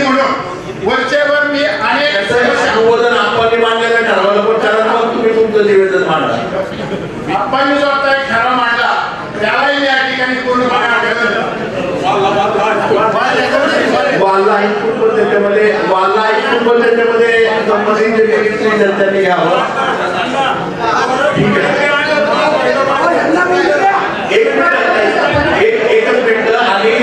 प्रतिनिधी म्हणून वरचेवर मी अनेक अनुमोदन आपण मांडलेलं ठरवलं, पण त्याला मग तुम्ही तुमचं निवेदन मांडा. आपण जो आता एक ठराव मांडला त्यालाही मी या ठिकाणी पूर्णपणे वाला ऐकून पण त्याच्यामध्ये त्यांनी घ्यावं. ठीक आहे, एकच मिनिट. आणि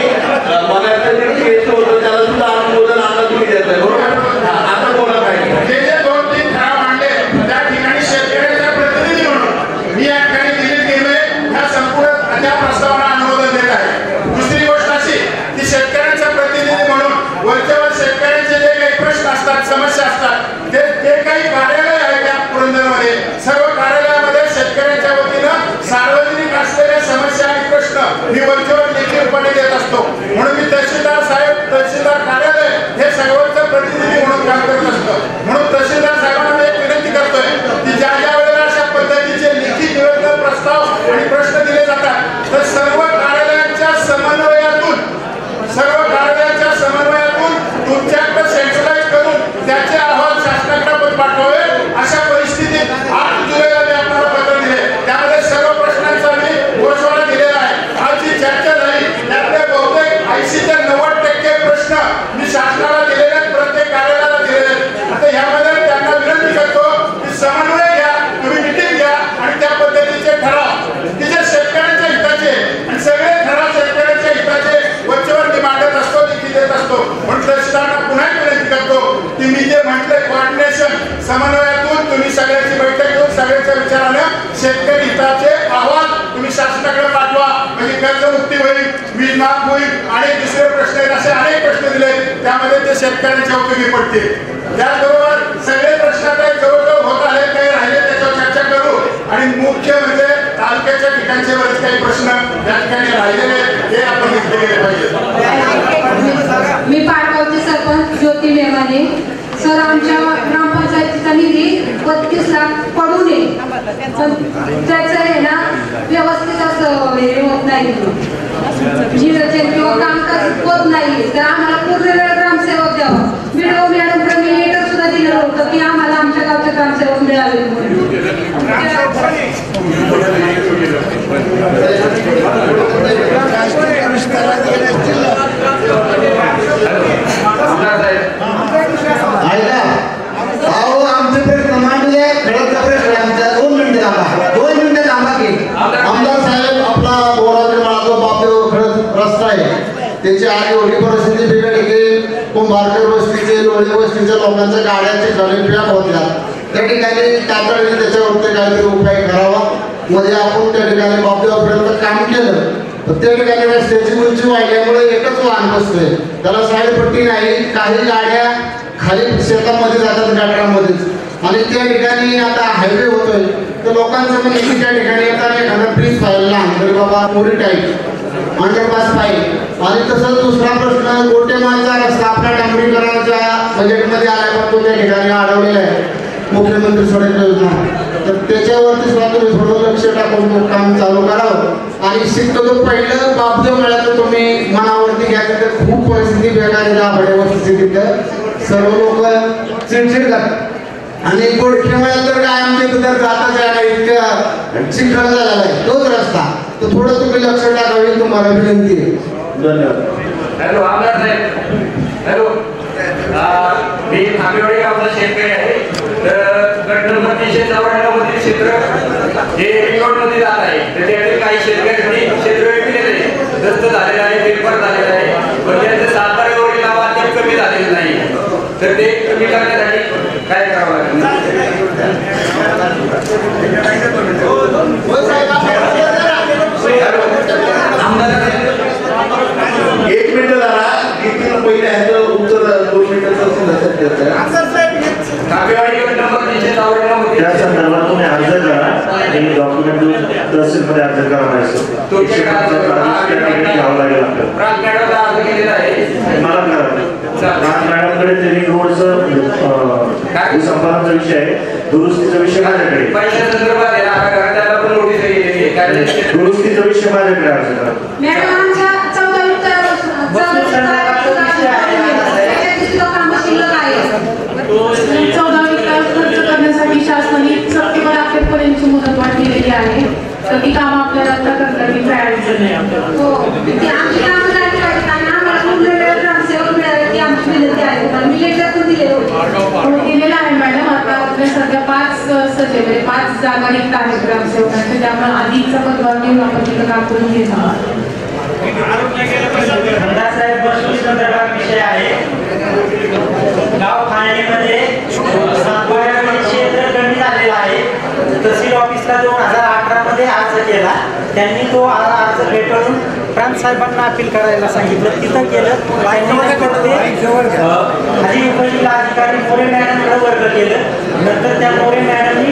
मला केस होतं त्याला सुद्धा अनुमोदन आता तुम्ही देताय, बरोबर? आता बोला काय जे 2-3 ठराव मांडले त्या ठिकाणी शेतकऱ्यांचा प्रतिनिधी म्हणून मी या ठिकाणी दिल्लीत गेलोय, ह्या संपूर्ण त्या प्रस्तावाला अनुमोदन देत आहे. दुसरी गोष्ट अशी की शेतकऱ्यांचा प्रतिनिधी म्हणून वरच्यावर शेतकऱ्यांचे जे काही प्रश्न असतात, समस्या असतात, ते काही कार्यालय आहे त्या पुरंदरमध्ये, सर्व कार्यालयामध्ये शेतकऱ्यांच्या वतीनं सार्वजनिक असलेल्या समस्या आणि प्रश्न मी वरच्यावर लेखी रूपाने देत असतो. म्हणून मी तहसीलदार साहेब, तहसीलदार कार्यालय हे सर्वांचं प्रतिनिधी म्हणून काम करत असतो. म्हणून तहसीलदार साहेबांना मी एक विनंती करतोय की ज्या ज्या वेळेला अशा पद्धतीचे लिखित निवेदन, प्रस्ताव आणि प्रश्न दिले जातात तर सर्व कार्यालयांच्या समन्वयातून तुमच्याकडे सेंट्रलाइज करून त्याचे अहवाल शासनाकडे पाठवावे. अशा परिस्थितीत 8 जुलैला मी आपल्याला पत्र दिले, त्यामध्ये सर्व प्रश्नांचा मी गोषवारा दिलेला आहे. आज जी चर्चा झाली त्यातले बहुतेक 80 ते 90% प्रश्न मी शासनाला दिलेले आहेत, प्रत्येक कार्यालयाला दिलेले आहेत. आता यामध्ये त्यांना विनंती करतो की समन्वय घ्या, तुम्ही मिटिंग घ्या आणि त्या पद्धतीचे ठराव की जे शेतकऱ्यांच्या हिताचे आणि सगळे ठराव शेतकऱ्यांच्या हिताचे वरचेवर मी मांडत असतो, लिखित देत असतो. म्हणून तहसीलदारांना पुन्हा विनंती करतो की मी जे म्हटले कोऑर्डिनेशन, समन्वयातून तुम्ही सगळ्यांची बैठक घेऊन सगळ्यांच्या विचारानं शेतकरी हिताचे अहवाल तुम्ही शासनाकडे पाठवा, म्हणजे कर्जमुक्ती होईल, वीज माफ होईल आणि दुसरे प्रश्न आहेत, असे अनेक प्रश्न दिले, त्यामध्ये ते शेतकऱ्यांच्या उपयोगी पडतील. त्याचबरोबर सगळे प्रश्न काही जवळजवळ होत आले, काही राहिले त्याच्यावर चर्चा करू. आणि मुख्य म्हणजे तालुक्याच्या ठिकाणचे बरेच काही प्रश्न त्या ठिकाणी राहिलेले ते आपण घेतले गेले पाहिजे. मी पाटगावचे सरपंच ज्योती मेवाने. सर, आमच्या ग्रामपंचायतीचा निधी 32 लाख पडू नये, पण त्याचं आहे ना व्यवस्थित असं हे होत नाही, नियोजन किंवा कामकाज होत नाही. तर आम्हाला पूर्ण वेळ ग्रामसेवक द्यावा. व्हिडिओ मॅडमकडे मी लेटर सुद्धा दिलं होतं की आम्हाला आमच्या गावचे ग्रामसेवक मिळाले म्हणून. आमचे प्रश्न मांडले, खरंच प्रश्न आमच्या 2 मिनिटं थांबा की आमदार साहेब, आपला बोराच्या माळाचा बापदेव खरंच रस्ता आहे, त्याची आज एवढी परिस्थिती बिघडली की कुंभारकर वस्तीचे, लोणी वस्तीच्या लोकांच्या गाड्याचे गळेपिया होत्या. त्या ठिकाणी तातडीने त्याच्यावरती काहीतरी उपाय करावा. म्हणजे आपण त्या ठिकाणी बापदेवापर्यंत काम केलं तर त्या ठिकाणी रस्त्याची उंची वाढल्यामुळे एकच वाहन बसतोय, त्याला साईडपट्टी नाही. काही गाड्या खाली शेतामध्ये जातात गटारामध्येच, आणि त्या ठिकाणी आता हायवे होतोय तर लोकांचं म्हणजे की त्या ठिकाणी येताना एखादा ब्रिज पाहिजे लहान तरी बाबा मोरी टाईप अंडरपास पाहिजे. आणि तसंच दुसरा प्रश्न, गोटेमानचा रस्ता आपल्या डांबरीकरणाच्या बजेटमध्ये आल्यावर तो त्या ठिकाणी अडवलेला आहे, मुख्यमंत्री सडक योजना, तर त्याच्यावरती सुद्धा तुम्ही थोडं लक्ष टाकून काम चालू करावं. आणि शक्यतो पहिलं बापदेव मिळालं तुम्ही मनावरती घ्यायचं तर खूप परिस्थिती बेकार दाबड्या वस्तीत सर्व लोक चिडचिड करतात. आणि गोडखेमळ्यात तर काय आमच्या इथं तर जाताच यायला इतक्या चिखल झालेला आहे तोच रस्ता, तर थोडं तुम्ही लक्ष टाकावे, तुम्हाला विनंती आहे. धन्यवाद. हॅलो आमदार साहेब, हॅलो, मी थांबेवाडी गावचा शेतकरी आहे. तर गटनंबर 354 क्षेत्र हे रिकॉर्डमध्ये जात आहे, तर त्यातील काही शेतकऱ्यांनी क्षेत्र विकलेले दस्त झालेलं आहे, फेरफार झालेला आहे, पण त्यांचं सातबाऱ्यावरील नाव अद्याप कमी झालेलं नाही. तर ते कमी करण्यासाठी काय करावं लागेल? एक मिनिट जरा इथून पहिले ह्याचं उत्तर 2 मिनिटाचं त्या संदर्भात तुम्ही अर्ज करा आणि डॉक्युमेंट तहसीलमध्ये अर्ज करा. घ्यावं लागेल मला करा. मॅडमकडे ट्रेनिंग रोडचं संपादनाचा विषय आहे, दुरुस्तीचा विषय माझ्याकडे, दुरुस्तीचा विषय माझ्याकडे अर्ज करा. जागा रिक्त आहेत ग्रामसेवकांच्या, त्यामुळे अधिकचा पदभार घेऊन आपण तिथं काम करून घेत आहोत. विषय आहे गाव फाळणीमध्ये क्षेत्र कमी झालेला आहे. तहसील ऑफिसला 2018 मध्ये अर्ज केला. त्यांनी तो अर्ज भेटून प्रांत साहेबांना अपील करायला सांगितलं. तिथं गेलं खाली उपजिल्हा अधिकारी मोरे मॅडमकडे वर्ग केलं. नंतर त्या मोरे मॅडमनी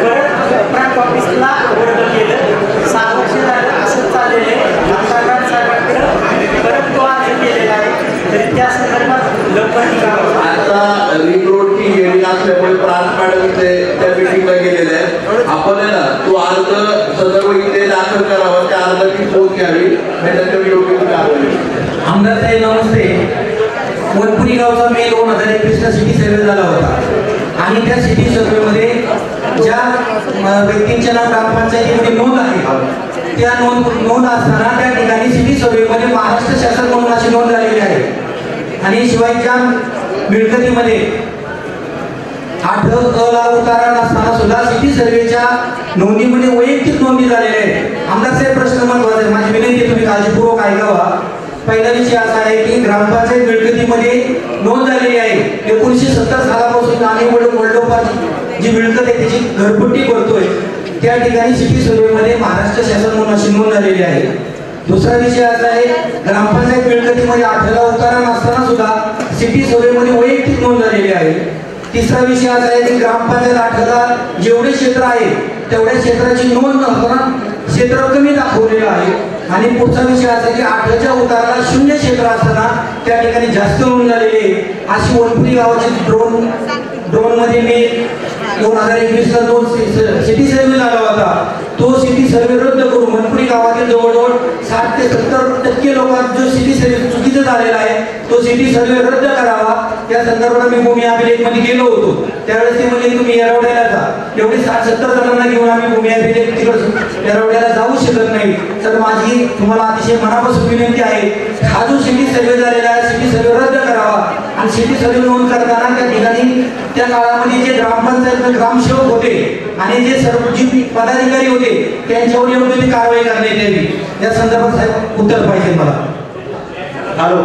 परत प्रांत ऑफिसला वर्ग केलं. 7 वर्ष झालं असं चाललेलं आहे. आता प्रांत साहेबांकडे परत तो अर्ज केलेला आहे. तरी त्या संदर्भात लवकर आता रिंग रोडची हेडिंग असल्यामुळे प्रांत मॅडम इथे त्या मीटिंगला गेलेले आहेत. आपण आहे ना तो अर्ज सदर्भ इथे दाखल करावा, त्या अर्जाची नोंद घ्यावी. आमदार साहेब नमस्ते. वनपुरी गावचा मे 2021 ला सिटी सर्वे झाला होता आणि त्या सिटी सर्वेमध्ये ज्या व्यक्तींच्या नाव ग्रामपंचायतीमध्ये नोंद आहे त्या नोंद असताना त्या ठिकाणी सिटी सर्वेमध्ये महाराष्ट्र शासन म्हणून अशी नोंद झालेली आहे. आणि शिवाय ज्या मिळकतीमध्ये 8 ला उतारा नसताना सुद्धा सिटी सर्वेच्या नोंदीमध्ये वैयक्तिक नोंदी झालेल्या आहेत. आमदार साहेब प्रश्न महत्वाचा आहे, माझी विनंती तुम्ही काळजीपूर्वक ऐकावा. पहिला विषय असा आहे की ग्रामपंचायत मिळकतीमध्ये नोंद झालेली आहे. 1970 सालापासून आम्ही वडलोपार जी मिळकत आहे त्याची घरपट्टी करतोय त्या ठिकाणी सिटी सर्वेमध्ये महाराष्ट्र शासन म्हणून अशी नोंद झालेली आहे. दुसरा विषय असा आहे ग्रामपंचायत मिळकतीमध्ये 8 ला उतारा नसताना सुद्धा सिटी सर्वेमध्ये वैयक्तिक नोंद झालेली आहे. तिसरा विषय असा आहे की ग्रामपंचायत 8 ला जेवढे क्षेत्र आहे तेवढ्या क्षेत्राची नोंद नसताना क्षेत्र कमी दाखवलेलं आहे. आणि पुढचा विषय असा की 8च्या उताराला 0 क्षेत्र असताना त्या ठिकाणी जास्त नोंद झालेली आहे. अशी वनपुरी गावाची ड्रोन मध्ये मी 2021 ला 2 सिटी सर्वे झाला होता. तो सिटी सर्वे रद्द करून वनपुरी गावातील जवळजवळ 60 ते 70% लोकांचा जो सिटी सर्वे चुकीचा झालेला आहे तो सिटी सर्वे रद्द करावा. त्या संदर्भात मी भूमी अभिलेख मध्ये गेलो होतो. त्यावेळेस ते म्हणजे तुम्ही येरवड्याला जा, एवढे 60-70 जणांना घेऊन आम्ही भूमी अभिलेख तिकडे येरवड्याला जाऊ शकत नाही. तर माझी तुम्हाला अतिशय मनापासून विनंती आहे, हा जो सिटी सर्वे झालेला आहे सिटी सर्वे रद्द करावा. आणि सिटी सर्वे नोंद करताना त्या ठिकाणी त्या काळामध्ये जे ग्रामपंचायत ग्रामसेवक होते आणि जे सर्व जी पदाधिकारी होते त्यांच्यावर योग्य ती कारवाई करण्यात यावी. या संदर्भात साहेब उत्तर पाहिजे मला. हॅलो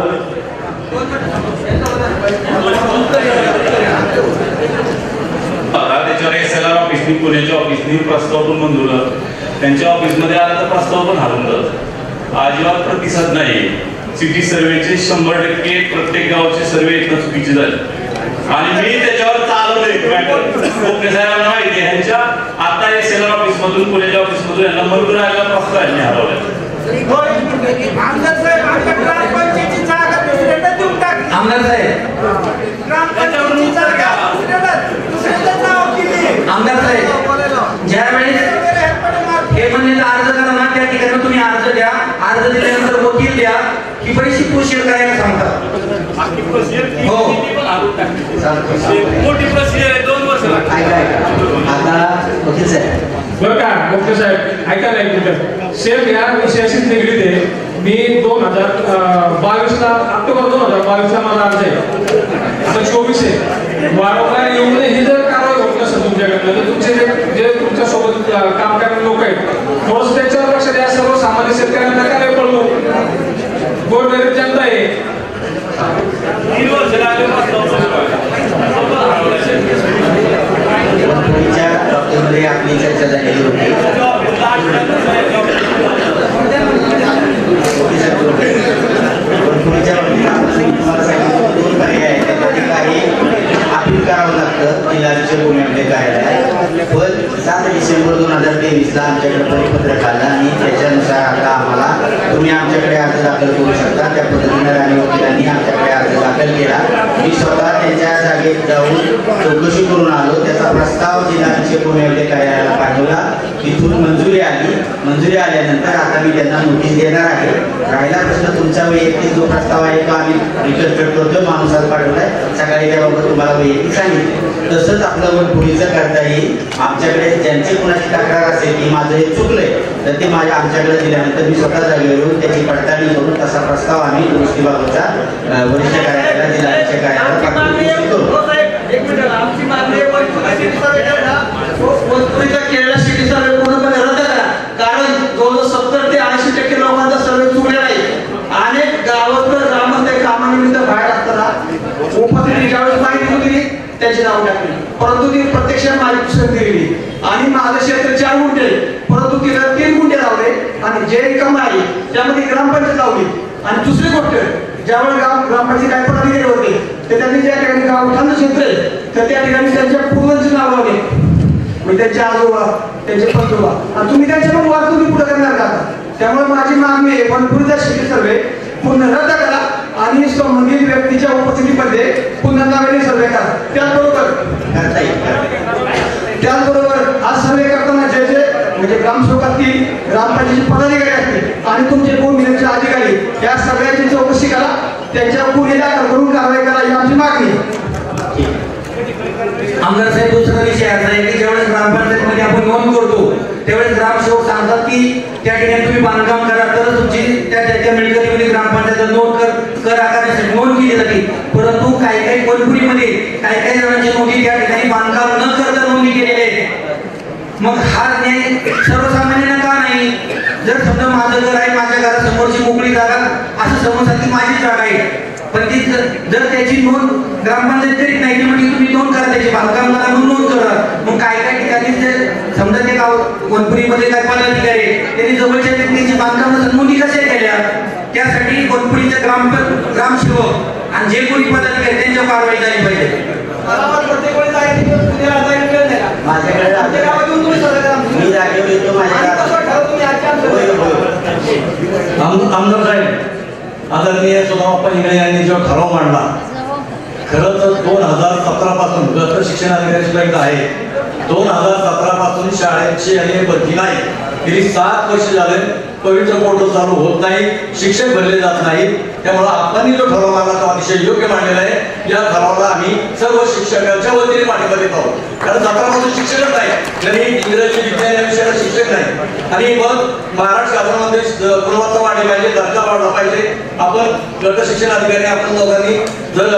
त्याच्यावर SLR ऑफिसनी पुण्याच्या ऑफिसनी प्रस्ताव पण मंजूर, त्यांच्या ऑफिसमध्ये आला तर प्रस्ताव पण हारून जात. अजिबात प्रतिसाद नाही. सिटी सर्वेचे 100% प्रत्येक गावचे सर्वे एकदम चुकीचे झाले आणि मी त्याच्यावर चालवले. कोकणे साहेबांना माहिती आहे, ह्यांच्या आता SLR ऑफिस मधून पुण्याच्या ऑफिस मधून यांना मंजूर आलेला प्रस्ताव यांनी हरवला. आमदार साहेब ज्यावेळेस हे म्हणले अर्ज करा ना त्या ठिकाणी तुम्ही अर्ज द्या. अर्ज दिल्यानंतर वकील द्या की पैसे प्रोसिजर करायला सांगतात. हो मोठी प्रोसिजर आहे, 2 वर्ष आता वकील साहेब बरं का डॉक्टर साहेब ऐका नाही कुठं सेम या विषयाशीच निगडीत आहे. मी 2022 ला ऑक्टोबर 2022 ला माझा अर्ज आहे. आता 24 आहे. वारंवार येऊन ही जर कारवाई होत नसेल तुमच्याकडनं तर तुमचे जे तुमच्या सोबत काम करणारे लोक आहेत थोडंसं त्याच्यावर लक्ष द्या. सर्वसामान्य शेतकऱ्यांना काय पडलो गोरगरीब जनता आहे. 3 वर्ष लागले आपली चर्चा झालेली होती. अपील करावं लागतं जिल्हाधिकारी भूमी कार्यालयात. पण 7 डिसेंबर 2023 ला आमच्याकडे परिपत्रक आलं आणि त्याच्यानुसार आता आम्हाला तुम्ही आमच्याकडे अर्ज दाखल करू शकता. त्या पद्धतीने राणी वकिलांनी आमच्याकडे अर्ज दाखल केला. मी स्वतः त्यांच्या जागेत जाऊन चौकशी करून आलो. त्याचा प्रस्ताव जिल्हाधिकारी भूमी कार्यालयाला पाठवला. तिथून मंजुरी आली. मंजुरी आल्यानंतर आता मी त्यांना नोटीस देणार आहे. राहिला प्रश्न तुमचा वैयक्तिक जो प्रस्ताव आहे तो आम्ही रिकन्स्ट्रक्ट करतोय. माणूसात पाठवलाय. सकाळी त्याबाबत तुम्हाला वैयक्तिक सांगितलं. तसंच आपलं वनपुरीचं करता येईल. आमच्याकडे ज्यांची कुणाची तक्रार असेल की माझं हे चुकलंय तर ते आमच्याकडे दिल्यानंतर मी स्वतः जागेवर येऊन त्याची पडताळणी करून तसा प्रस्ताव आम्ही दुरुस्तीबाबतचा वरिष्ठ कार्यालयाला जिल्हाधिकारी कार्यालयाला पाठवून करू. एक मिनिट आमची मागणी आहे सिटी सर्वे ना वस्तूचा केलेला सिटी सर्वे पूर्णपणे रद्द करा कारण 70 ते 80% लोकांचा सर्वे चुकलेला आहे अनेक गावात ग्रामपंचायत कामानिमित्त बाहेर असताना उपस्थिती ज्यावेळेस माहिती होती त्याची नाव टाकली परंतु ती प्रत्यक्षात माहिती दिलेली आणि माझं क्षेत्र 4 गुंठे परंतु तिला 3 गुंठे लावले आणि जे रिकाम आहे त्यामध्ये ग्रामपंचायत लावली आणि दुसरी गोष्ट ज्यावेळेस ग्रामपंचायत काय पदाधिकारी होते ते त्यांनी ज्या ठिकाणी गावठाण क्षेत्र आहे तर त्या ठिकाणी त्यांच्या पूर्वजांचे नाव लावले म्हणजे त्यांचे आजोबा त्यांचे पंजोबा आणि तुम्ही त्यांच्या पण वाद तुम्ही पुढे करणार का त्यामुळे माझी मागणी आहे वनपुरीचा सिटी सर्वे पुन्हा रद्द करा आणि संबंधित व्यक्तीच्या उपस्थितीमध्ये पुन्हा नव्याने सर्वे करा त्याचबरोबर हा सर्वे करताना जे म्हणजे ग्रामसेवक असतील ग्रामपंचायतीचे पदाधिकारी असतील आणि तुमचे भूमिलेचे अधिकारी या सगळ्यांची चौकशी करा त्यांच्या गुन्हे दाखल करून कारवाई करा ही आमची मागणी आमदार साहेब दुसरा विषय असा आहे की ज्यावेळेस ग्रामपंचायतीमध्ये आपण नोंद करतो त्यावेळेस ग्रामसेवक सांगतात की त्या ठिकाणी तुम्ही बांधकाम करा तर तुमची त्या मिळकतीमध्ये ग्रामपंचायत नोंद कर आकारण्यासाठी नोंद केली जाते परंतु काही काही वनपुरीमध्ये काही जणांची नोंदी त्या ठिकाणी बांधकाम न करता नोंदी केलेली आहे मग हा न्याय सर्वसामान्यांना का नाही जर समजा माझं घर आहे माझ्या घरासमोरची मोकळी जागा असं समजतात की माझी जागा आहे पण ती जर त्याची नोंद ग्रामपंचायत करीत नाही म्हणजे तुम्ही नोंद करा त्याची बांधकाम करा म्हणून नोंद करा मग काय काय ठिकाणी जर समजा ते गाव वनपुरीमध्ये काय पदाधिकारी त्यांनी जवळच्या व्यक्तीची बांधकाम नोंदी कशा केल्या त्यासाठी वनपुरीचे ग्रामसेवक आणि जे कोणी पदाधिकारी त्यांच्या कारवाई झाली पाहिजे आमदार साहेब आदरणीय सुधाप्पा इंगळे यांनी जो ठराव मांडला खरं तर 2017 पासून गट शिक्षण अधिकारी सुद्धा इथं आहे 2017 पासून शाळेची आणि भरती नाही गेली 7 वर्ष झाले पवित्र पोर्टल चालू होत नाही शिक्षक भरले जात नाही त्यामुळे आपण जो ठराव मांडला तो अतिशय योग्य मांडलेला आहे या ठरावाला आम्ही सर्व शिक्षकांच्या वतीने पाठिंबा देत आहोत कारण 17 पासून शिक्षकच नाही गणित इंग्रजी विज्ञान या विषयाला शिक्षक नाही आणि मग महाराष्ट्र शासनामध्ये गुणवत्ता वाढली पाहिजे दर्जा वाढला पाहिजे आपण गट शिक्षण अधिकारी आपण दोघांनी जर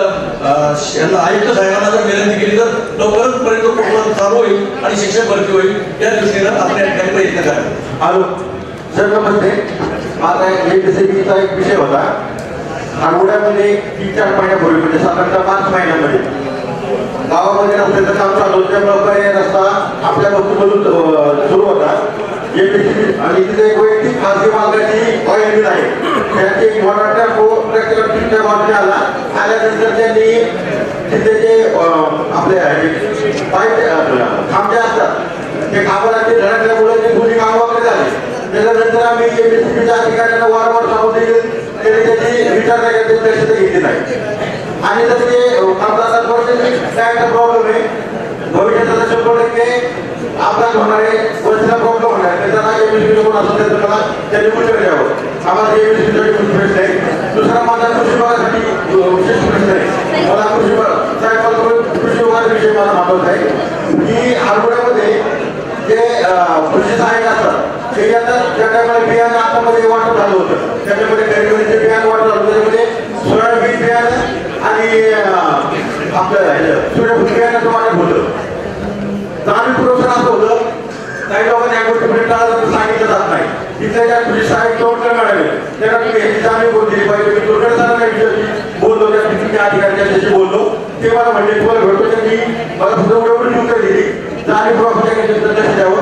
आयुक्त साहेबांना जर विनंती केली तर लवकरच पर्यंत पोर्टल चालू होईल आणि शिक्षक भरती होईल या दृष्टीने आपण या ठिकाणी प्रयत्न करा आलो सर्वमध्ये माझा एमपीसीचा एक विषय होता आठवड्यामध्ये 3-4 महिन्यापूर्वी म्हणजे साधारणतः 5 महिन्यामध्ये गावामध्ये रस्त्याचं काम चालू होतं त्यामुळे रस्ता आपल्या वस्तूमधून सुरू होता एमपीसी आणि तिथे एक वैयक्तिक खासगी मालकाची ऑइल मिल आहे त्यांची एक मोठा ट्रॅक्टर बाजूने आल्यानंतर त्यांनी तिथे जे आपले पाईप खांबे असतात ते खांबाला धडकल्यामुळे ते जुनी काम वगैरे झाले त्याच्यानंतर आम्ही एमपीसीच्या अधिकाऱ्यांना वारंवार सांगून त्यांनी त्याची विचार नाही दक्षता घेतली नाही आणि जर ते 5-7 वर्षांची काय प्रॉब्लेम आहे भविष्याचा 100% अपघात होणार आहे वर्षाचा प्रॉब्लेम होणार आहे त्याचा एमपीसी कोण असेल तर मला त्यांनी उत्तर द्यावं आम्हाला एमपीसीसाठी खूप प्रश्न आहे दुसरा माझा कृषी विभागासाठी विशेष प्रश्न आहे मला कृषी विभागाविषयी मला महत्वाचा आहे की आठवड्यामध्ये जे कृषी सहाय्यक असतात ते आता ज्या टायमाला बियाणं आतामध्ये वाटप झालं होतं त्याच्यामध्ये गरीबीचे बियाणं वाटप झालं त्याच्यामध्ये सोयाबीन बियाणं आणि आपलं सूर्यफूल बियाण्याचं वाटप होतं तर आम्ही पुरवठा असं होतं काही लोकांनी या गोष्टी सांगितलं जात नाही तिथल्या ज्या कृषी सहाय्यक तोडकर मिळाले त्यांना तुम्ही ह्याची जाणीव करून दिली पाहिजे मी दुर्घटना बोललो त्या तिथल्या अधिकाऱ्यांच्याशी बोललो ते मला म्हणले तुम्हाला भेटतो त्यांनी मला फक्त एवढी उत्तर दिली जाणीवपूर्वक लक्ष द्यावं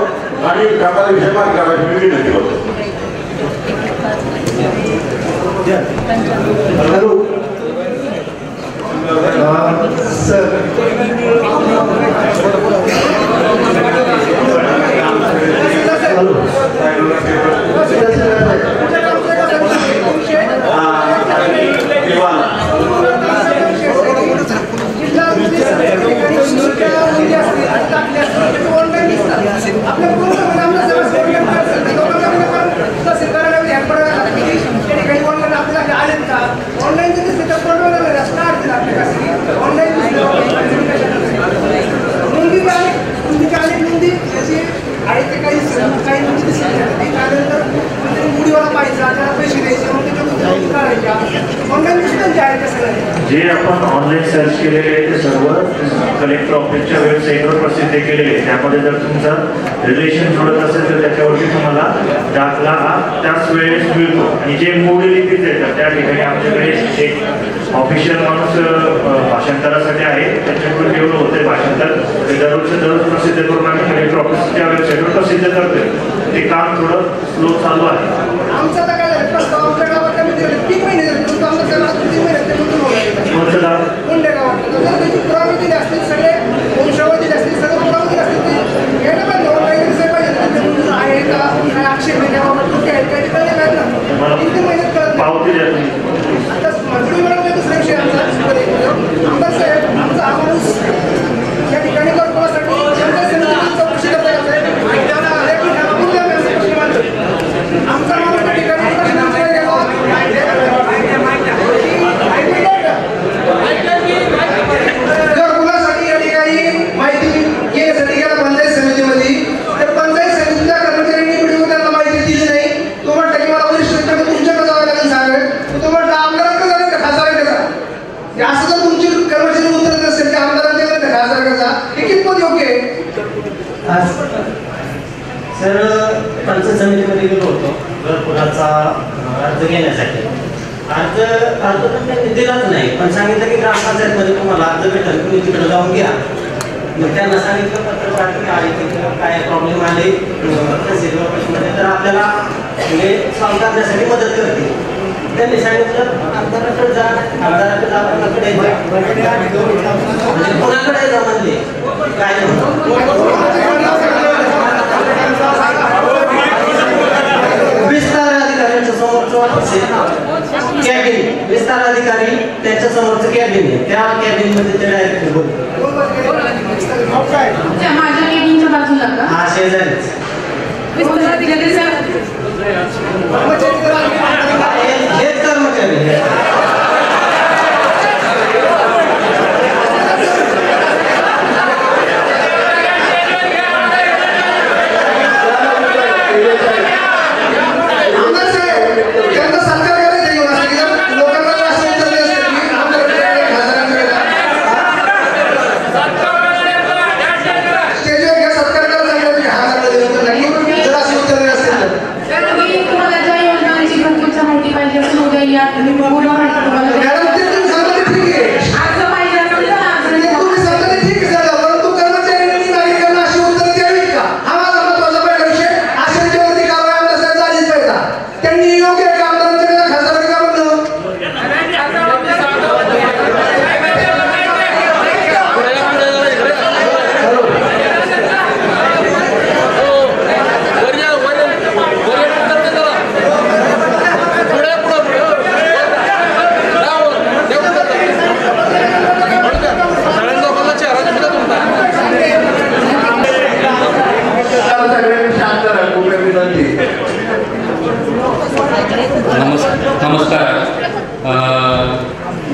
आणि कामाला विषय मार्ग करायची मी विनंती करतो हॅलो सर ऑनलाईन जे आपण ऑनलाईन सर्च केलेले आहे ते सर्व कलेक्टर ऑफिसच्या वेबसाईटवर प्रसिद्ध केलेले आहे. त्यामध्ये जर तुमचं रिलेशन जोडत असेल तर त्याच्यावरती तुम्हाला दाखला हा त्याच वेळेस मिळतो. आणि जे मूळ लिपीत येतात त्या ठिकाणी आमच्याकडे एक ऑफिशियल माणूस भाषांतरासाठी आहे, त्याच्याकडून जेवढं होते भाषांतर ते दररोज प्रसिद्ध करून आम्ही कलेक्टर ऑफिसच्या वेबसाईटवर प्रसिद्ध करतोय. ते काम थोडं स्लो चालू आहे. कोणतं गाव? पावती द्या या ठिकाणी चौकशी करता आमचा माणूस त्या ठिकाणी घरकुलासाठी या ठिकाणी माहिती घेण्यासाठी गेला पंचायत समितीमध्ये. तर पंचायत समितीच्या कर्मचाऱ्यांनी व्हिडिओ त्यांना माहिती दिली नाही. तो म्हटलं की मला वरिष्ठ तुमच्याकडे जावं लागेल सांगेल. तो म्हटलं आमदारांकडे जाणार का खासदारांकडे जा. असं जर तुमची कर्मचारी उतरत असेल की आमदारांच्याकडे का खासदारांकडे जा, हे कितपत योग्य आहे? सर पंचायत समितीमध्ये गेलो होतो घरकुलाचा अर्ज घेण्यासाठी. अर्ज तर त्यांनी दिलाच नाही, पण सांगितलं की ग्रामपंचायतमध्ये तुम्हाला अर्ज भेटेल, तुम्ही तिकडे जाऊन घ्या. मग त्यांना सांगितलं पत्र पाठवून आले की काय प्रॉब्लेम आले तहसील ऑफिसमध्ये तर आपल्याला म्हणजे सॉल्व करण्यासाठी मदत करते. त्यांनी सांगितलं आमदाराकडे जा, आमदाराकडे जा, कोणाकडे म्हणजे कोणाकडे जा म्हणले काय विस्तार अधिकाऱ्यांच्या समोरचं कॅबिन, विस्तार अधिकारी त्यांच्या समोरचं कॅबिन आहे, त्या कॅबिन मध्ये ते डायरेक्ट माझ्या कॅबिनच्या बाजूला का? हा शेजारीच विस्तार अधिकारी हेच कर्मचारी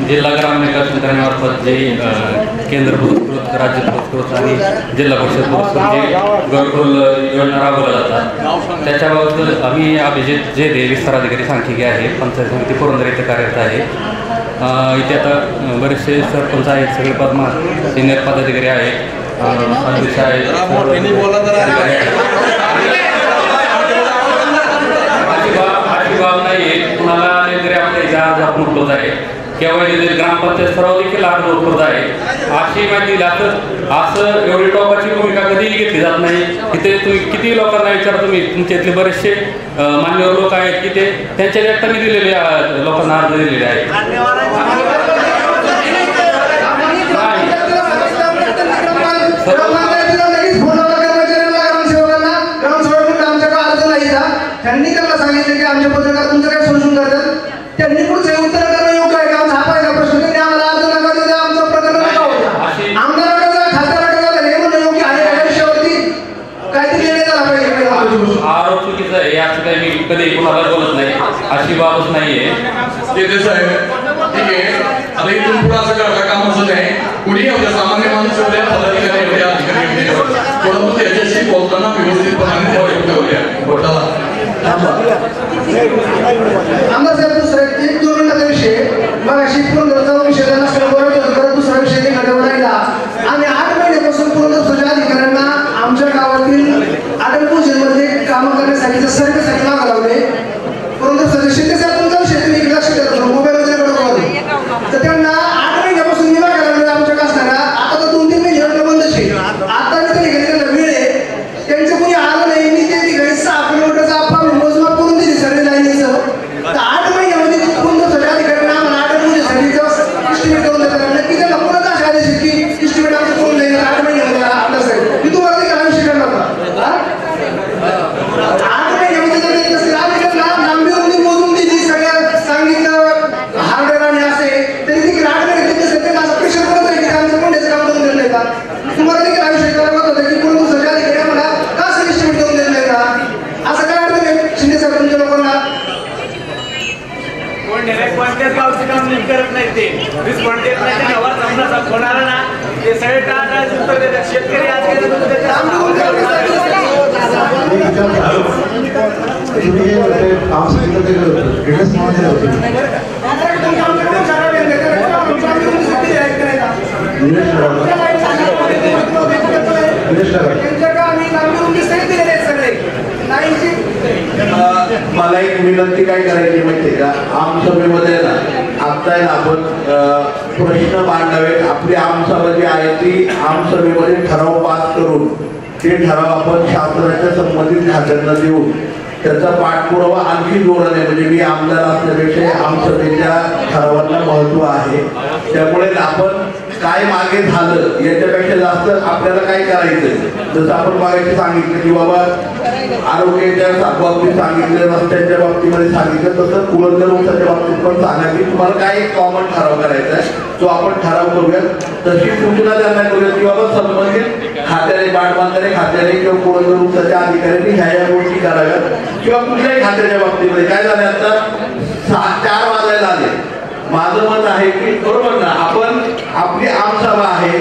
जिल्हा ग्राम विकास यंत्रणेमार्फत जे केंद्र पुरस्कृत राज्य पुरस्कृत आणि जिल्हा परिषद पुरस्कृत जे घरकुल योजना राबवल्या जातात त्याच्याबाबत आम्ही अभिजित जे विस्तार अधिकारी सांख्यिकी आहे, पंचायत समिती पुरंदर इथे कार्यरत आहे. इथे आता बरेचसे सरपंच आहेत, सगळे पद्मा सिनियर पदाधिकारी आहेत, अध्यक्ष आहेत. अशी बाब नाही आहे, कुणाला तरी आपल्या इथे आज आपण उपलब्ध आहे किंवा ग्रामपंचायत स्तरावर देखील अर्ज उपलब्ध आहे अशी माहिती दिली. असं एवढी टोकाची भूमिका कधीही घेतली जात नाही. इथे तुम्ही किती लोकांना विचारा, तुम्ही तुमच्या इथले बरेचसे मान्यवर लोक आहेत की ते त्यांच्या व्यक्तांनी दिलेले लोकांना अर्ज दिलेले आहेत. त्यांनी त्यांना सांगितलं की आमचे पत्रकार तुमचं काय सोडून करतात, त्यांनी पुढचे उत्तर करणं योग्य आहे का, आमचा हा प्रश्न त्यांनी आम्हाला अर्ज नका देऊ द्या, आमचं प्रकरण नका होत्या, आमदाराकडे जा, खासदाराकडे जा, हे म्हणणं योग्य आहे या विषयावरती काहीतरी निर्णय झाला पाहिजे. आरोप चुकीचा आहे असं काही मी कधी कोणाला बोलत नाही, अशी बाबच नाहीये. ते साहेब ठीक आहे, आता इथून पुढे असं करता कामाचं नाही. कुणी होत्या सामान्य माणूस होत्या, पदाधिकारी होत्या, अधिकारी होते, परंतु त्याच्याशी बोलताना व्यवस्थितपणे बोटाला आमदार साहेब दुसरा एक 2 मिनिटाचा विषय मग अशी होते रिस्पॉन्स देत नाही त्या गावात जमण्याचा फोन आला ना ते सगळे टाळाटाळीच उत्तर देतात शेतकरी आज गेले मला एक विनंती काय करायची माहितीये का, आमसभेमध्ये ना आता आहे ना आपण प्रश्न मांडावे. आपली आमसभा जी आहे ती आमसभेमध्ये ठराव पास करून ते ठराव आपण शासनाच्या संबंधित खात्यांना देऊन त्याचा पाठपुरावा आणखी जोराने, म्हणजे मी आमदार असल्यापेक्षा आमसभेच्या ठरावांना महत्व आहे. त्यामुळे आपण काय मागे झालं याच्यापेक्षा जास्त आपल्याला काय करायचं, जसं आपण मागे सांगितलं की बाबा आरोग्याच्या बाबतीत सांगितलं, रस्त्यांच्या बाबतीमध्ये सांगितलं, तसं कुलंदरोगच्या बाबतीत पण सांगा की तुम्हाला काय एक कॉमन ठराव करायचा आहे, तो आपण ठराव करूया. तशी सूचना त्यांना करूया की बाबा संबंधित खात्याने, पाटबंधारे खात्याने किंवा कुलंदरोगच्या अधिकाऱ्यांनी ह्या गोष्टी कराव्यात, किंवा कुठल्याही खात्याच्या बाबतीमध्ये. काय झालं आता 4 वाजायला आले. माझं मत आहे की बरोबर ना, आपण आपली आमसभा आहे,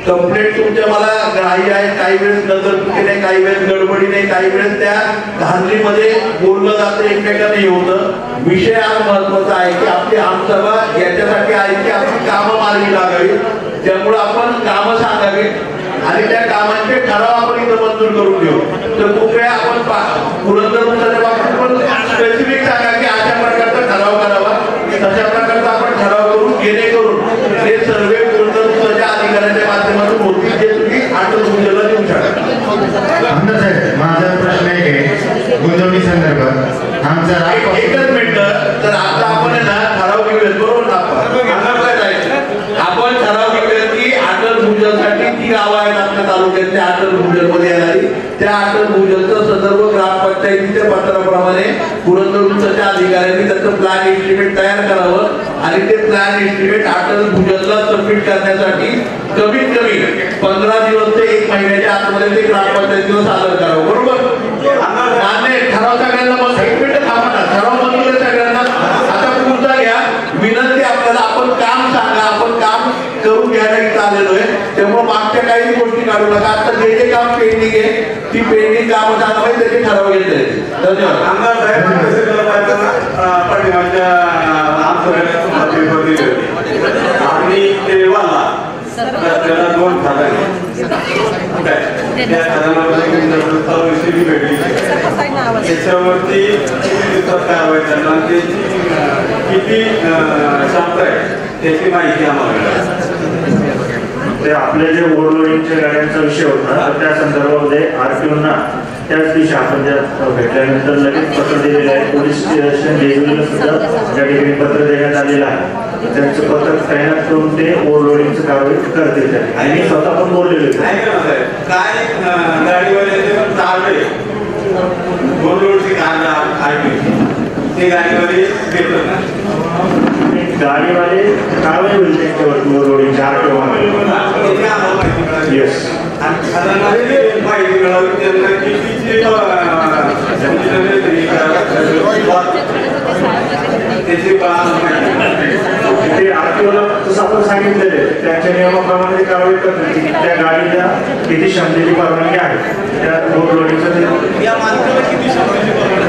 कंप्लेंट तुमच्या मला ग्राह्य आहे, काही वेळेस नजरचुकीने, काही वेळेस गडबडीने, काही वेळेस त्या धांदलीमध्ये बोललं जातं, एकमेकांना हे होतं. विषय आज महत्वाचा आहे की आपली आमसभा याच्यासाठी आहे की आपली कामं मार्गी लागावी, त्यामुळे आपण कामं सांगावी आणि त्या कामांचे ठराव आपण इथं मंजूर करून घेऊ. तर कृपया आपण पुरंदरच्या बाबतीत पण स्पेसिफिक सांगा की अशा प्रकारचा ठराव करावा, तशा प्रकारचा आपण ठराव करून जेणेकरून ते सर्वे पुरंदरच्या अधिकाऱ्यांच्या माध्यमातून होतील, जे तुम्ही आठवण गुंजवला देऊ शकता. माझा प्रश्न एक आहे गुंजवणी संदर्भात आमचा एकच मिनिट. तर आता आपण ना ठराव घेऊयात, बरोबर ना, आपण ठराव घेऊयात की अटल भूजलसाठी ती गावं आहेत आपल्या तालुक्यातल्या अटल भूजलमध्ये येणारी, त्या अटल भूजलचं संदर्भ ग्रामपंचायतीच्या पत्राप्रमाणे पुरंदरच्या अधिकाऱ्यांनी त्याचं प्लॅन एस्टिमेट तयार करावं आणि ते प्लॅन एस्टिमेट अटल भूजलला सबमिट करण्यासाठी कमीत कमी 15 दिवस ते 1 महिन्याच्या आतमध्ये ते ग्रामपंचायतीला सादर करावं. बरोबर मान्य ठराव सगळ्यांना. मग 1 मिनिट थांबा ना, ठराव मंजूर सगळ्यांना. आता पुढचा घ्या विनंती आपल्याला, आपण काम सांगा, आपण काम करून घ्यायला इथं आलेलो आहे, त्यामुळे मागच्या काही गोष्टी काढू नका. आता जे जे काम पेंडिंग आहे ती पेंडिंग कामं सांगा, त्याचे ठराव घेतले. धन्यवाद. आमदार साहेब पाठीमागच्या आमसभेला आम्ही ते वाला त्याला 2 खाते त्या खात्यामध्ये भेटली, त्याच्यावरती कारवाई करणार, किती क्षमता आहे त्याची माहिती आम्हाला. ते आपले जे ओव्हरलोडिंगच्या गाड्यांचा विषय होता, त्या संदर्भामध्ये आरटीओना त्याच दिवशी आपण भेटल्यानंतर लगेच पत्र दिलेलं आहे. पोलीस स्टेशन जेजुरीला सुद्धा त्या ठिकाणी पत्र देण्यात आलेलं आहे. त्यांचं पत्र तैनात करून ते ओव्हरलोडिंगची कारवाई करतील आणि मी स्वतः पण बोललेलो आहे. काय गाडीवाले चालले ओव्हरलोडची कार ते गाडीवाले देतात ना, गाडीवाले कारवाई होईल त्यांच्यावरती ओव्हरलोडिंगच्या आरटीओमध्ये. येस, माहिती मिळावी त्यांना किती ते आरटीओला जसं आपण सांगितलेले त्यांच्या नियमाप्रमाणे कारवाई करतात की त्या गाडीच्या किती क्षमतेची परवानगी आहे, त्या ओव्हरलोडिंगचं या माणसाला किती क्षमतेची परवानगी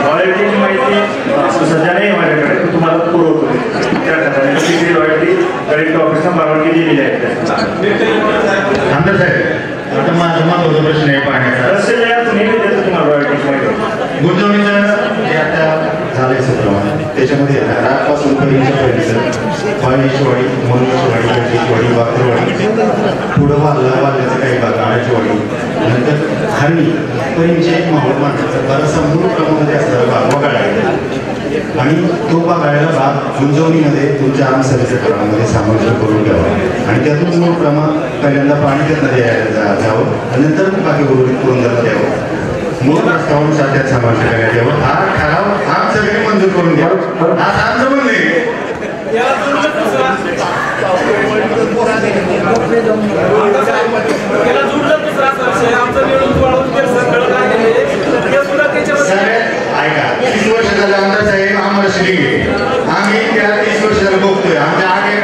रॉयल्टीची माहिती सध्या नाही माझ्याकडे, तुम्हाला पुरवतो. त्या किती रॉयल्टी कलेक्टर ऑफिसला परवानगी दिलेली आहे. आमदार साहेब आता माझा महत्वाचा प्रश्न आहे पाहण्याचा. तुम्ही देतो तुम्हाला रॉयल्टीची माहिती. गुंतवणुकीचं हे आता झालंय सत्रवान, त्याच्यामध्ये रातपासून पर्यंत फाळेश्वरी, मनोश्वरी, गडीश्वरी, वाकरवाडी, पुढं वाल्याचं काही भाग आळ्याची वाडी, नंतर हरणी पर्यंतचे माहोल माणसाचा बराचसा मूळ क्रमामध्ये असणारा भाग वगाळायला आणि तो वगाळलेला भाग गुंजवणीमध्ये तुमच्या आमसभेच्या क्रमामध्ये समाविष्ट करून घ्यावा आणि त्यातून मूळ प्रमाण पहिल्यांदा पाणी त्यातनं द्यावं आणि नंतर बाकी उर्वरित पुरंदरला द्यावं. मूळ प्रस्तावून साध्यात समाविष्ट करण्यात यावं. हा ठराव आमसभेने मंजूर करून द्या आज आमचं म्हणणं आहे. ऐका 30 वर्ष झाले आमदार साहेब आम्हाला शिलिंगे आम्ही त्या 30 वर्ष झालं बघतोय आमच्या 28,000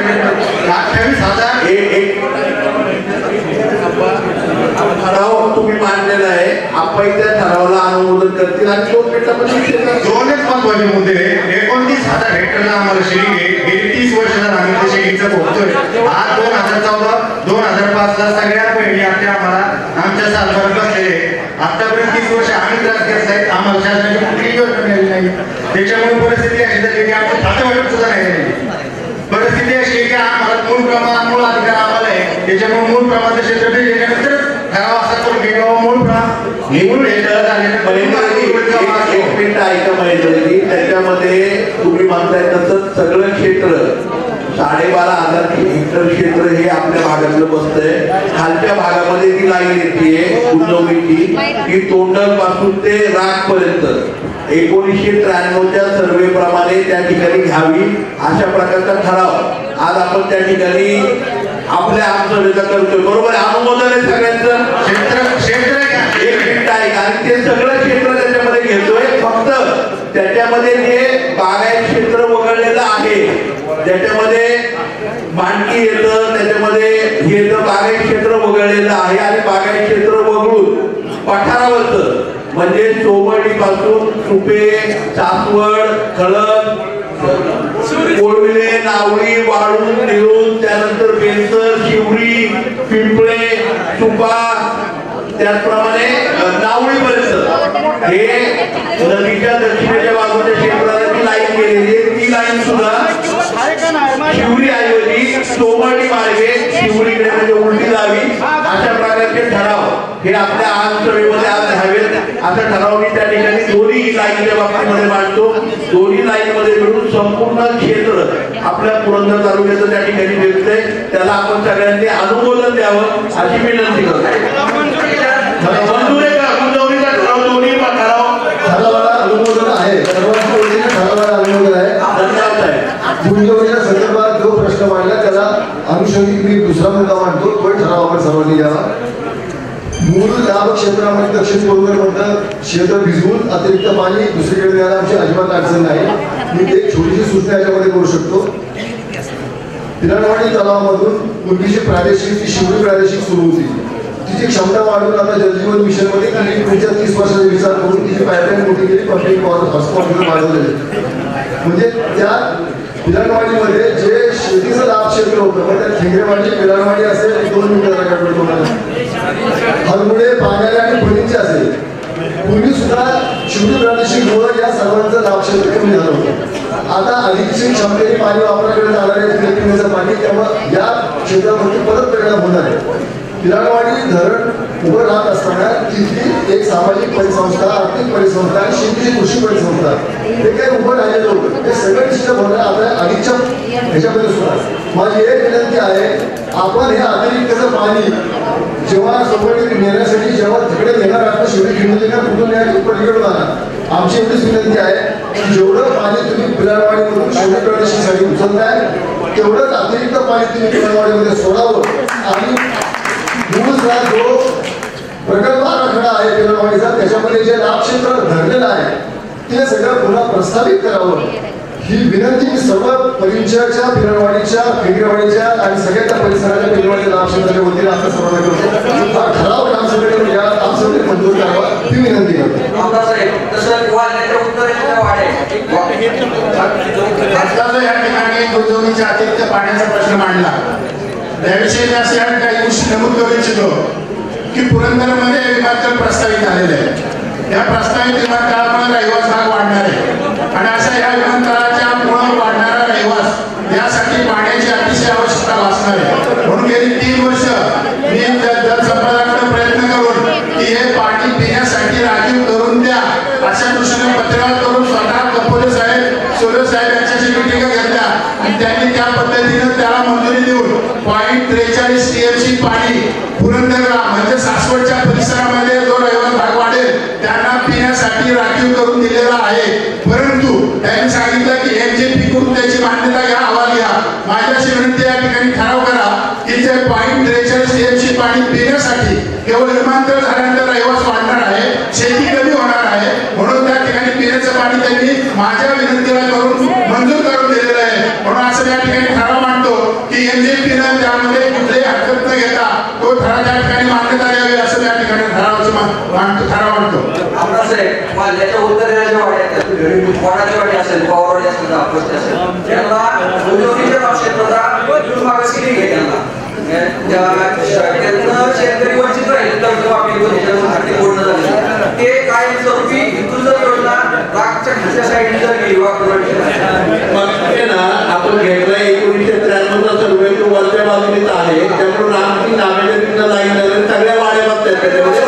ठराव तुम्ही मांडलेला आहे आपण त्या ठरावाला अनुमोदन करतील आणि 2 मिनिटांमध्ये दोनच महत्वाचे मुद्दे 29,000 हेक्टरला आम्हाला शिलिंगे गेली 30 वर्ष झालं आम्ही त्या शेतीचं बघतोय आज 2014 2005 ला सगळ्या बहिणी आम्हाला आमच्या सातबार बसलेले आतापर्यंत 30 वर्ष आम्ही त्रास घेतलाय आम्हाला शासनाची कुठलीही योजना मिळाली नाही त्याच्यामुळे परिस्थिती अशी झाली की आमचं खातं वाटप सुद्धा नाही परिस्थिती अशी की आम्हाला मूळ अधिकार आम्हाला आहे त्याच्यामुळे मूळ प्रमाणात क्षेत्र त्याच्यानंतर ठराव असा करून की मूळ एक मिनिट ऐका महेंद्रजी त्याच्यामध्ये तुम्ही म्हणताय तसं सगळं क्षेत्र 12,500 हेक्टर क्षेत्र हे आपल्या भागातलं बसतंय खालच्या भागामध्ये ती लाईन येते उजवणीची की तोंडल पासून ते राग पर्यंत 1993च्या सर्वे प्रमाणे त्या ठिकाणी घ्यावी अशा प्रकारचा ठराव आज आपण त्या ठिकाणी आपल्या आमसभेचा करतोय बरोबर अनुमोदन आहे सगळ्यांचं क्षेत्र एक मिनिट आहे आणि ते सगळं क्षेत्र त्याच्यामध्ये घेतोय फक्त त्याच्यामध्ये जे बागायत क्षेत्र वगळलेलं आहे ज्याच्यामध्ये मांडकी येतं त्याच्यामध्ये हे येतं बागायत क्षेत्र वगळलेलं आहे आणि बागायत क्षेत्र वगळून पठारावरचं म्हणजे चोमडी पासून सुपे सासवड खळद कोळविले नावळी वाळून निळून त्यानंतर बेलसर शिवरी पिंपळे सुपा त्याचप्रमाणे नावळीपर्यंत हे नदीच्या दक्षिणेच्या बाजूच्या क्षेत्राला ती लाईन गेलेली आहे ती लाईन सुद्धा शिवरी ऐवजी चोमडी मार्गे शिवरीकडे म्हणजे उलटी जावी अशा प्रकारचे ठराव हे आपल्या आमसभेमध्ये आज घ्यावेत असा ठराव मी त्या ठिकाणी दोन्ही लाईनच्या बाबतीमध्ये मांडतो दोन्ही लाईन मध्ये मिळून संपूर्ण क्षेत्र आपल्या पुरंदर तालुक्याचं त्या ठिकाणी दिसतंय त्याला आपण सगळ्यांनी अनुमोदन द्यावं अशी विनंती करतो मंजूर आहे का गुंतवणुकीचा ठराव दोन्ही ठराव ठरावाला अनुमोदन आहे सर्वांच्या वतीने ठरावाला अनुमोदन आहे धन्यवाद साहेब गुंतवणुकीच्या संदर्भात जो प्रश्न मांडला त्याला अनुषंगिक मी दुसरा मुद्दा मांडतो तो ठराव आपण सर्वांनी घ्यावा मूळ लाभ क्षेत्रामध्ये दक्षिण पूर्व म्हणतात क्षेत्र भिजवून अतिरिक्त पाणी दुसरीकडे द्यायला आमची अजिबात अडचण नाही मी एक छोटीशी सूचना याच्यामध्ये करू शकतो पिराणवाडी तलावामधून पूर्वीची प्रादेशिक शिवरी प्रादेशिक सुरू होती तिची क्षमता वाढवून आता जलजीवन मिशन मध्ये त्यांनी पुढच्या 30 वर्षाचा विचार करून तिची पाईपलाईन मोठी केली पब्लिक हॉस्पिटल वाढवलेले म्हणजे त्या पिराणवाडीमध्ये जे शेतीचं लाभ क्षेत्र होतं मग त्या ठेंगरेवाडी पिराणवाडी असेल 2 मिनिटाचा हरमुळे पाण्याला आणि फळींचे असेल पूर्वी सुद्धा शिवरी प्रादेशिक गोळ या सर्वांचं लाभ क्षेत्र कमी झालं होतं आता अधिकची क्षमतेने पाणी वापराकडे जाणार आहे पिण्याचं पाणी त्यामुळे या क्षेत्रामध्ये परत परिणाम होणार आहे पिराणवाडी धरण उभं राहत असताना तिथली एक सामाजिक परिसंस्था आर्थिक परिसंस्था आणि शेतीची कृषी परिसंस्था हे काही उभं राहिलेलं होतं हे सगळं डिस्टर्ब होणार आपल्या अधिकच्या ह्याच्यामध्ये सुद्धा माझी एक विनंती आहे आपण हे अतिरिक्तचं पाणी जेव्हा सोबत नेण्यासाठी जेव्हा तिकडे येणार आपण शेवटी खिंडीला कुठून न्यायची पलीकडून आणा आमची एवढीच विनंती आहे की जेवढं पाणी तुम्ही पिराणवाडीमधून शेवटी प्रदेशासाठी उचलताय तेवढंच अतिरिक्त पाणी तुम्ही पिराणवाडीमध्ये सोडावं आणि मूळचा जो प्रकल्प आराखडा आहे पिराणवाडीचा त्याच्यामध्ये जे लाभ क्षेत्र धरलेलं आहे ते सगळं पुन्हा प्रस्तावित करावं ही विनंती मी सर्व परिचयाच्या पिराणवाडीच्या फेगरेवाडीच्या आणि सगळ्या त्या परिसराच्या पिराणवाडी लाभ क्षेत्राच्या वतीने आपण सर्वांना करतो हा ठराव ग्रामसभेने या ग्रामसभेने मंजूर करावा ही विनंती करतो या ठिकाणी गुंतवणुकीच्या अतिरिक्त पाण्याचा प्रश्न मांडला त्याविषयी मी असे काही गोष्टी नमूद करू इच्छितो की पुरंदरमध्ये विमानतळ प्रस्तावित झालेलं आहे या प्रस्तावित विमानतळामुळे रहिवास भाग वाढणार आहे आणि अशा या विमानतळाच्या मुळे वाढणारा रहिवास यासाठी पाण्याची अतिशय आवश्यकता भासणार आहे म्हणून गेली 3 वर्ष मी जलसंपदाकडे प्रयत्न करून की हे पाणी पिण्यासाठी राखीव करून द्या अशा दृष्टीने पत्रव्यवहार करून स्वतः कंपोले साहेब सोले साहेब यांच्याशी मिटिंग घेतल्या आणि त्यांनी त्या पद्धतीने त्याला मंजुरी देऊन 0.43 TMC पाणी पुरंदरला म्हणजे सासवडच्या परिसरामध्ये जो रहिवास भाग वाढेल त्यांना पिण्यासाठी राखीव करून दिलेला आहे परंतु वडाची वाटी असेल, पवारवाडी असेल, अपस्ती असेल, त्यांना उद्योगीच्या क्षेत्राचा मागास केली आहे. त्यांना शेतकरी वंचित राहिले तर आर्थिक पूर्ण झाले ते कायमस्वरूपी इथून जर योजना रागच्या खालच्या साईडने जर गेली आपण घेतलाय 1993चा सर्वे तो वरच्या बाजूनेच आहे, त्यामुळे रामची नावेच्या लाईन सगळ्या वाड्या बघतात त्याच्यामध्ये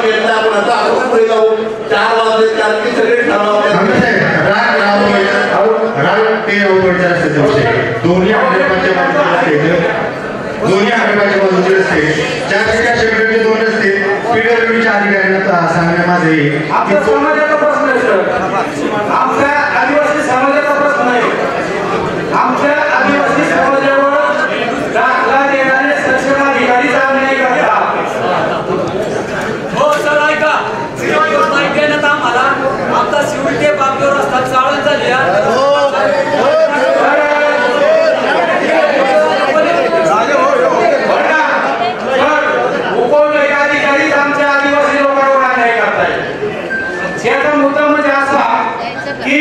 घेतला. आपण आता आपण पुढे जाऊ 4 वाजले कारण की सगळे ठराव ते अवघडचे असते दोन्ही हंड्रेडच्या बाजूचे रस्ते ज्या ठिकाणी शेकडे 2 रस्ते पीडब्ल्यूडीच्या अधिकाऱ्यांना सांगणे माझे आमच्या समाजाचा प्रश्न आहे सर, आमच्या आदिवासी समाजाचा प्रश्न आहे. आमच्या आदिवासी समाजावर दाखला देणारे सक्षम अधिकारी अन्याय करतात. हो सर ऐका, नाही देण्यात आम्हाला आमचा सिव्हिल ते बापवर रस्ता चाळण झाली. आमच्या आदिवासी लोकांवर अन्याय करतायत. याचा मुद्दा म्हणजे असा की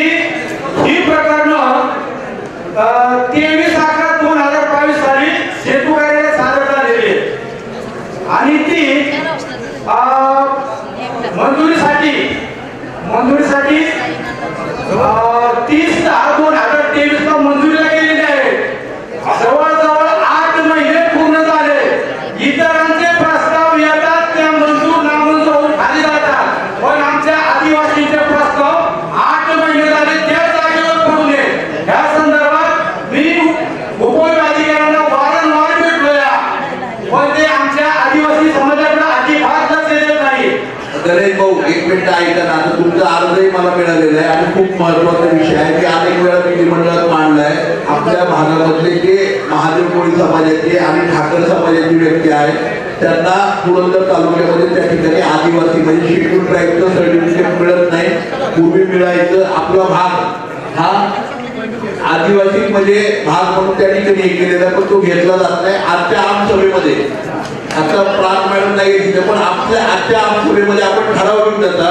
ही प्रकरणं 23/11/2022 साली सेतू कार्यालयात सादर झालेली आहेत आणि ती मंजुरीसाठी 30/10/2023 ला मंजुरीला गेलेली आहे. जवळजवळ 8 महिने पूर्ण झाले. इतरांचे प्रस्ताव येतात त्या मंजूर नामंजूर होऊन खाली जातात, पण आमच्या आदिवासींचे प्रस्ताव 8 महिने झाले त्या जागेवर पडू नये. या संदर्भात मी उपविभागाधिकाऱ्यांना वारंवार भेटलोय, पण ते आमच्या आदिवासी समाजाकडे अजिबात लक्ष देत नाही. गणेश भाऊ एक मिनिट ऐका ना, आता तुमचा अर्जही मला मिळालेला आहे आणि खूप महत्वाचा विषय आहे की अनेक वेळा विधिमंडळात मांडलाय. आपल्या भागामधले जे महादेव कोळी समाजाचे आणि ठाकर समाजाची व्यक्ती आहेत त्यांना पुरंदर तालुक्यामध्ये त्या ठिकाणी आदिवासी म्हणजे शेड्यूल ट्राईबचं सर्टिफिकेट मिळत नाही. पूर्वी मिळायचं. आपला भाग हा आदिवासी म्हणजे भाग म्हणून त्या ठिकाणी हे केलेला, पण तो घेतला जात नाही. आजच्या आमसभेमध्ये आता प्रात मॅडम नाही तिथे, पण आपल्या आजच्या आमसभेमध्ये आपण ठराव घेऊन जाता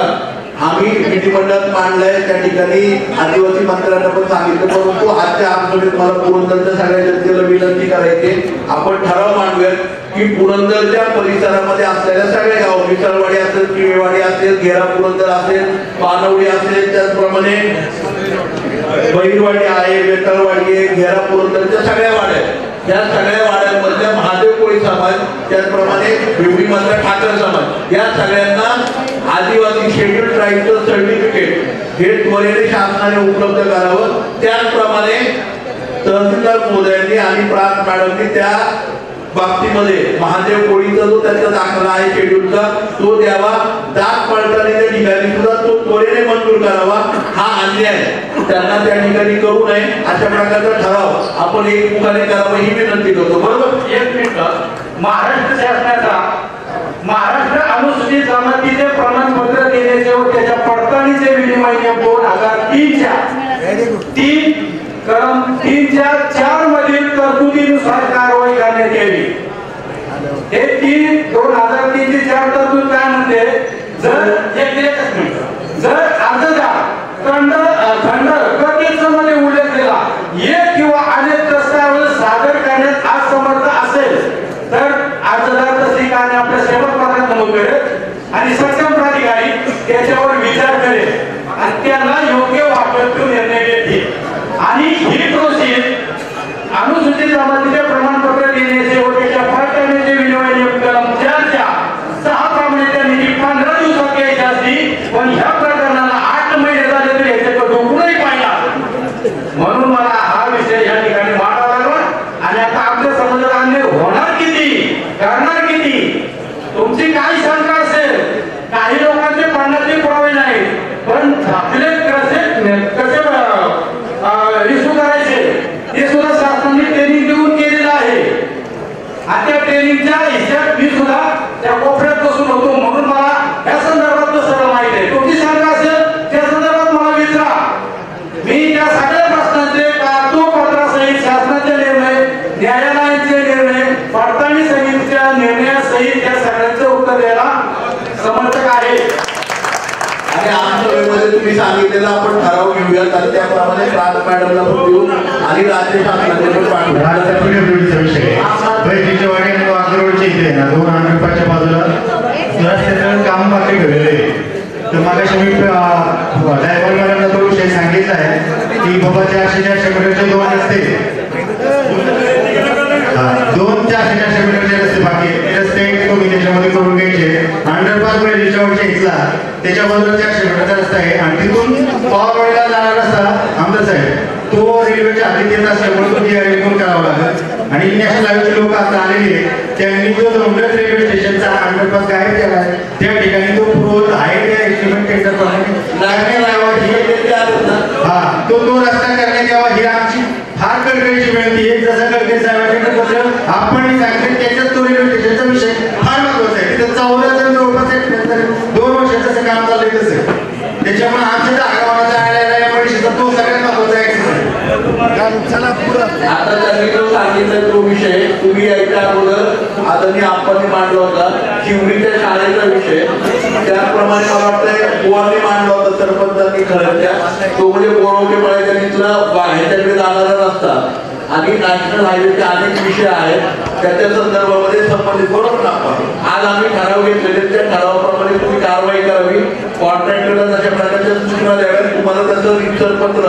आम्ही विधिमंडळात मांडलाय. त्या ठिकाणी आदिवासी मंत्र्यांना पण सांगितलं, परंतु आजच्या आमसभेत मला पुरंदरच्या सगळ्या जनतेला विनंती करायची आपण ठराव मांडूयात की पुरंदरच्या परिसरामध्ये असलेल्या सगळे गाव, मिसळवाडी असेल, किवेवाडी असेल, घेरा पुरंदर असेल, पानवडी असेल, त्याचप्रमाणे बहिरवाडी आहे, वेतळवाडी आहे, घेरा पुरंदरच्या सगळ्या वाड्या, या सगळ्या वाड्यांमधल्या महादेव कोळी समाज, त्याचप्रमाणे विवडी मधला ठाकर समाज, या सगळ्यांना आदिवासी शेड्यूल ट्राईबचं सर्टिफिकेट हे त्वरेने शासनाने उपलब्ध करावं. त्याचप्रमाणे तहसीलदार महोदयांनी आणि प्रांत मॅडमनी त्या बाबतीमध्ये महादेव कोळीचा जो त्याचा दाखला आहे शेड्यूलचा तो द्यावा. दात पडताळणीच्या ठिकाणी सुद्धा तो त्वरेने मंजूर करावा. हा अन्याय त्यांना त्या ठिकाणी करू नये अशा प्रकारचा ठराव आपण एकमुखाने करावा ही विनंती करतो. बरोबर. एक मिनिट. महाराष्ट्र शासनाचा महाराष्ट्र अनुसूचित जमातीचे प्रमाणपत्र देण्याचे व त्याच्या पडताळणीचे विनिमय 2003च्या 3 मधील तरतुदीनुसार कारवाई करण्यात यावी. हे 2003 ची 4 तरतूद काय म्हणते, जर अर्जदार खंडमध्ये उल्लेखलेला एक किंवा अनेक दस्तावेज सादर करण्यात असमर्थ असेल तर अर्जदार तशी कारणे आपल्या सेवकपत्रात नमूद करेल आणि सक्षम प्राधिकारी त्याच्यावर विचार करेल आणि त्यांना योग्य वाटप तो निर्णय घेतील. आणि ही प्रोसेस अनुसूचित जमातीचे प्रमाणपत्र देण्याचे व त्याच्या पडताळणीचे विनिमय कलम 4च्या 6 प्रमाणे त्यांनी 15 दिवसात घ्यायची असती, पण ह्या प्रकरणाला 8 महिने झाले तरी ह्याच्याकडे डोकूनही पाहिला. म्हणून मला हा विषय या ठिकाणी मांडावा लागला. आणि आता आपल्या समाजात अन्याय होणार किती, करणार किती, तुमची काही शंका असेल, काही लोकांचे पडण्याचे पुरावे नाही, पण आपले कसे रिस्यू करायचे हे सुद्धा शासनाने ट्रेनिंग देऊन केलेलं आहे. आणि त्या ट्रेनिंगच्या हिशोबात मी सुद्धा त्या कोपऱ्यात बसून होतो. म्हणून मला या संदर्भात सगळं माहिती आहे. तुमची शंका असेल त्या संदर्भात मला विचारा. मी त्या सगळ्या प्रश्नांचे कागदोपत्रासहित शासनाचे निर्णय, न्यायालयाचे निर्णय, पडताळणी समितीच्या निर्णयासहित त्या सगळ्यांचं उत्तर द्यायला समर्थक आहे. आणि आमच्या तुम्ही सांगितलेलं आपण ठराव घेऊयात आणि त्याप्रमाणे प्रांत मॅडमला पण देऊ आणि राज्य शासनाने पण पाठवू. बैठकीवाडी आणि वाघरोडच्या इथे ना 2 अंडरपासच्या बाजूला रस्त्याचं काम बाकी ठेवलेलं आहे. तर मागाशी मी ड्रायव्हर मॅडमला तो विषय सांगितला आहे की बाबा 400 मीटरचे 2 रस्ते 400 मीटरचे रस्ते बाकी रस्ते तुम्ही त्याच्यामध्ये करून घ्यायचे. अंडरपास बैठकीच्या वरच्या इथला त्याच्या बाजूला 400 मीटरचा रस्ता आहे आणि तिथून पॉवरवाडीला जाणारा रस्ता आमचा साहेब तो रेल्वेच्या हाती येत असल्यामुळे तो डिअरेंजमेंट करावा लागेल. आणि नॅशनल हायवेचे लोक आता आलेले आहेत त्यांनी जो उमरत रेल्वे स्टेशनचा अंडरपास गायब केला आहे त्या ठिकाणी तो पूर्व आहे त्या एस्टिमेट टेंडर तो रस्ता करण्यात यावा ही आमची फार कळकळीची विनंती आहे. जसं गडकरी साहेबांकडे पत्र आपण सांगितलं त्याच्यात तो रेल्वे स्टेशनचा विषय फार महत्वाचा आहे. तिथं 14 जवळपास 2 वर्षाचं असं काम चाललंय तसं त्याच्यामुळे आमच्या जागावानाचा आलेला या तो सगळ्यात महत्वाचा आहे. आता त्यांनी जो सांगितलं तो विषय तुम्ही याच्या अगोदर आदरणीय आप्पांनी मांडला होता शिवडीच्या शाळेचा विषय. त्याप्रमाणे मला वाटतंय गोवानी मांडला होता सरपंचांनी खरंच्या तो म्हणजे बोरवके मळ्याच्या तिथला ह्याच्याकडे जाणारा रस्ता आणि नॅशनल हायवेचे अनेक विषय आहेत त्याच्या संदर्भामध्ये संबंधित बरोबर ना. आज आम्ही ठराव घेतलेले त्या ठरावाप्रमाणे तुम्ही कारवाई करावी. कॉन्ट्रॅक्टरला तशा प्रकारच्या सूचना द्याव्यात. तुम्हाला तसं रिक्सर पत्र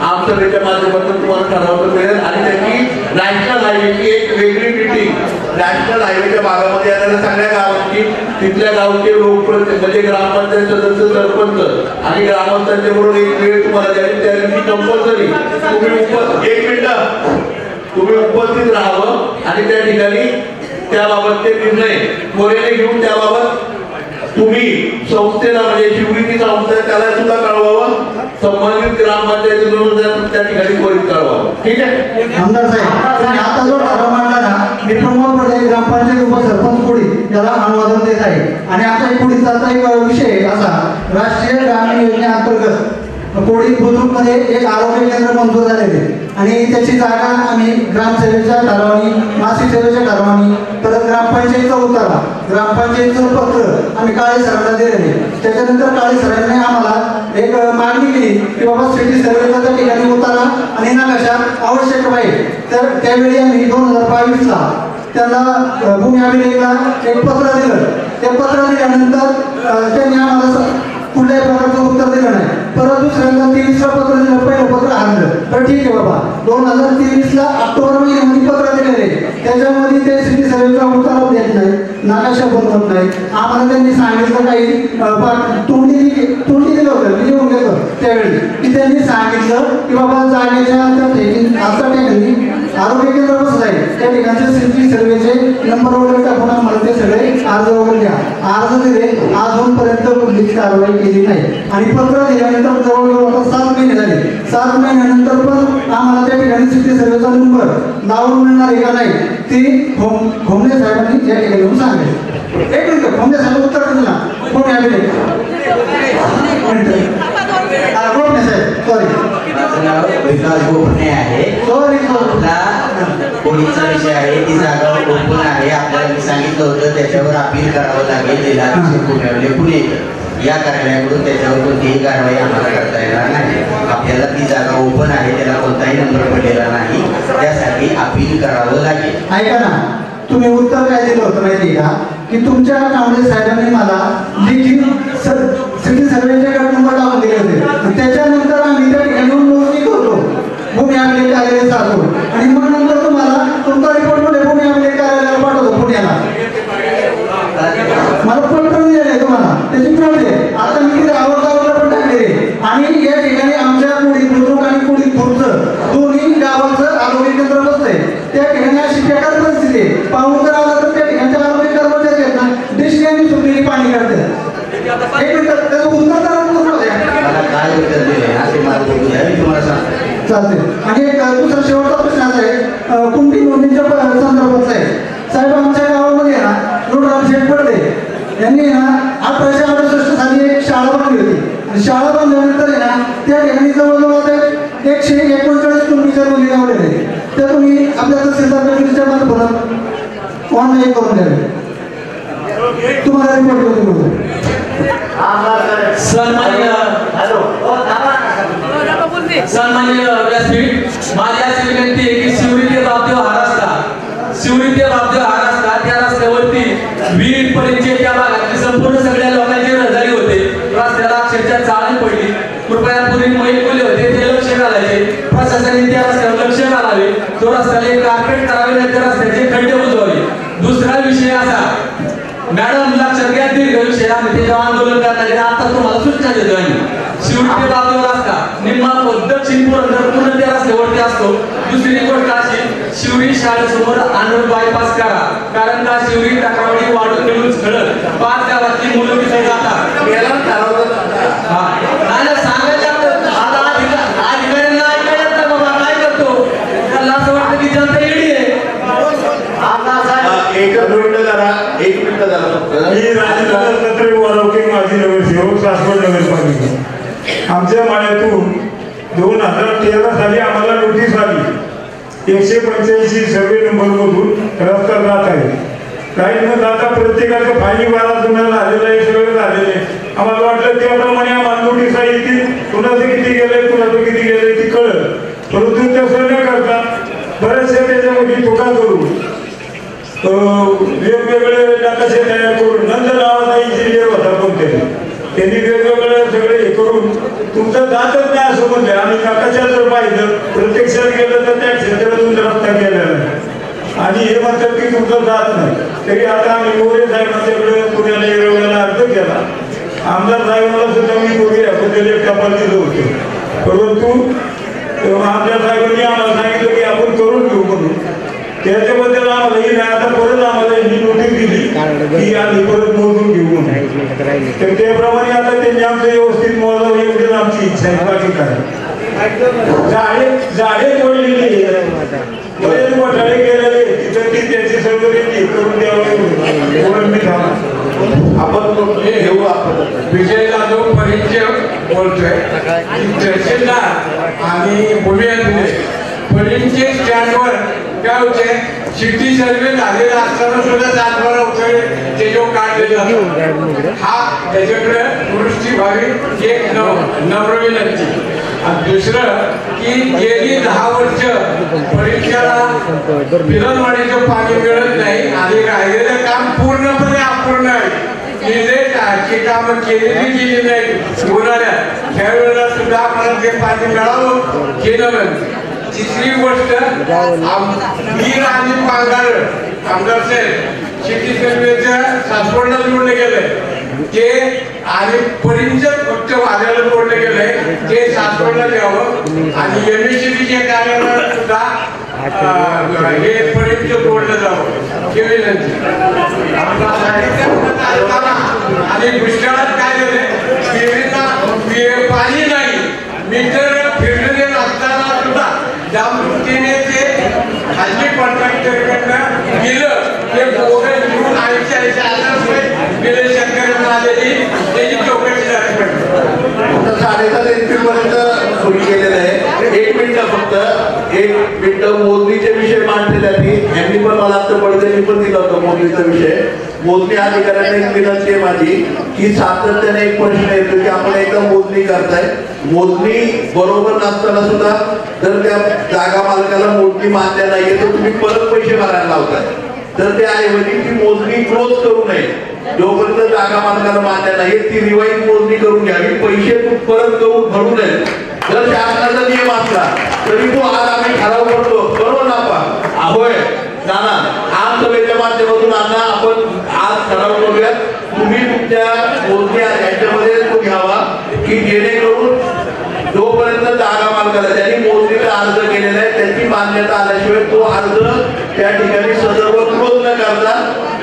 आमसभेच्या माध्यमातून तुम्हाला ठराव मिळेल आणि त्याची नॅशनल हायवेची एक वेगळी मीटिंग नॅशनल हायवेच्या भागामध्ये येणाऱ्या सगळ्या गावांची तिथल्या गावचे लोकप्रतिनिधी म्हणजे ग्रामपंचायत सदस्य सरपंच आणि ग्रामस्थांच्या बरोबर एक वेळ तुम्हाला द्यावी. त्या दिवशी कंपल्सरी तुम्ही उपस्थित राहावं आणि त्या ठिकाणी त्याबाबतचे निर्णय त्वरेने घेऊन त्याबाबत तुम्ही संस्थेला म्हणजे शिवडीची संस्था त्याला सुद्धा कळवावं. संबंधित ग्रामपंचायतीतून त्या ठिकाणी त्वरित कळवावं. ठीक आहे आमदार साहेब आता जो ठराव मांडला ना मी प्रमोद पडे ग्रामपंचायत उपसरपंच कोडी याला अनुवादन देत आहे. आणि आता पुढील एक विषय असा राष्ट्रीय ग्रामीण योजनेअंतर्गत कोडी बुद्रुकमध्ये एक आरोग्य केंद्र मंजूर झालेले आणि त्याची जागा आम्ही ग्रामसेवेच्या ठरावानी मासिक सेवेच्या ठरावानी परत ग्रामपंचायतीचा उतारा ग्रामपंचायतीचं पत्र आम्ही काळे सरांना दिलेले. त्याच्यानंतर काळे सरांनी आम्हाला एक मागणी केली की बाबा सिटी सर्वेचा त्या ठिकाणी उतारा आणि नकाशा आवश्यक आहे. तर त्यावेळी आम्ही 2022ला त्यांना भूमी अभिलेखला एक पत्र दिलं. ते पत्र दिल्यानंतर त्यांनी आम्हाला कुठल्याही प्रकारचं उत्तर दिलं नाही. परत दुसऱ्यांदा 23ला पत्र दिलं पहिलं पत्र आणलं तर ठीक आहे बाबा 2023ला ऑक्टोबर महिन्यामध्ये पत्र दिलेले त्याच्यामध्ये ते सिटी सर्वेचा उतारा देत नाही नकाशा बनवत नाही. आम्हाला त्यांनी सांगितलं काही तोंडी दिलं होतं मी लिहून घेतो त्यावेळी की त्यांनी सांगितलं की बाबा जागेच्या आता ठिकाणी आरोग्य केंद्र बसलं आहे त्या ठिकाणचे सिटी सर्वेचे नंबर वगैरे टाकून आम्हाला ते सगळे अर्ज वगैरे द्या. अर्ज दिले अजूनपर्यंत कुठलीच कारवाई केली नाही आणि पत्र दिल्यानंतर जवळजवळ 7 महिने झाले. 7 महिन्यानंतर पण आम्हाला त्या ठिकाणी सिटी सर्वेचा नंबर लावून मिळणार आहे का नाही ती खोमणे साहेबांनी या ठिकाणी येऊन सांगितलं. एक मिनिट खोमणे साहेब उत्तर दिलं ना कोणी आले खोमणे साहेब सॉरी विकास गोपने आहे. कोणीचा विषय आहे ती जागा ओपन आहे. आपल्याला मी सांगितलं होतं त्याच्यावर अपील करावं लागेल जिल्हा पुणे या कार्यालयाकडून त्याच्यावर कोणतीही कारवाई आम्हाला करता येणार नाही. आपल्याला ती जागा ओपन आहे त्याला कोणताही नंबर पडलेला नाही त्यासाठी अपील करावं लागेल. ऐका ना तुम्ही उत्तर काय दिलं होतं माहिती का की तुमच्या कांबळे साहेबांनी मला लिखित सिटी सर्वेचे नंबर टाकून दिले होते. त्याच्यानंतर आम्ही त्या ठिकाणी नोंदणी करतो भूमी अभिलेख कार्यालय सारखो आणि मग नंतर तुम्हाला तुमचा रिपोर्ट मध्ये भूमी अभिलेख कार्यालयाला पाठवतो पुण्याला. मला पत्र दिलेलं तुम्हाला त्याची प्रॉब्लेम आहे. आता मी तिथे आवडता पण टाकले आणि या ठिकाणी आमच्या कुडी बुद्रुक आणि कुडी खुर्द दोन्ही गावाचं आरोग्य केंद्र बसलंय. त्या ठिकाणी अशी बेकार परिस्थिती आहे. पाहून जर आला तर त्या ठिकाणच्या आरोग्य कर्मचारी आहेत ना डिश आणि सुटलेली पाणी काढतात. एक मिनिट त्याचं उत्तर काय उत्तर दिले असे मला बोलू द्या मी तुम्हाला सांगतो चालते. आणि एक दुसरा शेवटचा प्रश्न असा आहे कुंडी नोंदणीच्या संदर्भाचा आहे. साहेब आमच्या गावामध्ये ना रोडराम शेठ पडले यांनी ना 1868 साली एक शाळा बांधली होती. शाळा बांधल्यानंतर आहे ना त्या ठिकाणी जवळजवळ 139 कुंडीच्या नोंदी लावलेल्या आहेत. त्या तुम्ही आपल्या तहसीलदार कचेरीच्या मार्फत ऑनलाईन करून द्यावे. तुम्हाला रिपोर्ट करतो. सन्माननीय सन्माननीय व्यासपीठ, माझी अशी विनंती आहे की शिवरी ते बापदेव हा रस्ता त्या रस्त्यावरती वीड पर्यंत त्या भागातली संपूर्ण सगळ्या लोकांची रहदारी होते. रस्त्याला अक्षरशः चाळण पडली. कृपया पूर्वी मैल खोले होते ते लक्ष घालायचे, प्रशासनाने त्या रस्त्यावर लक्ष घालावे, तो रस्त्याला कार्पेट करावे, नाही तर रस्त्याचे खड्डे बुजवावे. दुसरा विषय असा, मॅडम लक्षात घ्या, दीर्घ विषय आम्ही त्याच्यावर आंदोलन करणारे आता तुम्हाला सूचना देतो. आम्ही शिवटी ते बापदेव रस्ता निम्मा दक्षिण पुरंदर पूर्ण त्या रस्त्यावरती असतो. दुसरी गोष्ट अशी, शिवरी शाळेसमोर अंडर बायपास करा, कारण का शिवरी टाकावडी वाढून मिळून खळत 5 गावातली मुलं तिथे जातात. आता अधिकाऱ्यांना ऐकायला बाबा काय करतो, त्याला असं वाटतं की जनता येडी आहे. एक मिनिट जरा मी राजेंद्र दत्तात्रय वारवके, माजी नगरसेवक, सासवड नगरपालिका. आमच्या माळ्यातून 2013 साली आम्हाला नोटीस आली, 185 सर्वे नंबरमधून रस्ता जात आहे. काही न जाता प्रत्येकाचं फायली 12 जुन्या झालेलं आहे, सगळं झालेलं आहे. आम्हाला वाटलं त्याप्रमाणे आम्हाला नोटिसा येतील, कुणाचं किती गेलंय कुणाचं किती गेलंय ती कळलं. परंतु तसं न करता बरेचसे त्याच्यामध्ये चुका करून वेगवेगळे नकाशे तयार करून, नंतर नावाचा इंजिनियर होता कोणतरी, त्यांनी वेगवेगळे सगळे हे करून तुमचं जातच नाही असं म्हणलं. आम्ही नकाशात जर पाहिलं, प्रत्यक्षात गेलं तर त्या क्षेत्रातून रस्ता केलेला आहे आणि हे म्हणतात की तुमचं जात नाही. तरी आता आम्ही मोरे साहेबांच्याकडे पुण्याला येरवड्याला अर्ज केला. आमदार साहेबांना सुद्धा मी पूर्वी याबद्दल एक टपाल दिलं होतं, परंतु आमदार साहेबांनी आम्हाला सांगितलं की आपण करून घेऊ म्हणून. त्याच्याबद्दल आम्हाला ही नाही, आता परत आम्हाला ही नोटीस दिली की आम्ही परत मोजून घेऊ म्हणून. तर त्याप्रमाणे आता त्यांनी आमचं व्यवस्थित मोजावं एवढीच आमची इच्छा आहे, बाकी काय. झाडे तोडलेली बरेच मोठाले गेलेले तिथं ती त्याची सर्व करून द्यावं मी आपण घेऊ. विजय जाधव परिचय बोलतोय. तहसीलदार आणि परींचे स्टँडवर काय होते, सिटी सर्वे झालेला असताना सुद्धा 7-12 अवतळे त्याच्यावर काढले जातात. हा त्याच्याकडे दुरुस्ती व्हावी एक नम्र विनंती. आणि दुसरं की गेली 10 वर्ष परीक्षेला पिलनवाडीचं पाणी मिळत नाही आणि राहिलेलं काम पूर्णपणे अपूर्ण आहे. कामं केलेली नाही उन्हाळ्यात, त्यावेळेला सुद्धा आम्हाला ते पाणी मिळावं केलं नाही. तिसरी गोष्ट, मीर आणि पांगार आमदार साहेब सिटी सर्वेच्या सासवडला जोडले गेले ते आणि परिंचर फक्त वाद्याला जोडले गेले ते सासवडला द्यावं आणि एमएससीबीच्या कार्यालयात सुद्धा हे परिंच जोडलं जावं ही विनंती. आणि दुष्काळात काय झाले, पाणी नाही, मीटर फिरलेले नसताना सुद्धा जामृतीने ते खाजगी कॉन्ट्रॅक्टरकडनं गेलं ते बोगस घेऊन 80,000 गेले शेतकऱ्यांना आलेली त्याची चौकशी झाली पाहिजे. 7:30 एप्रिल पर्यंत सुरू केलेलं आहे. 1 मिनिट फक्त 1 मिनिट मोजणीचे विषय मांडलेले आहेत. यांनी पण मला आता पडद्याने पण दिला होता मोजणीचा विषय. मोजणी अधिकाऱ्यांना एक विनंती आहे माझी की सातत्याने एक प्रश्न येतो की आपण एकदा मोजणी करताय, मोजणी बरोबर नसताना सुद्धा जर त्या जागा मालकाला मोजणी मान्य नाहीये तर तुम्ही परत पैसे भरायला लावताय. तर त्याऐवजी ती मोजणी क्लोज करू नये, जोपर्यंत जागा मालकाला मान्य नाही ती रिवाईज मोजणी करून घ्यावी, पैसे परत करून भरू नये. जर शासनाचा नियम असला तरी तो आज आम्ही ठराव करतो, बरोबर ना पा होय नाना, आम सभेच्या माध्यमातून आता आपण आज ठराव करूया. तुम्ही तुमच्या मोजण्या याच्यामध्ये तो घ्यावा की जेणेकरून जोपर्यंत जागा मालकाला त्यांनी मोजणीला अर्ज केलेला आहे त्याची मान्यता आल्याशिवाय तो अर्ज त्या ठिकाणी संदर्भ क्लोज न करता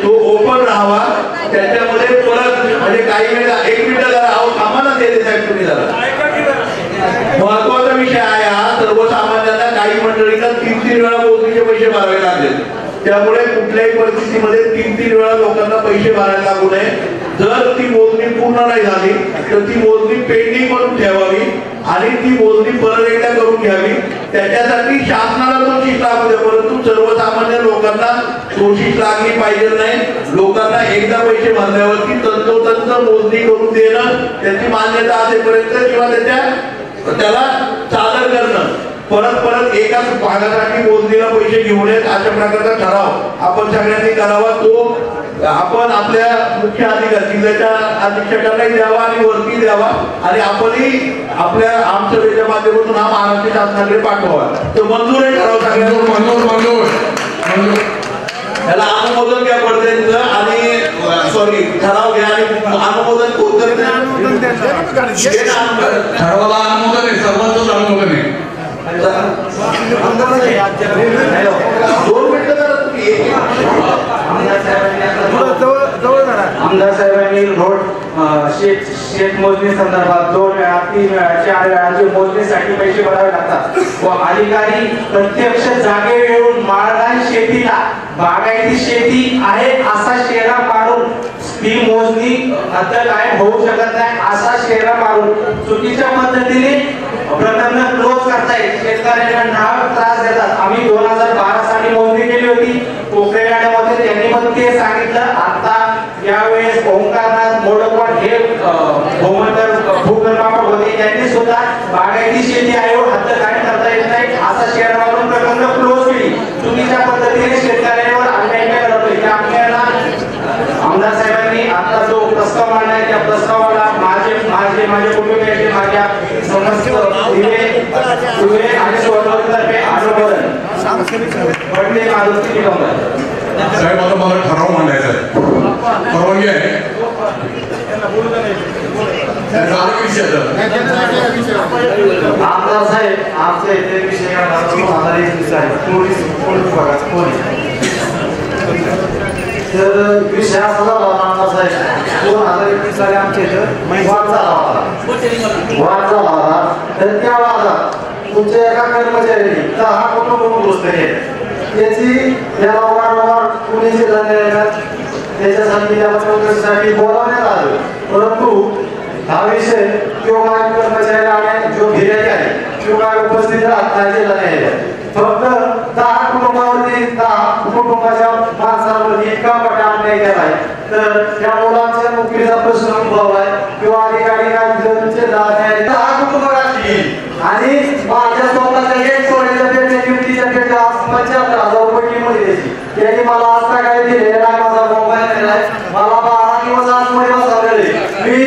तो ओपन राहावा. त्याच्यामध्ये परत म्हणजे काही वेळा 1 मिनिट जरा आम्हाला देते साहेब तुम्ही जरा. महत्वाचा विषय आहे हा. सर्वसामान्यांना काही मंडळींना 3-3 वेळा मोजणीचे पैसे भरावे लागले, त्यामुळे कुठल्याही परिस्थितीमध्ये 3-3 वेळा लोकांना पैसे भरायला लागू नये. जर ती मोजणी पूर्ण नाही झाली तर ती मोजणी पेंडिंग म्हणून ठेवावी आणि ती मोजणी परत एकदा करून घ्यावी. त्याच्यासाठी शासनाला दोषी लागू द्या, परंतु सर्वसामान्य लोकांना दोषी लागली पाहिजे नाही. लोकांना एकदा पैसे भरल्यावरती तंतोतंत मोजणी करून देणं, त्याची मान्यता असेपर्यंत किंवा त्याला सादर करणं, परत एकाच भागासाठी मोजणीला पैसे घेऊन येत अशा प्रकारचा ठराव आपण सगळ्यांनी करावा. तो आपण आपल्या मुख्य अधिकारी जिल्ह्याच्या अधीक्षकांनाही द्यावा आणि वरती द्यावा आणि आपणही आपल्या आमसभेच्या माध्यमातून हा महाराष्ट्र शासनाकडे पाठवावा. तर मंजूर आहे ठराव सगळ्यांना, त्याला अनुमोदन घ्या पडते आणि सॉरी ठराव घ्या आणि अनुमोदन कोण करते? ठरावाला अनुमोदन आहे, सर्वांचंच अनुमोदन आहे. 2 मिनिटं जरा तुम्ही आमदार साहेबांनी रोड शेत मोजणी संदर्भात 2 वेळा 3 वेळा 4 वेळा जे मोजणीसाठी पैसे भरावे लागतात व अधिकारी प्रत्यक्ष जागेवर येऊन माळरान शेतीला बागायती शेती आहे असा शेरा पाडून ती मोजणी कायम होऊ शकत नाही असा शेरा पाडून चुकीच्या पद्धतीने प्रकरण क्लोज करतायत. शेतकऱ्यांना नाव त्रास देतात. आम्ही 2012 साली मोजणी केली होती कोकरे मॅडममध्ये, त्यांनी पण ते सांगितलं. आता यावेळेस ओंकारनाथ मोडकवाड हे भूकंपावर होते, त्यांनी सुद्धा बागायती शेती आयोग हद्द कायम करता येत नाही असा शेअर मारून प्रकरण क्लोज केली. चुकीच्या पद्धतीने शेतकऱ्यांवर अन्याय केला जातोय. त्या अन्यायाला आमदार साहेबांनी आता जो प्रस्ताव मांडलाय त्या प्रस्तावाला माझे कुटुंबियांचे माझ्या समस्त दिवे आणि सोडवतर्फे अनुमोदन पडले मारुती निगमला. साहेब आता मला ठराव मांडायचा आहे, परवानगी आहे? आमदार साहेब आमचा इथे विषय तर विषय असा झाला आमदार साहेब 2021 साली आमच्या इथं वाद झाला होता. तर त्या वादात तुमच्या एका कर्मचाऱ्यांनी 10 कुटुंब दुरुस्त केले. त्याची त्याला वारंवार पुणे जिल्हा न्यायालयात त्याच्यासाठी त्याला चौकशीसाठी बोलावण्यात आलं, परंतु हा विषय जो काय कर्मचारी आणि जो गिऱ्हाईक आहे तो काय उपस्थित राहत नाही जिल्हा न्यायालयात. फक्त 10 कुटुंबावरती 10 कुटुंबाच्या माणसांवरती इतका मोठा अन्याय केलाय. तर त्या मुलांच्या नोकरीचा प्रश्न उद्भवलाय किंवा अधिकारी काय 10 कुटुंबाची आणि माझ्या स्वतःच्या एक सोन्याच्या पेटच्या किमतीच्या पेटला 75,000 रुपये किंमत त्याची. त्यांनी मला आज काय दिले नाही, माझा मोबाईल दिलाय, मला 12 दिवस आतमध्ये बसवलेले. मी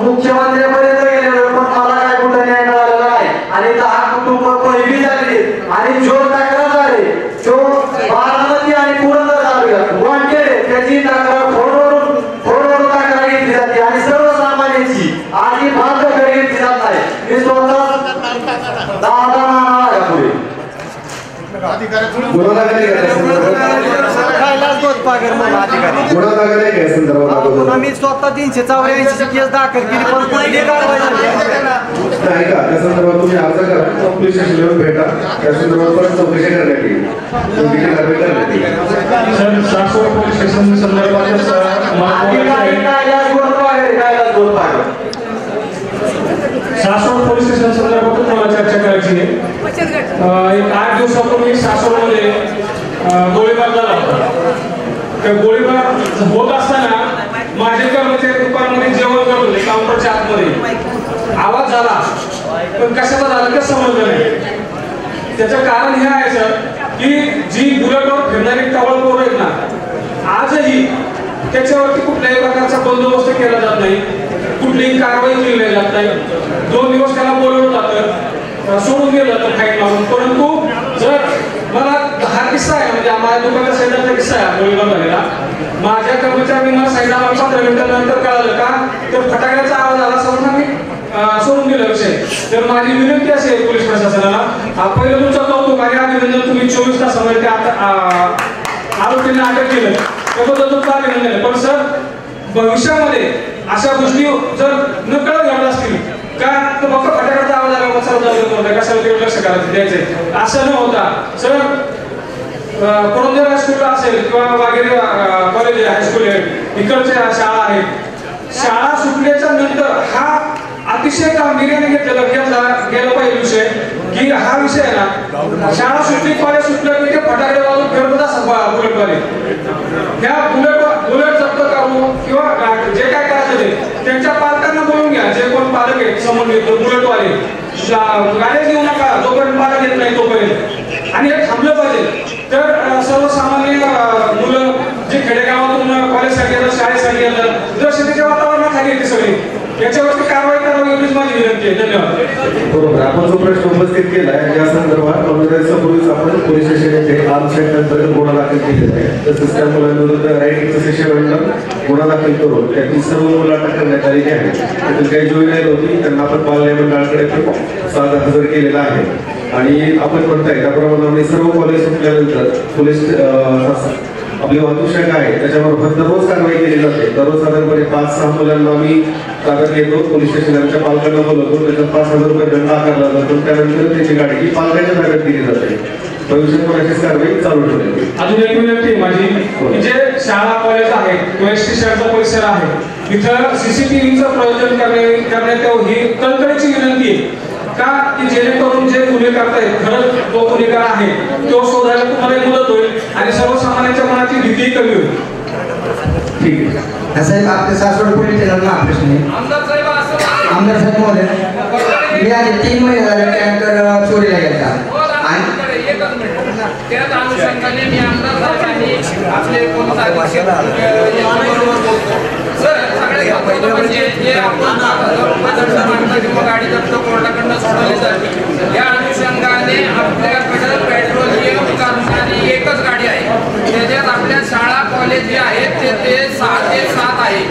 मुख्यमंत्र्यापर्यंत गेलेलो पण मला काय कुठं न्याय मिळालेला नाही आणि 10 कुटुंब पहिली झाली आणि जो तक्रार झाली तो बारामती आणि पुरंदर तालुक्यात वाटेल त्याची तक्रार फोनवरून तक्रार घेतली जाते आणि सर्वसामान्यांची आणि बांधकडे घेतली जात नाही. मी स्वतः 10 पुढे मी स्वतः 384 केस दाखल केली पण पहिली कारवाई नाही का. त्या संदर्भात तुम्ही अर्ज करा, पोलीस स्टेशनवर भेटा, त्या संदर्भात परत चौकशी करण्यात येईल, चौकशी कारवाई करण्यात येईल. सासवड पोलीस स्टेशन संदर्भात सासवड पोलीस स्टेशन संदर्भात मला चर्चा करायची आहे. एक 8 दिवसापूर्वी सासवडमध्ये गोळीबार झाला होता. त्या गोळीबार होत असताना माझे कर्मचारी दुकानामध्ये जेवण करत होते काउंटरच्या आतमध्ये. आवाज झाला पण कशाचा झाला ते समजलं नाही. त्याचं कारण हे आहे सर की जी बुलेटवर फिरणारी टवळ पोरं आहेत ना, आजही त्याच्यावरती कुठल्याही प्रकारचा बंदोबस्त केला जात नाही, कुठलीही कारवाई केली जात नाही. 2 दिवस त्याला बोलवलं जातं, सोडून दिलं जातं फाईट मारून. परंतु जर मला हा किस्सा आहे म्हणजे माझ्या दुकानाच्या साईडचा किस्सा आहे गोळीबार झालेला. माझ्या कर्मचाऱ्यांनी मला साईडला 15 मिनिटांनंतर कळालं का तर फटाक्याचा आवाज आला समोर आम्ही सोडून दिला विषय. तर माझी विनंती असेल पोलीस प्रशासनाला, पहिलं तुमचं कौतुक आणि अभिनंदन, तुम्ही 24 तासामध्ये त्या आरोपींना अटक केलं त्याबद्दल तुमचं अभिनंदन. पण सर भविष्यामध्ये अशा गोष्टी जर नकळत घडत असतील का तर फक्त फटाक्याचा आवाज आला कशाला लक्ष करायचं द्यायचंय असं न होता सर पुरंदर हायस्कूल असेल किंवा वगैरे कॉलेज हायस्कूल आहे, इकडच्या शाळा आहेत. शाळा सुटल्याच्या नंतर हा अतिशय गांभीर्याने गेला पाहिजे विषय, की हा विषय आहे ना, शाळा सुटली कॉलेज सुटलं की ते फटाके वाजून फिरत असतात बुलेटवाले. त्या बुलेट जप्त करू किंवा जे काय करायचं ते त्यांच्या पालकांना बोलून घ्या, जे कोण पालक आहेत संबंधित बुलेटवाले, गाड्या घेऊ नका जोपर्यंत पालक येत नाही तोपर्यंत. आणि हे थांबलं पाहिजे. तर सर्वसामान्य मुलं जे खेडेगावातून कॉलेजसाठी येतात, शाळेसाठी येतात, जर शेतीच्या वातावरणाखाली येते सगळी, याच्यावरती कारवाई करावी एवढीच माझी विनंती आहे. धन्यवाद. बरोबर, आपण जो प्रश्न उपस्थित केला आहे या संदर्भात पूर्वीच आपण पोलीस स्टेशन येथे आर्म्स ऍक्ट अंतर्गत गुन्हा दाखल केलेला आहे. तसेच त्या मुलांविरुद्ध रायटिंगचं सेक्शन गुन्हा दाखल करून त्यातील सर्व मुलं अटक करण्यात आलेली आहे. त्यातील काही जुवेनाईल होती त्यांना आपण बाल मंडळाकडे 7 हजर केलेला आहे. आणि आपण म्हणताय त्याप्रमाणे सर्व कॉलेज सुटल्यानंतर पोलीस आपली वाहतूक शाखा आहे त्याच्यामार्फत दररोज कारवाई केली जाते. दररोज साधारणपणे 5-6 मुलांना आम्ही ताब्यात घेतो, पोलीस स्टेशनच्या पालकांना बोलवतो, त्याच्यात 5,000 रुपये दंड आकारला जातो. त्यानंतर त्याची गाडी ही पालकांच्या ताब्यात दिली जाते. भविष्यात पण अशीच कारवाई चालू ठेवली. अजून एक विनंती माझी, की जे शाळा कॉलेज आहेत किंवा एस टी स्टँडचा परिसर आहे तिथं सीसीटीव्हीचं प्रयोजन करण्यात ही कळकळीची विनंती आहे. का की जेणेकरून जे गुन्हे करतायत खरंच तो गुन्हेगार आहे तो शोधायला तुम्हाला मदत होईल आणि सर्वसामान्यांच्या मनाची भीती कमी होईल. ठीक आहे साहेब, आपल्या सासवड पोलीस स्टेशनला हा प्रश्न आहे. आमदार साहेब महोदय, मी आज 3 महिने झाले टँकर चोरीला गेला आणि त्याच अनुषंगाने मी आमदार साहेबांनी आपले सगळ्यात महत्त्वाचं म्हणजे जे आपण 7,000 रुपये दंड मागतात किंवा गाडी जप्त कोर्टाकडनं सोडवली जाते, या अनुषंगाने आपल्याकडं पेट्रोलियम करणारी एकच गाडी आहे. त्याच्यात आपल्या शाळा कॉलेज जे आहेत ते 6 ते 7 आहे.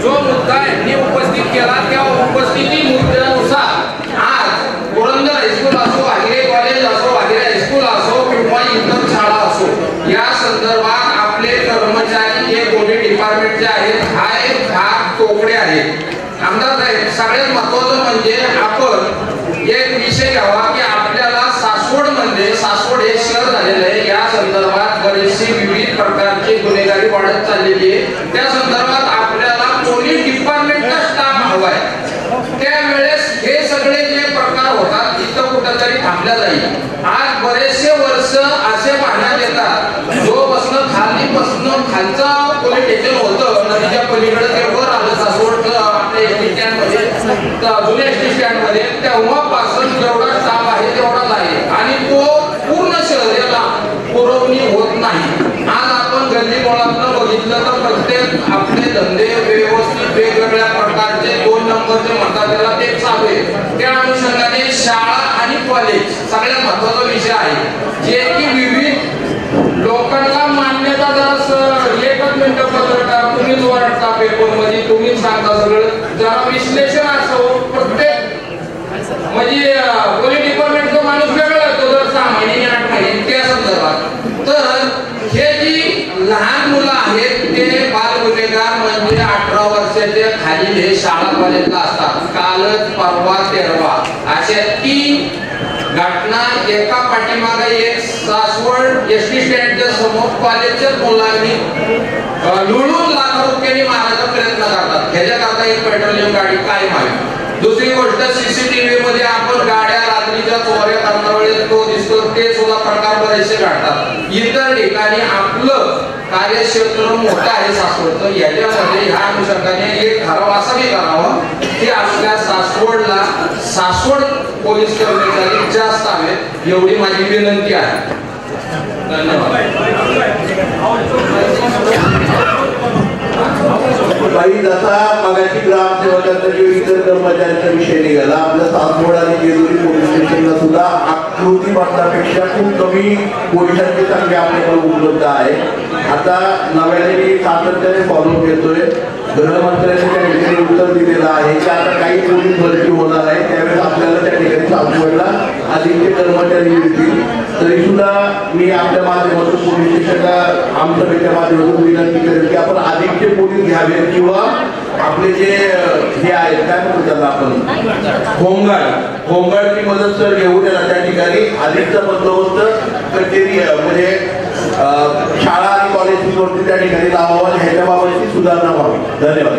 जो मुद्दा यांनी उपस्थित केला त्या उपस्थिती मुद्द्यानुसार आज पुरंदर हायस्कूल असो, वाघिरे कॉलेज असो, वाघिरे हायस्कूल असो किंवा इतर शाळा असो, या संदर्भात आपले कर्मचारी जे पोलीस डिपार्टमेंटचे आहेत हा एक भाग तोकडे आहेत. आमदार साहेब, सगळ्यात महत्त्वाचं म्हणजे आपण एक विषय घ्यावा की आपल्याला सासवड हे शहर झालेलं आहे. या संदर्भात बरेचसे विविध प्रकारचे गुन्हेगारी वाढत चाललेली आहे. त्या संदर्भात आपल्याला पोलीस डिपार्टमेंटचा स्टाफ हवा आहे. त्यावेळेस हे सगळे जे प्रकार होतात तिथं कुठंतरी थांबल्या जाईल. आज बरेचसे वर्ष असे पाहण्यात येतात जो बसणं खालचा पोलीस स्टेशन होतं नदीच्या पलीकडे ते वर आलं सासवड आपल्या एसटी स्टँड मध्ये, जुन्या एसटी स्टँड मध्ये, तेव्हापासून जेवढा स्टाफ आहे तेवढाच आहे आणि तो पूर्ण शहराला पुरवणी होत नाही. आज आपण गल्ली बोळातनं बघितलं तर प्रत्येक आपले धंदे व्यवस्थित वेगवेगळ्या प्रकारचे 2 नंबरचे म्हणतात त्याला ते चालू आहे. त्या अनुषंगाने शाळा आणि कॉलेज सगळ्यात महत्वाचा विषय आहे जे की विविध लोकांना मान्यता जरा एकच मिनिट पत्रकार तुम्हीच वाटता पेपर मध्ये, तुम्हीच सांगता सगळं, जरा विश्लेषण असो प्रत्येक म्हणजे पोलीस डिपार्टमेंटचा माणूस वेगळा येतो दर 6 महिने 8 महिने त्या संदर्भात. तर हे जी लहान मुलं आहेत ते बाल गुन्हेगार म्हणजे 18 वर्षाच्या खाली हे शाळा कॉलेजला असतात. कालच परवा 13 अशा 3 घटना एका पाठीमागे एक सासवड एसटी स्टँडच्या समोर कॉलेजच्या मुलांनी लुळून लाख रुपयांनी मारायचा प्रयत्न करतात. ह्याच्याकरता एक पेट्रोलियम गाडी कायम आहे. दुसरी गोष्ट सीसीटीव्ही मध्ये आपण गाड्या रात्रीच्या चोऱ्या करता वेळेस तो दिसतो ते सुद्धा प्रकार बरेचसे घडतात. इतर ठिकाणी आपलं कार्यक्षेत्र मोठं आहे सासवडचं. याच्यामध्ये ह्या अनुषंगाने एक ठराव असा बी करावा की आपल्या सासवडला सासवड पोलीस कर्मचारी जास्त हवेत एवढी माझी विनंती आहे. काही जसा मगाशी ग्रामसेवकांचा किंवा इतर कर्मचाऱ्यांचा विषय निघाला, आपल्या सासवड आणि जेजुरी पोलीस स्टेशनला सुद्धा आकृती पत्रापेक्षा खूप कमी पोलिसांची संख्या आपल्याकडे उपलब्ध आहे. आता नव्याने मी सातत्याने फॉलो घेतोय. गृहमंत्र्यांनी त्या ठिकाणी उत्तर दिलेलं आहे की आता काही पोलीस भरती होणार आहे त्यावेळेस आपल्याला त्या ठिकाणी सासवडला अधिकचे कर्मचारी मिळतील. तरी सुद्धा मी आपल्या माध्यमातून पोलीस स्टेशनला आमसभेच्या माध्यमातून विनंती करेन की आपण अधिकचे पोलीस घ्यावे किंवा आपले जे हे आहेत काय म्हणतो त्याला आपण होमगार्डची मदत सर घेऊन त्या ठिकाणी अधिकचा बंदोबस्त कचेरी म्हणजे शाळा आणि कॉलेज वरती त्या ठिकाणी लावावं ह्याच्या बाबतची सुधारणा व्हावी. धन्यवाद.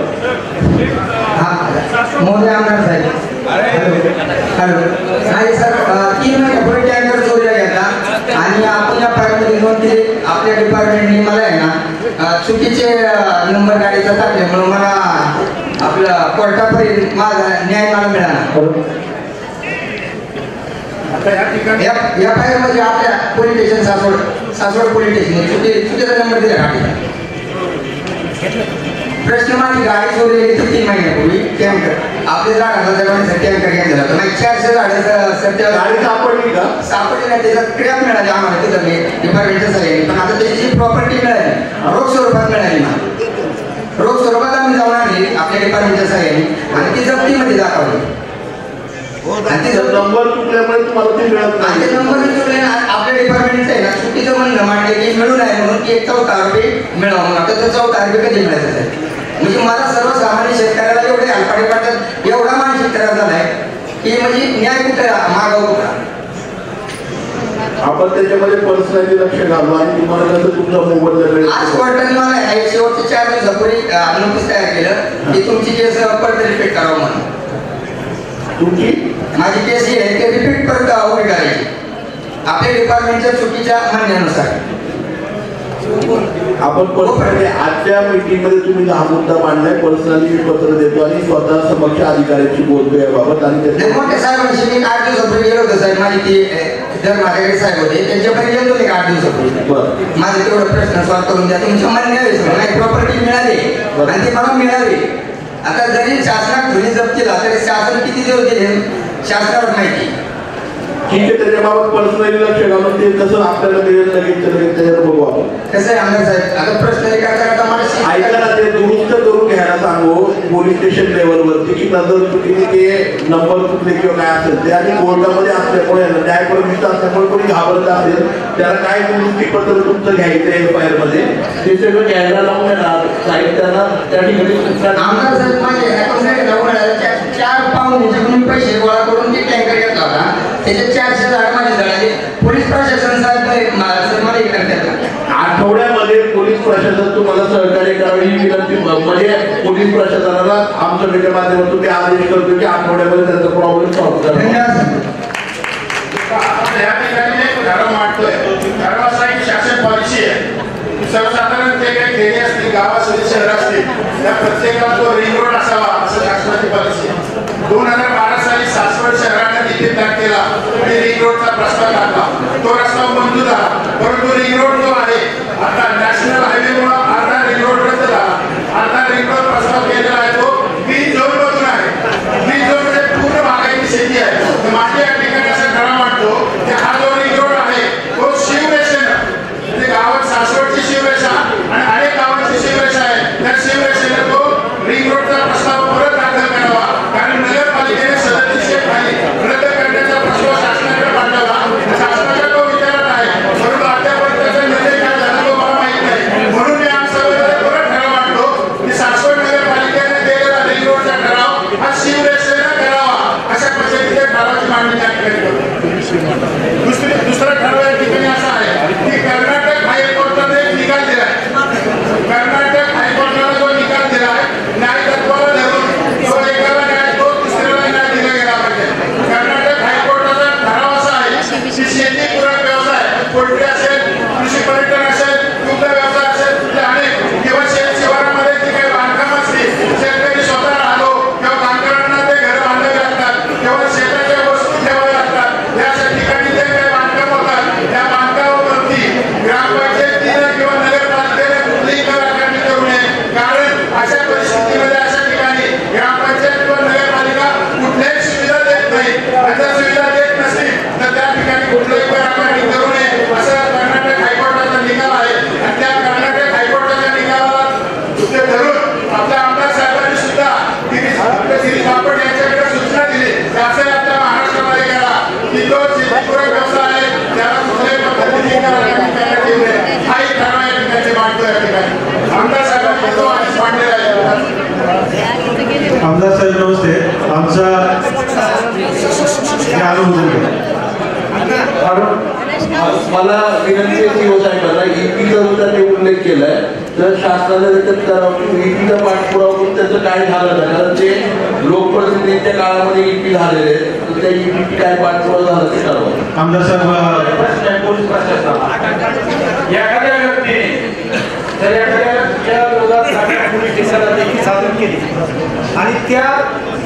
मोदी आमदार साहेब हॅलो नाही सर 3 महिन्यापूर्वी टँकर चोरीला घेतला आणि आपण या प्रायव्हेट नोंद केली. आपल्या डिपार्टमेंटने मला आहे ना चुकीचे नंबर गाडीचा टाकल्यामुळे मला आपल्या कोर्टापर्यंत माझा न्याय मला मिळाला. या फाईलमध्ये आपल्या police station Saswad police station चुकीचा नंबर दिला गाडीला. प्रश्न माझी गाडी चोरलेली 3 महिन्यापूर्वी टँकर आपल्या झाडाला जगवण्यासाठी टँकर घेतला होता. मग 400 झाडं सध्या गाडी सापडली का? सापडली नाही. त्याचा क्रॅप मिळाली आम्हाला तिथं मी डिपार्टमेंटच्या सहाय्याने. पण आता त्याची प्रॉपर्टी मिळाली रोख स्वरूपात मिळाली मला. रोख स्वरूपात आम्ही जाऊन आणली आपल्या डिपार्टमेंटच्या सहाय्याने आणि ती जप्तीमध्ये दाखवली. नंबर चुकल्यामुळे तुम्हाला ते मिळत नाही. नंबर चुकले आपल्या डिपार्टमेंटचं आहे ना चुकीचं म्हणणं मांडले की मिळू नये म्हणून की 14 आरोपी मिळवा म्हणून. आता तो 14 आरोपी कधी मिळायचं आहे म्हणजे मला सर्वसामान्य शेतकऱ्याला एवढे हलपाटे पडतात एवढा मानसिक त्रास झालाय की म्हणजे न्याय कुठे मागाव कुठला. आपण त्याच्यामध्ये पर्सनली लक्ष घालू आणि तुम्हाला कसं तुमचा मोबाईल आज कोर्टाने मला शेवटच्या 4 दिवसापूर्वी नोटीस तयार केलं की तुमची केस परत रिपीट करावं म्हणून. तुमची माझी केस ही आहे ते रिपीट परत उभी करायची आपल्या डिपार्टमेंटच्या चुकीच्या म्हणण्यानुसार. आपण पर्सनली आजच्या मीटिंग मध्ये तुम्ही 10 मुद्दा मांडलाय. पर्सनली मी पत्र देतो आणि स्वतः समक्ष अधिकाऱ्यांशी बोलतो याबाबत. आणि मोठे साहेबांशी मी 8 दिवसापूर्वी गेलो होतो साहेब. माझी ती जर माझ्याकडे साहेब होते त्यांच्यापर्यंत गेलो होते 8 दिवसापूर्वी. माझे तेवढं प्रश्न सॉल्व्ह करून द्या. तुमचं म्हणणं नाही प्रॉपर्टी मिळाली आणि ती मला मिळाली. आता जरी शासनात धुनी जप्त केला तरी शासन किती दिवस दिले शासनावर माहिती. ठीक आहे त्याच्याबाबत पर्सनली लक्ष घालून ते कसं आपल्याला मिळेल लगेच त्याच्यावर बघू आपण. कसं आहे आमदार साहेब आता प्रश्न ऐका ना ते दुरुस्त करून घ्यायला सांगू पोलीस स्टेशन लेवलवरती की नजर चुकीने ते नंबर चुकले किंवा काय असेल ते आणि कोर्टामध्ये असल्यामुळे न्यायप्रविष्ट असल्यामुळे कोणी घाबरत असेल त्याला काय दुरुस्तीपत्र तुमचं घ्यायचं एफआयआर मध्ये ते सगळं घ्यायला लावून येणार साहित्याला त्या ठिकाणी. आमदार साहेब माझे 4 पाहुणे पैसे गोळा करून ते टँकर घेतला होता त्याचे 400 झाड माझे जळाले. पोलीस प्रशासन साहेब मला हे करतात. आठवड्यामध्ये पोलीस प्रशासन तुम्हाला सहकार्य करावे ही विनंती म्हणजे पोलीस प्रशासनाला आमच्या मीडिया माध्यमातून ते आदेश करतो की आठवड्यामध्ये त्यांचा प्रॉब्लेम सॉल्व्ह करा. या ठिकाणी एक ठराव मांडतोय. ठरावाचा एक शासन पॉलिसी आहे. सर्वसाधारण ते काही खेडे असतील गाव असतील शहर असतील त्या प्रत्येकाला तो रिंग रोड असावा असं शासनाची पॉलिसी आहे. 2012 साली सासवड शहराने तिथे तारखेला आणि रिंग रोडचा प्रस्ताव टाकला. तो रस्ता मंजूर झाला परंतु रिंग रोड जो आहे आता नॅशनल हायवेमुळे अर्धा रिंग रोड रद्द झाला. अर्धा रिंग रोड प्रस्ताव केलेला आहे तो 20 झोन मधून आहे. 20 झोन मध्ये पूर्ण बागायती शेती आहे. तर माझ्या या ठिकाणी असं ठराव मांडतो की हा जो रिंग रोड आहे तो शिवरेषेनं म्हणजे गावात सासवडची शिवरेषा आणि अनेक गावांची शिवरेषा आहे त्या शिवरेषेनं तो रिंग रोडचा प्रस्ताव परत दाखल करावा. कारण नगरपालिकेने 37 खाली रद्द करण्याचा प्रस्ताव शासनाकडे पाठवला. शासनाच्या तो विचारात आहे म्हणून अद्यापर्यंत त्याचा निर्णय काय झाला तो मला माहित नाही. म्हणून मी आमच्यासोबत परत ठराव मांडतो की सासवड नगरपालिकेने दिलेला रिंग रोडचा ठराव हा शिवरेषेनं करावा अशा पद्धतीने ठरावाची मांडणी त्या ठिकाणी करतो. दुसरा ठराव या ठिकाणी असा आहे की कर्नाटक हायकोर्टाने एक निकाल दिलाय. कर्नाटक हायकोर्टाने जो निकाल दिलाय न्याय तत्वाला धरून तो एकाला न्याय तो दुसऱ्याला न्याय दिला गेला पाहिजे. कर्नाटक हायकोर्टाचा ठराव असा आहे की शेती पूरक व्यवसाय पोल्ट्री असेल कृषी पर्यटन असेल दुग्ध व्यवसाय असेल ते अनेक किंवा शेत शिवारामध्ये जे काही बांधकाम असतील शेतकरी स्वतः राहतो किंवा कामगारांना ते घर बांधावे लागतात किंवा शेताच्या वस्तू ठेवाव्या लागतात या ठिकाणी जे काही बांधकाम होतात त्या बांधकामावरती ग्रामपंचायतीने किंवा नगरपालिकेने कुठलीही कर आकारणी करू नये. कारण अशा परिस्थितीमध्ये अशा ठिकाणी ग्रामपंचायत किंवा नगरपालिका कुठल्याही सुविधा देत नाही. जर सुविधा देत नसतील तर त्या ठिकाणी कुठलीही कर आकारणी करू नये असं कर्नाटक हायकोर्टाचा निकाल आहे. आणि त्या कर्नाटक हायकोर्टाच्या निकालाला धरून आपल्या आमदार साहेबांनी सुद्धा गिरीश बापट यांच्याकडे सूचना दिली की असं आपल्या महाराष्ट्रामध्ये करा की जो शेतीपूरक व्यवसाय आहे त्याला कुठल्याही पद्धतीने कर आकारणी करण्यात येऊ नये. हा एक ठराव या ठिकाणी मांडतो. या ठिकाणी आमदार साहेबांनी तो आधीच मांडलेला आहे. आमदार साहेब नमस्ते. आमचा मला विनंती आहे सीओ साहेबांना ईपीचा जर त्यांनी उल्लेख केलाय तर शासनाने ईपीचा पाठपुरावा करून त्याचं काय झालं नाही, कारण ते लोकप्रतिनिधींच्या काळामध्ये ईपी झालेले आहेत, तर त्या ईपी काय पाठपुरावा झाला ते ठरवा. आमदार साहेब पोलीस प्रशासन एखाद्या व्यक्तीने जर एखाद्या विरोधात पोलीस स्टेशनला लेखी सादर केली आणि त्या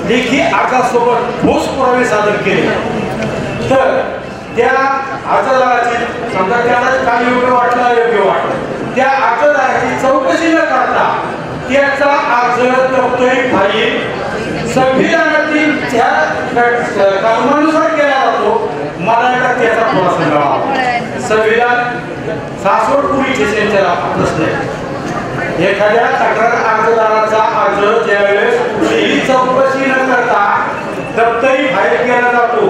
लेखी अर्जासोबत ठोस पुरावे सादर केले तर त्या अर्जदाराची समजा त्याला काय योग्य वाटलं अयोग्य वाटलं त्या अर्जदाराची चौकशी न करता त्याचा अर्ज दप्तरी फाईल संविधानातील त्या कलमानुसार केला जातो. मला त्याचा खुलासा मिळावा. संविधान 66 पोलीस स्टेशनचा प्रश्न आहे. एखाद्या तक्रार अर्जदाराचा अर्ज ज्यावेळेस कुठलीही चौकशी न करता दप्तरी फाईल केला जातो,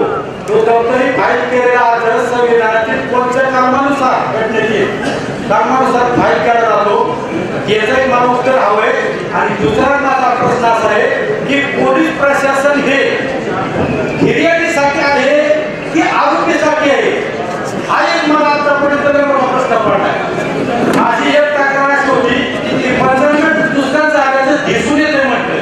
तो दप्तरी फाईल केलेला अर्ज संविधानातील कोणत्या कलमानुसार कलमानुसार फाईल केला जातो याचं मला उत्तर हवंय. आणि दुसरा माझा प्रश्न असा आहे की पोलीस प्रशासन हे फिर्यादीसाठी आहे की आरोपीसाठी आहे, हा एक मला आतापर्यंत मोठा प्रश्न पडलाय. माझी एक तक्रार अशी होती की 15 मिनिट दुसऱ्या जागेचं दिसून येते म्हटलं,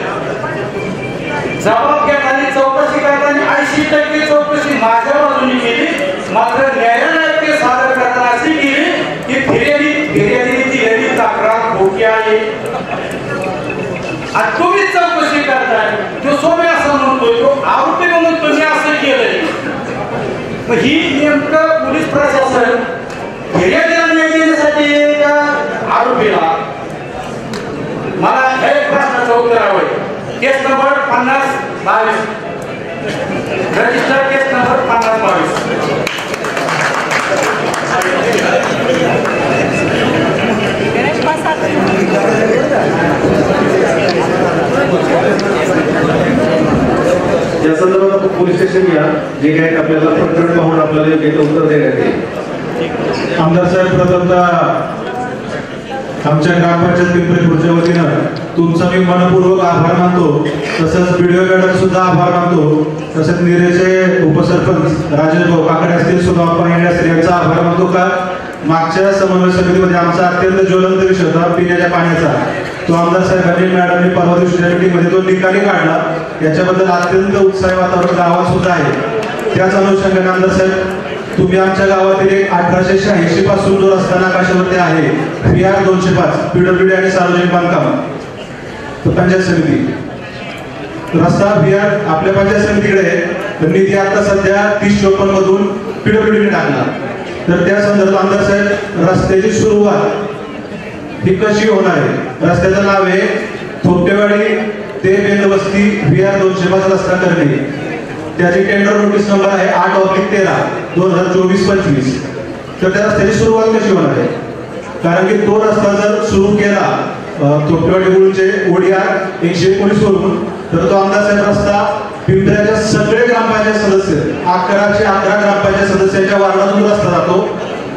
जबाब घेताना चौकशी करताना 80% चौकशी माझ्या बाजूने केली, मात्र न्यायालयात ते सादर करताना अशी केली की फिर्यादीने दिलेली तक्रार खोटी आहे आणि तुम्ही चौकशी करताय. तो सोमे असं म्हणतोय, तो आरोपी म्हणून तुम्ही असं केलंय. ही नेमकं पोलीस प्रशासन फिर्यादीला न्याय देण्यासाठी का आरोपीला? मला हे प्रश्नाचं उत्तर हवंय. केस नंबर 5022 रजिस्टर केस नंबर 5022. या संदर्भात पोलीस स्टेशन या जे काही आपल्याला प्रकरण पाहून आपल्याला योग्य उत्तर देण्यात येईल. आमदार साहेब प्रथमतः आमच्या ग्रामपंचायत पिंपरी वतीनं तुमचा मी मनपूर्वक आभार मानतो. तसंच व्हिडिओ मॅडम सुद्धा आभार मानतो. तसंच निरेचे उपसरपंच राजेश भाऊ काकडे असतील सुद्धा आपण यांचा आभार मानतो. का मागच्या समन्वय समितीमध्ये आमचा अत्यंत ज्वलंत विषय होता पिण्याच्या पाण्याचा, तो आमदार साहेबांनी मॅडमनी परवा दिवशी मीटिंगमध्ये तो निकाली काढला. याच्याबद्दल अत्यंत उत्साही वातावरण गावात सुद्धा आहे. त्याच अनुषंगाने आमदार साहेब तुम्ही आमच्या गावातील एक 1886 पासून जो रस्ता नकाशावरती आहे PR 205 PWD आणि सार्वजनिक बांधकाम पंचायत समिती रस्ता PR आपल्या पंचायत समितीकडे आहे, निधी आता सध्या 3054 मधून PWD टाकला. तर त्या संदर्भात आमदार साहेब रस्त्याची सुरुवात ही कशी होणार आहे? रस्त्याचं नाव आहे थोपटेवाडी ते बेंदवस्ती PR 205 रस्ता करणे. त्याची टेंडर नोटीस नंबर आहे 8/13 2024-25. तर त्या रस्त्याची सुरुवात कशी होणार आहे? कारण की तो रस्ता जर सुरू केला थोपटेवाडी गुळचे ODR 119 वरून तर तो आमदार साहेब रस्ता पिंपऱ्याच्या सगळे ग्रामपंचायत सदस्य 1111 ग्रामपंचायत सदस्यांच्या वार्डातून रस्ता जातो.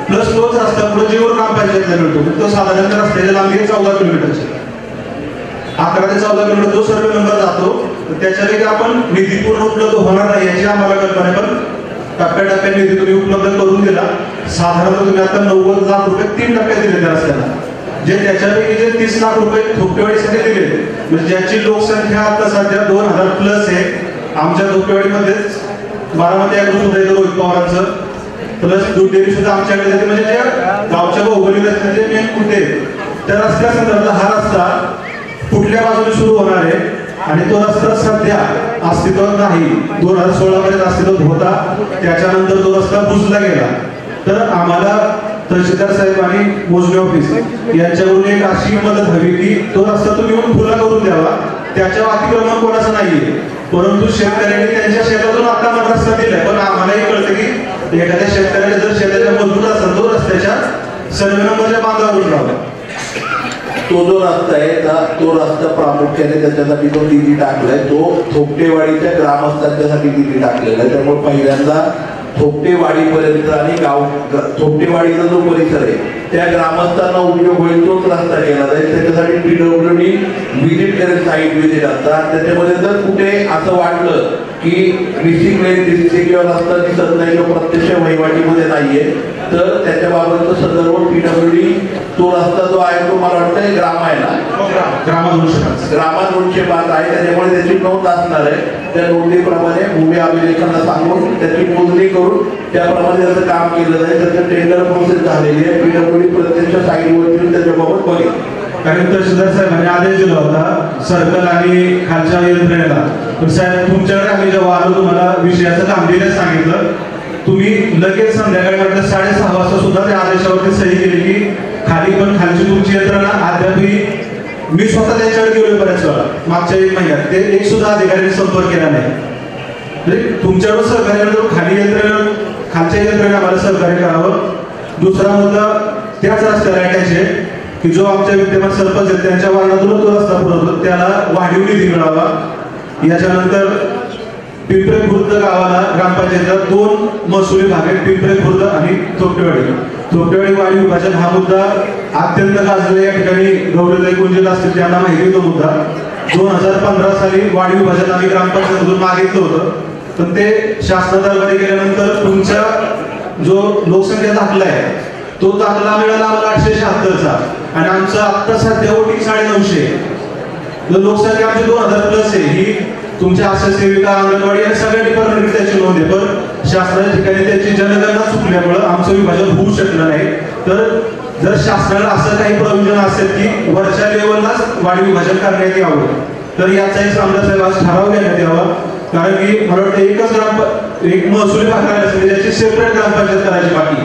प्लस तोच रस्ता पुढे जेवढ ग्रामपंचायतला मिळतो. तो साधारणतः रस्त्याची लांबी 14 किलोमीटरची, 11 ते 14 किलोमीटर जो सर्वे नंबर जातो. त्याच्यापैकी आपण निधी पूर्ण उपलब्ध होणार नाही याची आम्हाला कल्पना आहे, पण टप्प्याटप्प्याने निधी तुम्ही उपलब्ध करून दिला. साधारणतः तुम्ही आता 90 लाख रुपये 3 टप्प्यात दिले त्या रस्त्याला, जे त्याच्यापैकी जे 30 लाख रुपये थोपटेवाडीसाठी दिले, म्हणजे ज्याची लोकसंख्या आता सध्या 2000 प्लस आहे. आमच्या थोपटेवाडीमध्येच बारामती ॲग्रो सुद्धा येतं रोहित पवारांचं, प्लस दूध डेअरी सुद्धा आमच्याकडे येते. म्हणजे ज्या गावच्या भौगोलिक रस्त्याचे मेन कुठे त्या रस्त्या संदर्भात हा रस्ता कुठल्या बाजूने सुरू होणार आहे आणि तो रस्ता सध्या अस्तित्वात नाही. 2016 मध्ये अस्तित्वात होता, त्याच्यानंतर तो रस्ता बुजला गेला. तर आम्हाला तहसीलदार साहेब आणि मोजणी ऑफिस यांच्याकडून एक अशी मदत हवी की तो रस्ता तुम्ही येऊन खुला करून द्यावा. त्याच्या अतिक्रमण कोणाचं नाहीये, परंतु शेतकऱ्यांनी त्यांच्या शेतातून आता मला रस्ता दिलाय. पण आम्हालाही कळतं की एखाद्या शेतकऱ्याने जर शेताच्या मजबूत असेल तो रस्त्याच्या सर्वे नंबरच्या बांधावरून राहावा. तो जो रस्ता आहे तो रस्ता प्रामुख्याने त्याच्यासाठी जो निधी टाकलाय तो थोपटेवाडीच्या ग्रामस्थांच्यासाठी निधी टाकलेला आहे. त्यामुळे पहिल्यांदा थोपटेवाडीपर्यंत आणि थोपटेवाडीचा जो परिसर आहे त्या ग्रामस्थांना उपयोग होईल तोच रस्ता केला जाईल. त्याच्यासाठी PWD व्हिजिट करेल, साईट व्हिजिट असतात. त्याच्यामध्ये जर कुठे असं वाटलं की मिसिंग लेन दिसते किंवा रस्ता दिसत नाही किंवा प्रत्यक्ष वहिवाटीमध्ये नाहीये तर त्याच्याबाबतचं संदर्भ PWD तो रस्ता जो आहे तो मला वाटतं ग्राम आहे ना, ग्रामा 205 आहे, त्याच्यामुळे त्याची नोंद असणार आहे. त्या नोंदीप्रमाणे भूमी अभिलेखांना सांगून त्याची मोजणी करून त्याप्रमाणे त्याचं काम केलं जाईल. त्याचं टेंडर प्रोसेस झालेली आहे. PWD प्रत्यक्ष साईटवरती त्याच्याबाबत बघेल. कारण तहसीलदार साहेबांनी आदेश दिला होता सर्कल आणि खालच्या यंत्रणेला. पण साहेब तुमच्याकडे आम्ही जेव्हा आलो तुम्हाला विषयाचं गांभीर्य सांगितलं, तुम्ही लगेच संध्याकाळी वाटतं 6:30 वाजता सुद्धा त्या आदेशावरती सही केली की खालची तुमची यंत्रणा अद्यापही. मी स्वतः त्यांच्याकडे गेलो बऱ्याच वेळा मागच्या 1 महिन्यात, ते एक सुद्धा अधिकाऱ्यांनी संपर्क केला नाही. तुमच्याकडून सहकार्य खालच्या यंत्रणेने आम्हाला सहकार्य करावं. दुसरा मुद्दा त्याच रस्त्याला अटॅच की जो आमच्या विद्यमान सरपंच आहेत त्यांच्या वार्डातून तो रस्ता पुरवतो त्याला वाढीव निधी मिळावा. याच्यानंतर पिंपरे खुर्द गावाला ग्रामपंचायतीला 2 महसुली भाग आहेत, पिंपरे खुर्द आणि थोपटेवाडी वाढीव विभाजन. हा मुद्दा अत्यंत गाजलेला या ठिकाणी गौरीताई गुंजित असतील त्यांना माहिती तो मुद्दा. 2015 साली वाढीव विभाजन आम्ही ग्रामपंचायतीतून मागितलं होतं, पण ते शासनाद्वारे गेल्यानंतर तुमचा जो लोकसंख्या दाखला आहे तो दाखला मिळाला आम्हाला 876चा आणि आमचं आत्ता सध्या वोटिंग 950. लोकसंख्या आमची 2000+ आहे. ही तुमच्या आशा सेविका, अंगणवाडी आणि सगळ्या डिपार्टमेंट त्याची नोंद आहे. पण शासनाच्या ठिकाणी त्याची जनगणना चुकल्यामुळं आमचं विभाजन होऊ शकलं नाही. तर जर शासनाला असं काही प्रोव्हिजन असेल की वरच्या लेवललाच वाढीव विभाजन करण्यात यावं तर याचाही आमदार साहेब आज ठराव घेण्यात यावा. कारण की मला वाटतं एक महसुली भाग करायला असेल त्याची सेपरेट ग्रामपंचायत करायची बाकी.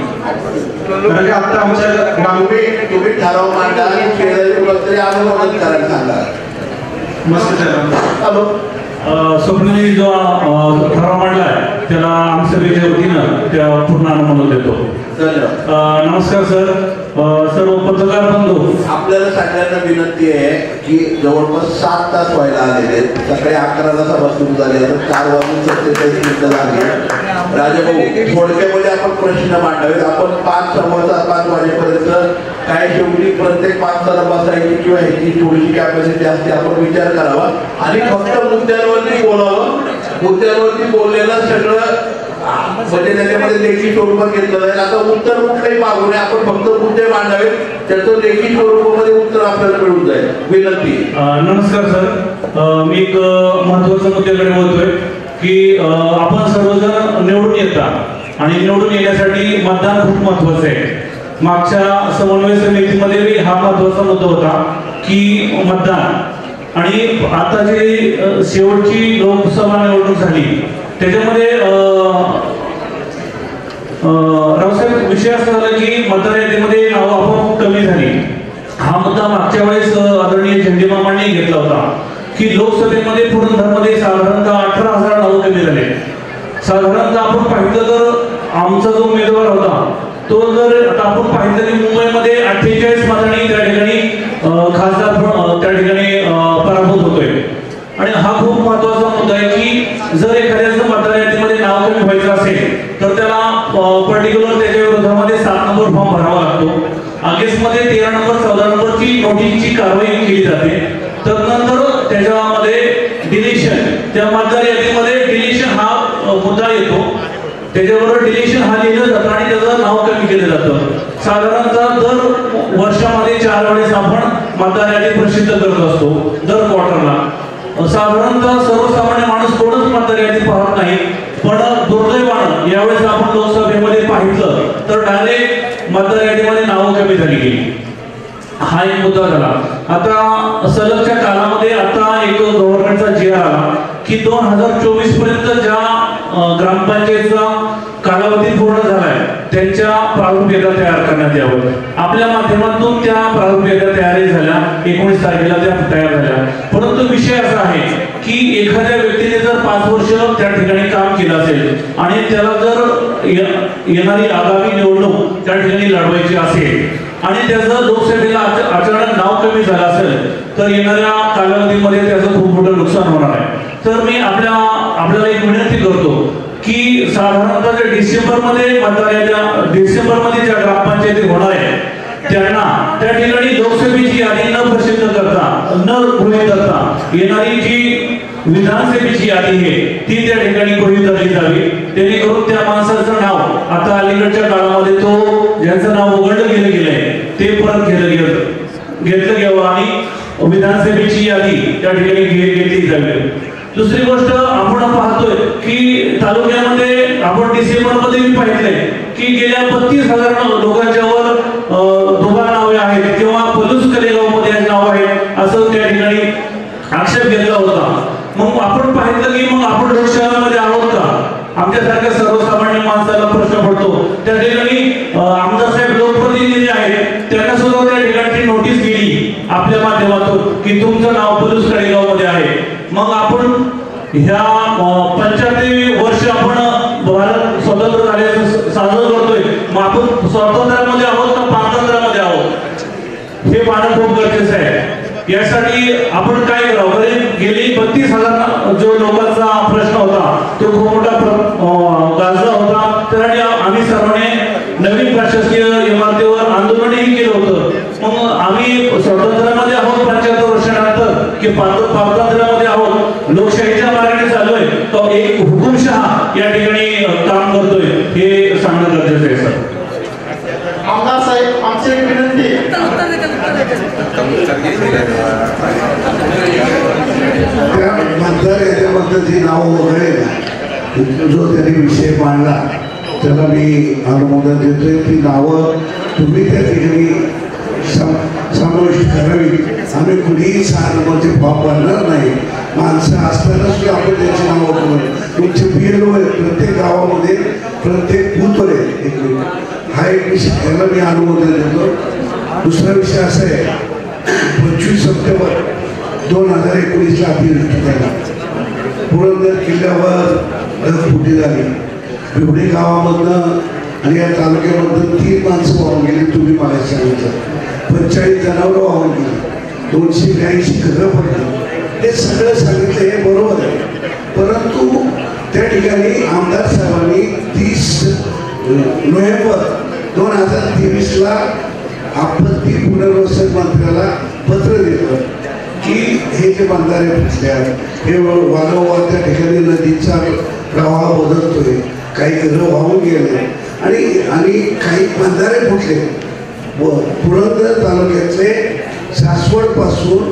कारण की आता आमच्या तुम्ही ठराव मांडा आणि शेजारी आंदोलन करायला सांगा. मस्त हॅलो स्वप्नील जो ठराव मांडलाय त्याला आमसभेच्या वतीनं त्या पूर्ण अनुमोदन देतो. नमस्कार सर. सर्व पत्रकार बंधू, आपल्याला सगळ्यांना विनंती आहे की जवळपास 7 तास व्हायला आलेले. सकाळी 11ला सभा सुरू झाली, आता 4:47 झाली. राजाभाऊ थोडक्यामध्ये आपण प्रश्न मांडावेत. आपण 5 वाजेपर्यंत काय शेवटी प्रत्येक माणसाला बसायची किंवा ह्याची थोडीशी कॅपॅसिटी असते आपण विचार करावा आणि फक्त मुद्द्यांवरती बोलावं. मुद्द्यांवरती बोललेलं सगळं म्हणजे त्याच्यामध्ये लेखी स्वरूपात घेतलं जाईल. आता उत्तर कुठलंही मागू नये, आपण फक्त मुद्दे मांडावेत, त्याचं लेखी स्वरूपामध्ये उत्तर आपल्याला मिळून जाईल. विनंती. नमस्कार सर. मी एक महत्वाच्या मुद्द्याकडे बोलतोय की आपण सर्वजण निवडून येतात आणि निवडून येण्यासाठी मतदान खूप महत्वाचं आहे. मागच्या समन्वय समितीमध्ये हा महत्वाचा मुद्दा होता की मतदान. आणि आता जी शेवटची लोकसभा निवडणूक झाली त्याच्यामध्ये रावसाहेब विषय असा झाला की मतदार यादीमध्ये नावं आपोआप कमी झाली. हा मुद्दा मागच्या वेळेस आदरणीय झेंडेमामांनी घेतला होता की लोकसभेमध्ये पुरंदरमध्ये साधारणतः 18,000 नावं कमी झाले. साधारणतः आपण पाहिलं तर आमचा जो उमेदवार होता तो जर आता आपण पाहिलं की मुंबईमध्ये 48 मतांनी त्या ठिकाणी खासदार त्या ठिकाणी पराभूत होतोय. आणि हा खूप महत्वाचा मुद्दा आहे की जर एखाद्याचं मतदार यादीमध्ये नाव कमी व्हायचं असेल तर त्याला पर्टिक्युलर त्याच्या विरोधामध्ये 7 नंबर फॉर्म भरावा लागतो. ऑगस्टमध्ये 13 नंबर 14 नंबरची नोटीसची कारवाई केली जाते. तदनंतर त्याच्यामध्ये डिलिशन, त्या मतदार यादीमध्ये डिलिशन हा मुद्दा येतो. त्याच्याबरोबर डिलिशन हा लिहिलं जातं आणि त्याचं नाव कमी केलं जातं. साधारणतः दर वर्षामध्ये 4 वेळेस आपण मतदार यादी प्रसिद्ध करत असतो दर क्वार्टरला. साधारणतः सर्वसामान्य माणूस कोणच मतदार यादी पाहत नाही. पण दुर्दैवानं यावेळेस आपण लोकसभेमध्ये पाहिलं तर डायरेक्ट मतदार यादीमध्ये नावं कमी झाली गेली. हा एक मुद्दा झाला. आता सलगच्या काळामध्ये आता एक गव्हर्नमेंटचा जी आर आला की 2024 पर्यंत ज्या ग्रामपंचायतचा कालावधी पूर्ण झालाय त्यांच्या प्रारूप याद्या तयार करण्यात यावं. आपल्या माध्यमातून त्या प्रारूप याद्या तयारी झाल्या, 19 तारखेला त्या तयार झाल्या. परंतु विषय असा आहे की एखाद्या व्यक्तीने जर 5 वर्ष त्या ठिकाणी काम केलं असेल आणि त्याला जर येणारी आगामी निवडणूक त्या ठिकाणी लढवायची असेल आणि त्याचं लोकसभेला अचानक नाव कमी झालं असेल तर येणाऱ्या कालावधीमध्ये त्याचं खूप मोठं नुकसान होणार आहे. तर मी आपल्याला एक विनंती करतो की साधारणतः डिसेंबरमध्ये डिसेंबरमध्ये ज्या ग्रामपंचायती होणार आहे त्यांना त्या ठिकाणी लोकसभेची यादी न प्रसिद्ध करता न गृहीत धरता येणारी जी विधानसभेची यादी आहे ती त्या ठिकाणी गृहीत धरली जावी, जेणेकरून त्या माणसाचं नाव आता अलीकडच्या काळामध्ये तो ज्यांचं नाव उघडलं गेलंय ते परत घेतलं घ्यावं आणि विधानसभेची यादी त्या ठिकाणी घेतली जावी. दुसरी गोष्ट आपण पाहतोय की तालुक्यामध्ये आपण डिसेंबरमध्ये मी पाहिलंय की गेल्या 32,000 लोकांच्या वर दोघा नावे आहेत किंवा पलूस कलेगाव मध्ये नाव आहे असं त्या ठिकाणी आक्षेप घेतला होता. मग आपण पाहिलं की मग आपण लोकशाहीमध्ये आहोत का? आमच्यासारख्या सर्वसामान्य माणसाला प्रश्न पडतो. त्या ठिकाणी आमदार साहेब लोकप्रतिनिधी आहेत त्यांना सुद्धा त्या ठिकाणी नोटीस गेली आपल्या माध्यमातून की तुमचं नाव पलूस कलेगाव मध्ये आहे. मग आपण ह्या 75 वर्ष आपण भारत स्वतंत्र झाल्याचं साजरं करतोय, मग आपण स्वातंत्र्यामध्ये आहोत का पारतंत्र्यामध्ये आहोत हे पाहणं खूप गरजेचं आहे. यासाठी आपण काय करावं? गेली 32,000 जो लोकांचा प्रश्न होता तो खूप मोठा गाजला होता. त्यासाठी आम्ही सर्वांनी नवीन प्रशासकीय इमारतीवर आंदोलनही केलं होतं. मग आम्ही स्वातंत्र्यामध्ये आहोत 75 वर्षानंतर की पारतंत्र्यामध्ये आहोत, लोकशाहीच्या मार्गाने चाललोय तो एक हुकुमशहा या ठिकाणी काम करतोय हे सांगणं गरजेचं आहे. सर आमदार साहेब आमची एक विनंती त्या मतदार याच्याबद्दल जी नावं वगैरे ना जो त्यांनी विषय मांडला त्याला मी अनुमोदन देतोय. ती नावं तुम्ही त्या ठिकाणी समाविष्ट करावी. आम्ही कुणीही 6 नंबरचे फॉर्म भरणार नाही. माणसं असताना सुद्धा आपण त्याची नावं करू. तुमचे BLO आहे प्रत्येक गावामध्ये प्रत्येक बूथवर आहे. हा एक विषय याला मी अनुमोदन देतो. दुसरा विषय असा आहे 25 सप्टेंबर 2019ला अतिवृष्टी झाली. पुरंदर किल्ल्यावर ढगफुटी झाली. बिवडी गावामधनं आणि या तालुक्यामधनं 3 माणसं वाहून गेली. तुम्ही मला सांगितलं 45 जनावरं वाहून गेली. 282 घरं पडली. हे सगळं सांगितलं हे बरोबर आहे. परंतु त्या ठिकाणी आमदार साहेबांनी 30 नोव्हेंबर 2023ला आपत्ती पुनर्वसन मंत्र्याला पत्र दिलं की हे जे बंधारे फुटले हे वारंवार त्या ठिकाणी नदीचा प्रवाह बदलतोय, काही घरं वाहून गेले आणि काही बंधारे फुटले. व पुरंदर तालुक्यातले सासवडपासून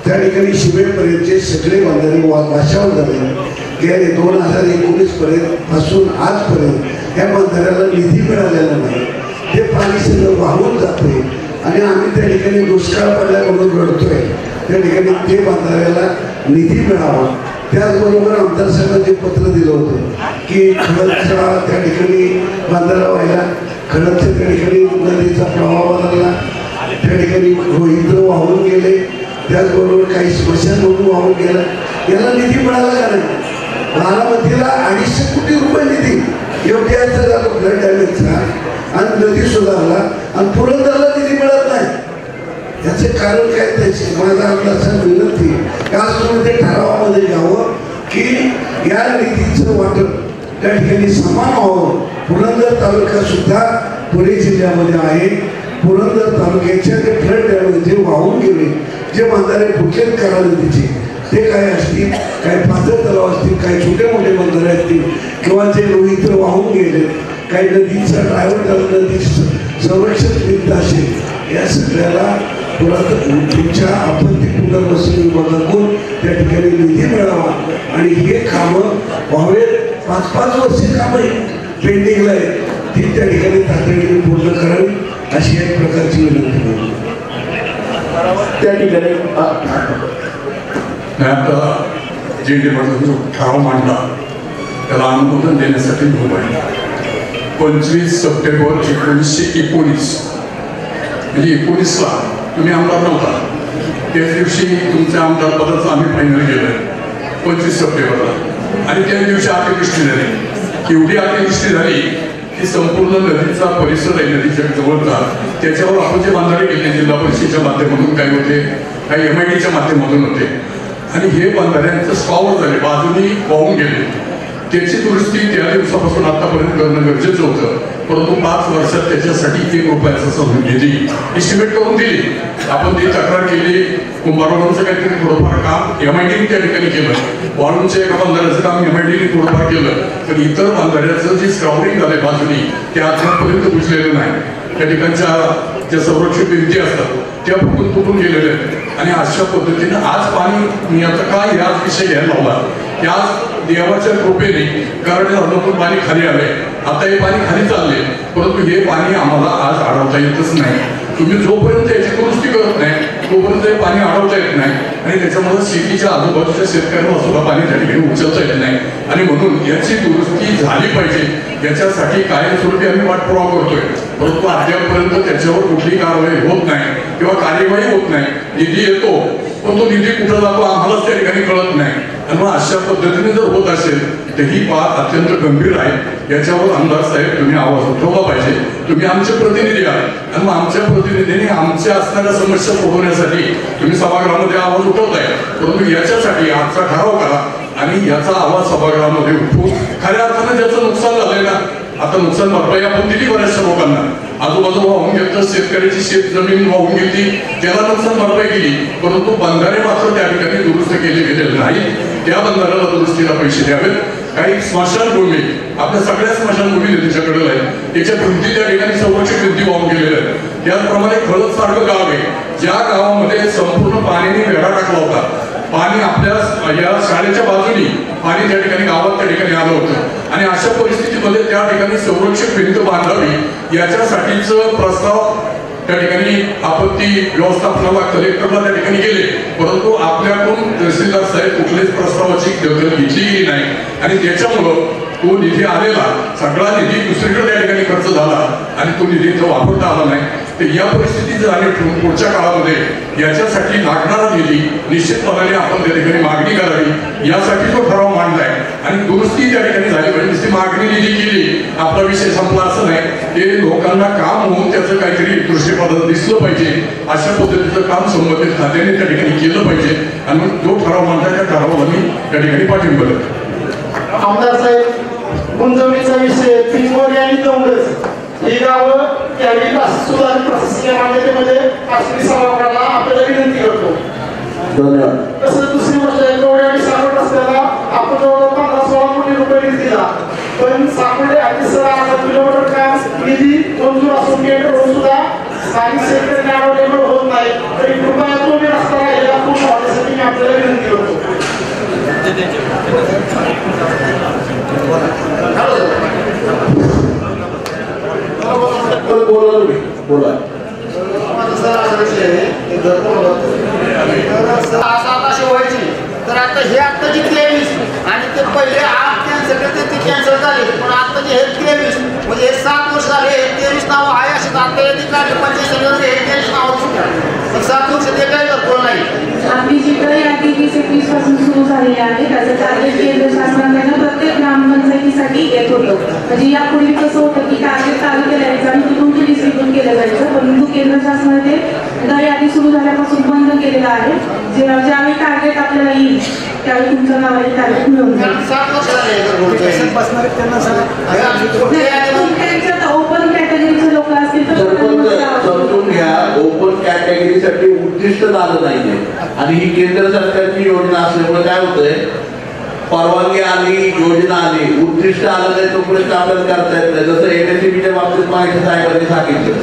त्या ठिकाणी शिमेपर्यंतचे सगळे बंधारे वाशावर झाले. गेले 2019 पासून आजपर्यंत या बंधाऱ्याला निधी मिळालेला नाही. ते पाणी सगळं वाहून जाते आणि आम्ही त्या ठिकाणी दुष्काळ पडल्या म्हणून रडतोय. त्या ठिकाणी ते बंधाऱ्याला निधी मिळावा. त्याचबरोबर आमदार साहेबांचे पत्र दिलं होतं की खडकचा त्या ठिकाणी बंधारा व्हायला, खडकच्या त्या ठिकाणी नदीचा प्रवाह बदलला, त्या ठिकाणी रोहित्र वाहून गेले, त्याचबरोबर काही स्मशानभूमी वाहून गेला. याला निधी मिळाला का नाही? बारामतीला 250 कोटी रुपये निधी योग्याचा झाला फ्लड डॅमेजचा आणि नदी सुधारला आणि पुरंदरला निधी मिळत नाही. याचे कारण काय? त्याची माझा आमदार विनंती आज तुम्ही ते ठरावामध्ये घ्यावं की या निधीचं वाटप त्या ठिकाणी समान व्हावं. पुरंदर तालुका सुद्धा पुणे जिल्ह्यामध्ये आहे. पुरंदर तालुक्याच्या जे फ्लड डॅमेज जे वाहून गेले, जे बंधारे फुटलेत करा नदीचे, ते काय असतील, काही पाझर तलाव असतील, काही छोटे मोठे बंधारे असतील किंवा जे रोहित्र वाहून गेले, काही नदीचा ड्रायव्हर नदी संरक्षण भिंत असेल, या सगळ्याला तुमच्या आपत्ती पुनर्वसन विभागातून त्या ठिकाणी निधी मिळावा आणि हे कामं व्हावेत. 5-5 वर्षे कामं पेंडिंगला आहेत, ती त्या ठिकाणी तातडीने पूर्ण करावी अशी एक प्रकारची विनंती त्या ठिकाणी आता जे जो ठराव मांडला त्याला अनुमोदन देण्यासाठी उभं आहे. 25 सप्टेंबर 1919 म्हणजे 19ला तुम्ही आमदार नव्हता. त्याच दिवशी तुमच्या आमदार पदाचं आम्ही फायनल केलं 25 सप्टेंबरला आणि त्याच दिवशी अतिवृष्टी झाली. एवढी अतिवृष्टी झाली की संपूर्ण नदीचा परिसर आहे नदीच्या जवळचा, त्याच्यावर आपण जे बांधारे केले जिल्हा परिषदेच्या माध्यमातून काही होते, काही MIDच्या माध्यमातून होते आणि हे बंधाऱ्यांचं स्वावर झाले, बाजूनी वाहून गेले त्याची दुरुस्ती त्या दिवसापासून आतापर्यंत करणं गरजेचं होतं, परंतु 5 वर्षात त्याच्यासाठी 1 रुपयाचा निधी एस्टिमेट करून दिली. आपण ती तक्रार केली. कुंभारवाडांचं काहीतरी थोडंफार काम MIDने त्या ठिकाणी केलं, वाळूंच्या एका बंधाऱ्याचं काम MIDने थोडंफार केलं, तर इतर बंधाऱ्याचं जे स्क्रॉलिंग झालंय बाजूनी ते आजपर्यंत बुजलेलं नाही. त्या ठिकाणच्या ज्या संरक्षक भिंती असतात त्या फुटून तुटून गेलेल्या आहेत. आणि अशा पद्धतीनं आज पाणी मी आता काय याच विषय घ्यायला लावला, याच देवाच्या कृपेने कारण धरणातून पाणी खाली आलंय. आता हे पाणी खाली चालले, परंतु हे पाणी आम्हाला आज अडवता येतच नाही. तुम्ही जोपर्यंत याची दुरुस्ती करत नाही तोपर्यंत हे पाणी अडवता येत नाही आणि त्याच्यामुळे शेतीच्या आजूबाजूच्या शेतकऱ्यांना सुद्धा पाणी त्या ठिकाणी उचलता येत नाही. आणि म्हणून याची दुरुस्ती झाली पाहिजे, याच्यासाठी कायमस्वरूपी आम्ही पाठपुरावा करतोय, परंतु अद्यापपर्यंत त्याच्यावर कुठली कारवाई होत नाही किंवा कार्यवाही होत नाही. निधी येतो पण तो निधी कुठं जातो आम्हालाच त्या ठिकाणी कळत नाही. आणि मग अशा पद्धतीने जर होत असेल तर ही बाब अत्यंत गंभीर आहे. याच्यावर आमदार साहेब तुम्ही आवाज उठवला पाहिजे. तुम्ही आमचे प्रतिनिधी आहात आणि मग आमच्या प्रतिनिधींनी आमच्या असणाऱ्या समस्या सोडवण्यासाठी तुम्ही सभागृहामध्ये आवाज उठवताय, परंतु याच्यासाठी आजचा ठराव करा आणि याचा आवाज सभागृहामध्ये उठवून खऱ्या अर्थानं ज्याचं नुकसान झालंय ना, आता नुकसान भरपाई आपण दिली बऱ्याचशा लोकांना. आजूबाजू वाहून घेतलं, शेतकऱ्याची शेत जमीन वाहून घेतली, त्याला नुकसान भरपाई केली, परंतु बंधारे मात्र त्या ठिकाणी दुरुस्त केले गेलेले नाही. त्या बंधाऱ्याला दुरुस्तीला पैसे द्यावेत. काही स्मशानभूमी आपल्या सगळ्या स्मशानभूमी नदीच्याकडे आहे, त्याच्या भिंती त्या ठिकाणी संरक्षक भिंती वाहून गेलेल्या आहेत. त्याचप्रमाणे खळद सारखं गाव आहे, ज्या गावामध्ये संपूर्ण पाण्याने वेढा टाकला होता. पाणी आपल्या या शाळेच्या बाजूनी पाणी त्या ठिकाणी गावात त्या ठिकाणी आलं होतं आणि अशा परिस्थितीमध्ये त्या ठिकाणी संरक्षक भिंत बांधावी याच्यासाठीच प्रस्ताव त्या ठिकाणी आपत्ती व्यवस्थापनाला कलेक्टरला त्या ठिकाणी गेले, परंतु आपल्याकडून तहसीलदार साहेब कुठल्याच प्रस्तावाची दखल घेतली गेली नाही आणि त्याच्यामुळं तो निधी आलेला सगळा निधी दुसरीकडे त्या ठिकाणी खर्च झाला आणि तो निधी तो वापरता आला नाही. तर या परिस्थिती जर आली पुढच्या काळामध्ये याच्यासाठी लागणारा निधी निश्चितपणाने आपण त्या ठिकाणी मागणी करावी, यासाठी तो ठराव मांडलाय आणि दुरुस्ती त्या ठिकाणी झाली पाहिजे. नुसती मागणी निधी केली आपला विषय संपला असं नाही, ते लोकांना काम होऊन त्याचं काहीतरी दृश्यपद्धत दिसलं पाहिजे. अशा पद्धतीचं काम संबंधित खात्याने त्या ठिकाणी केलं पाहिजे आणि मग जो ठराव मांडलाय त्या ठरावाला मी त्या ठिकाणी पाठिंबा देतो. आमदार साहेब, गुंतवणुकीचा विषय पिंगोरी आणि दौंडस ही गावं त्यावेळी सुधारित प्रशासकीय मान्यतेमध्ये आश्री सभागृहाला आपल्याला विनंती करतो. धन्यवाद. तसंच दुसरी गोष्ट आहे, कवडे आणि साकोड रस्त्याला आपण जवळ 15-16 कोटी रुपये निधी दिला, पण साकोडे अतिसर 8 किलोमीटर काम निधी मंजूर असून गेट रोड सुद्धा स्थानिक शेतकरी अवेलेबल होत नाही. तरी कृपया तो मी रस्ता राहिलेला पूर्ण होण्यासाठी मी आपल्याला विनंती करतो. बोला तुम्ही बोला. तर आता हे आत्ताची 23 आणि ते पहिले 8 कॅन्सल करते ते कॅन्सल झाले, पण आता जे हे 23 म्हणजे हे 7 वर्ष झाले, हे 23 नाव आहे असे आता हे 45 नाव पण 7 वर्ष ते काही करतो नाही. आपली जी काही यादी 2021 पासून सुरू झालेली आहे त्याचं टार्गेट केंद्र शासनाने प्रत्येक ग्रामपंचायतीसाठी येत होतं. म्हणजे यापूर्वी कसं होतं की टार्गेट चालू केलं जायचं आणि तिथून ते डिस्ट्रीब्यूट केलं जायचं, परंतु केंद्र शासनाने दर यादी सुरू झाल्यापासून बंद केलेलं आहे. ज्यावेळी टार्गेट आपल्याला येईल त्यावेळी तुमचं नावाने टार्गेट मिळून जाईल. ओपन कॅटेगरीचे लोक असतील तर समजून घ्या, ओपन कॅटेगरीसाठी उद्दिष्ट झालं नाहीये आणि ही केंद्र सरकारची योजना असल्यामुळे काय होतंय, परवानगी आली, योजना आली, उद्दिष्ट आलं नाही तोपर्यंत आपल्याला करता येत नाही. जसं MSCBच्या बाबतीत माहिती साहेबांनी सांगितलं,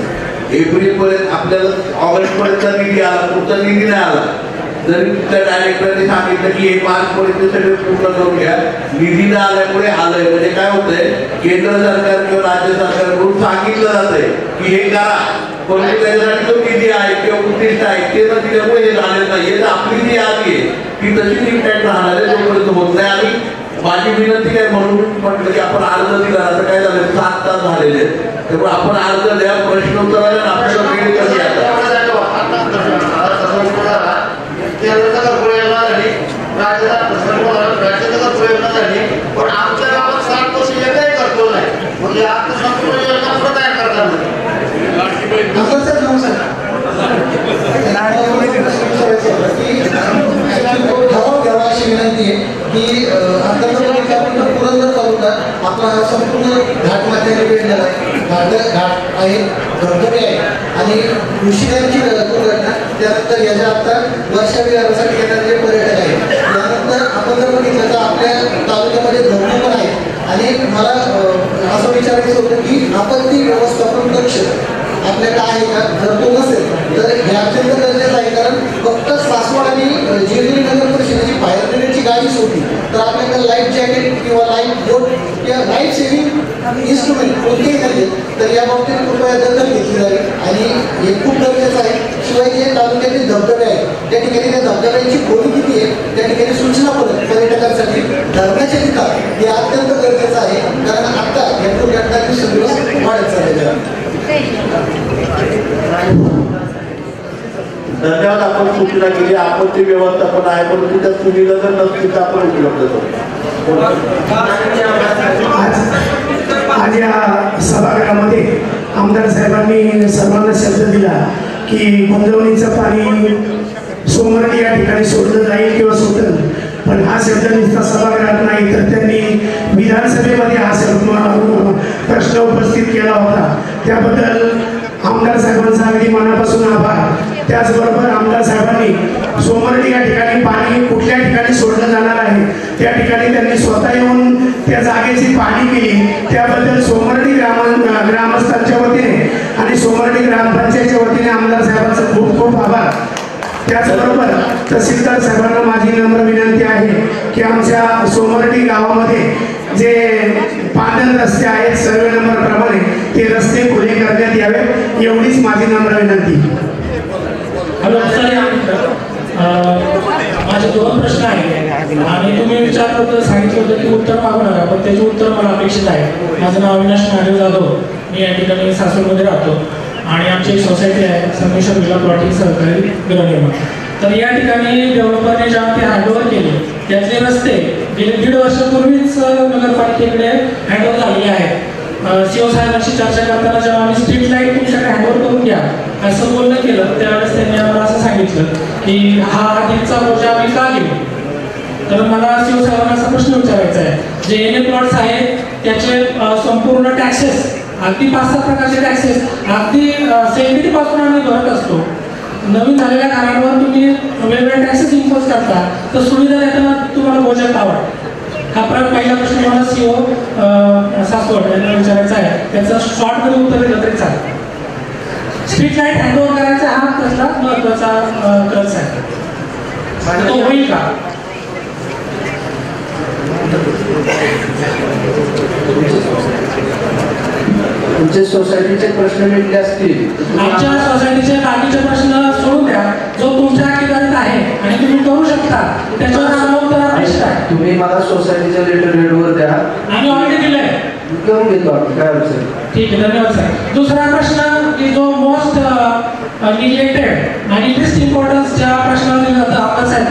एप्रिल पर्यंत आपल्याला ऑगस्ट पर्यंत निधी आला, पुढचा निधी नाही आला. जरी त्या डायरेक्टरने सांगितलं की 1 मार्च पर्यंत सगळे पूर्ण करून घ्या, निधी न आल्यामुळे आलंय. म्हणजे काय होतंय, केंद्र सरकार किंवा राज्य सरकारकडून सांगितलं जातंय की हे करा, परंतु त्याच्यासाठी जो निधी आहे किंवा उद्दिष्ट आहे ते न दिल्यामुळे हे झालेलं नाही. हे आपली जी यादी आहे ती तशीच इम्पॅक्ट राहणार आहे, जोपर्यंत होत नाही. आणि माझी विनंती काय म्हणून म्हटलं की आपण अर्ज दिला, असं काय झालं 7 तास झालेले, त्यामुळे आपण अर्ज द्या, प्रश्नोत्तराला आपल्याला वेळ कशी आता राज्याचा प्रयोजन झाली, पण आमच्या गावात 7 वर्ष एकही करतो नाही. म्हणजे आता संपूर्ण योजना तयार करतात. ठराव घ्यावा अशी विनंती आहे की अंतर्गत पुरंदर आपला संपूर्ण घाट माथ्याने वेढलेला आहे, घाट आहे, धबधबे आहे आणि ऋषिकांची दुर्घटना, त्यानंतर याच्या आता वर्षाविहारासाठी येणारे जे पर्यटक आहेत, त्यानंतर आपण जर बघितलं तर आपल्या तालुक्यामध्ये धरणे पण आहेत. आणि मला असं विचारायचं होतं की आपत्ती व्यवस्थापन कक्ष आपल्याकडे आहे का? जर तो नसेल तर हे अत्यंत गरजेचं आहे, कारण फक्त सासवड आणि जिल्हा नगर परिषदेची फायर ब्रिगेडची गाडी सोडली तर आपल्याकडे लाईफ जॅकेट किंवा लाईफ बोट किंवा लाईफ सेव्हिंग इन्स्ट्रुमेंट कोणतेही नाही, तर या बाबतीत कृपया दखल घेतली जावी आणि हे खूप गरजेचं आहे. शिवाय जे तालुक्यातील धबधबे आहेत त्या ठिकाणी त्या धबधब्यांची खोली किती आहे त्या ठिकाणी सूचना पण पर्यटकांसाठी धरण्याचे ठिकाण हे अत्यंत गरजेचं आहे, कारण आता या दुर्घटना दिवसेंदिवस वाढत चाललेल्या आहेत. धन्यवाद. आपण सूचना केली, आपत्ती व्यवस्थापन आहे, परंतु त्या सुविधा जर नसतील तर आपण उपलब्ध करू. आज या सभागृहामध्ये आमदार साहेबांनी सर्वांना शब्द दिला की गुंजवणीचं पाणी सोमवारी या ठिकाणी सोडलं जाईल किंवा सोडलं, पण हा शब्द नुसता सभागृहात नाही तर त्यांनी विधानसभेमध्ये हा प्रश्न उपस्थित केला होता. त्याबद्दल आमदार साहेबांचा अगदी मनापासून आभार. त्याचबरोबर आमदार साहेबांनी सोमवारी या ठिकाणी पाणी कुठल्या ठिकाणी सोडलं जाणार आहे त्या ठिकाणी त्यांनी स्वतः येऊन त्या जागेची पाहणी केली. त्याबद्दल सोमवारी ग्रामस्थांच्या वतीने आणि सोमवारी ग्रामपंचायतच्या वतीने आमदार साहेबांचा खूप खूप आभार. त्याचबरोबर तहसीलदार साहेबांना माझी नम्र विनंती आहे की आमच्या सोमर्डी गावामध्ये जे पांढर रस्ते आहेत सर्वे नंबर प्रमाणे ते रस्ते खुले करण्यात यावे, एवढीच माझी नम्र विनंती. हॅलो, माझे 2 प्रश्न आहेत आणि तुम्ही विचारलं होतं, सांगितलं होतं की उत्तर मागू नका, पण त्याचे उत्तर मला अपेक्षित आहे. माझं नाव अविनाश महादेव जाधव, मी या ठिकाणी सासवडमध्ये राहतो आणि आमची एक सोसायटी आहे संगमेश्वर विला प्लॉटिंग सहकारी गृहनिर्माण. तर या ठिकाणी डेव्हलपरने जेव्हा ते हँडओव्हर केले त्यातले रस्ते गेले 1.5 वर्षापूर्वीच नगरपालिकेकडे हँडओव्हर झालेले आहेत. सीओ साहेबांशी चर्चा करताना जेव्हा आम्ही स्ट्रीट लाईट तुमच्याकडे हँडओव्हर करून घ्या असं बोलणं केलं त्यावेळेस त्यांनी आम्हाला असं सांगितलं की हा आधीचा बोजा आम्ही का घेऊ. तर मला सीओ साहेबांना असा प्रश्न विचारायचा आहे, जे एन ए प्लॉट्स आहेत त्याचे संपूर्ण टॅक्सेस अगदी 5-7 प्रकारचे टॅक्सेस अगदी सेक्युरिटीपासून आम्ही भरत असतो. नवीन झालेल्या घरांवर तुम्ही वेगवेगळे टॅक्सेस इम्पोज करता, तर सुविधा देताना तुम्हाला बोजा का वाटतं? हा पहिला प्रश्न मला सीओ सासवड यांना विचारायचा आहे. त्याचं शॉर्टमध्ये उत्तर दिलं तरी चालेल. स्ट्रीट लाईट हँडओव्हर करायचा हा त्याचा महत्वाचा खर्च आहे, तो होईल का? तुमचे सोसायटीचे प्रश्न मिटले असतील, आमच्या सोसायटीचे बाकीचे प्रश्न सोडून द्या, जो तुमच्या ठिकाणी आहे आणि तुम्ही करू शकता त्याच्यावर उत्तर अपेक्षित आहे. तुम्ही मला सोसायटीच्या लेटर हेडवर द्या, आम्ही ऑलरेडी दिलंय, करून घेतो आपण, काय अडचण. ठीक आहे, धन्यवाद सर. दुसरा प्रश्न की जो मोस्ट निग्लेक्टेड आणि लिस्ट इम्पॉर्टन्स ज्या प्रश्नावर दिला होता आपला साहेब,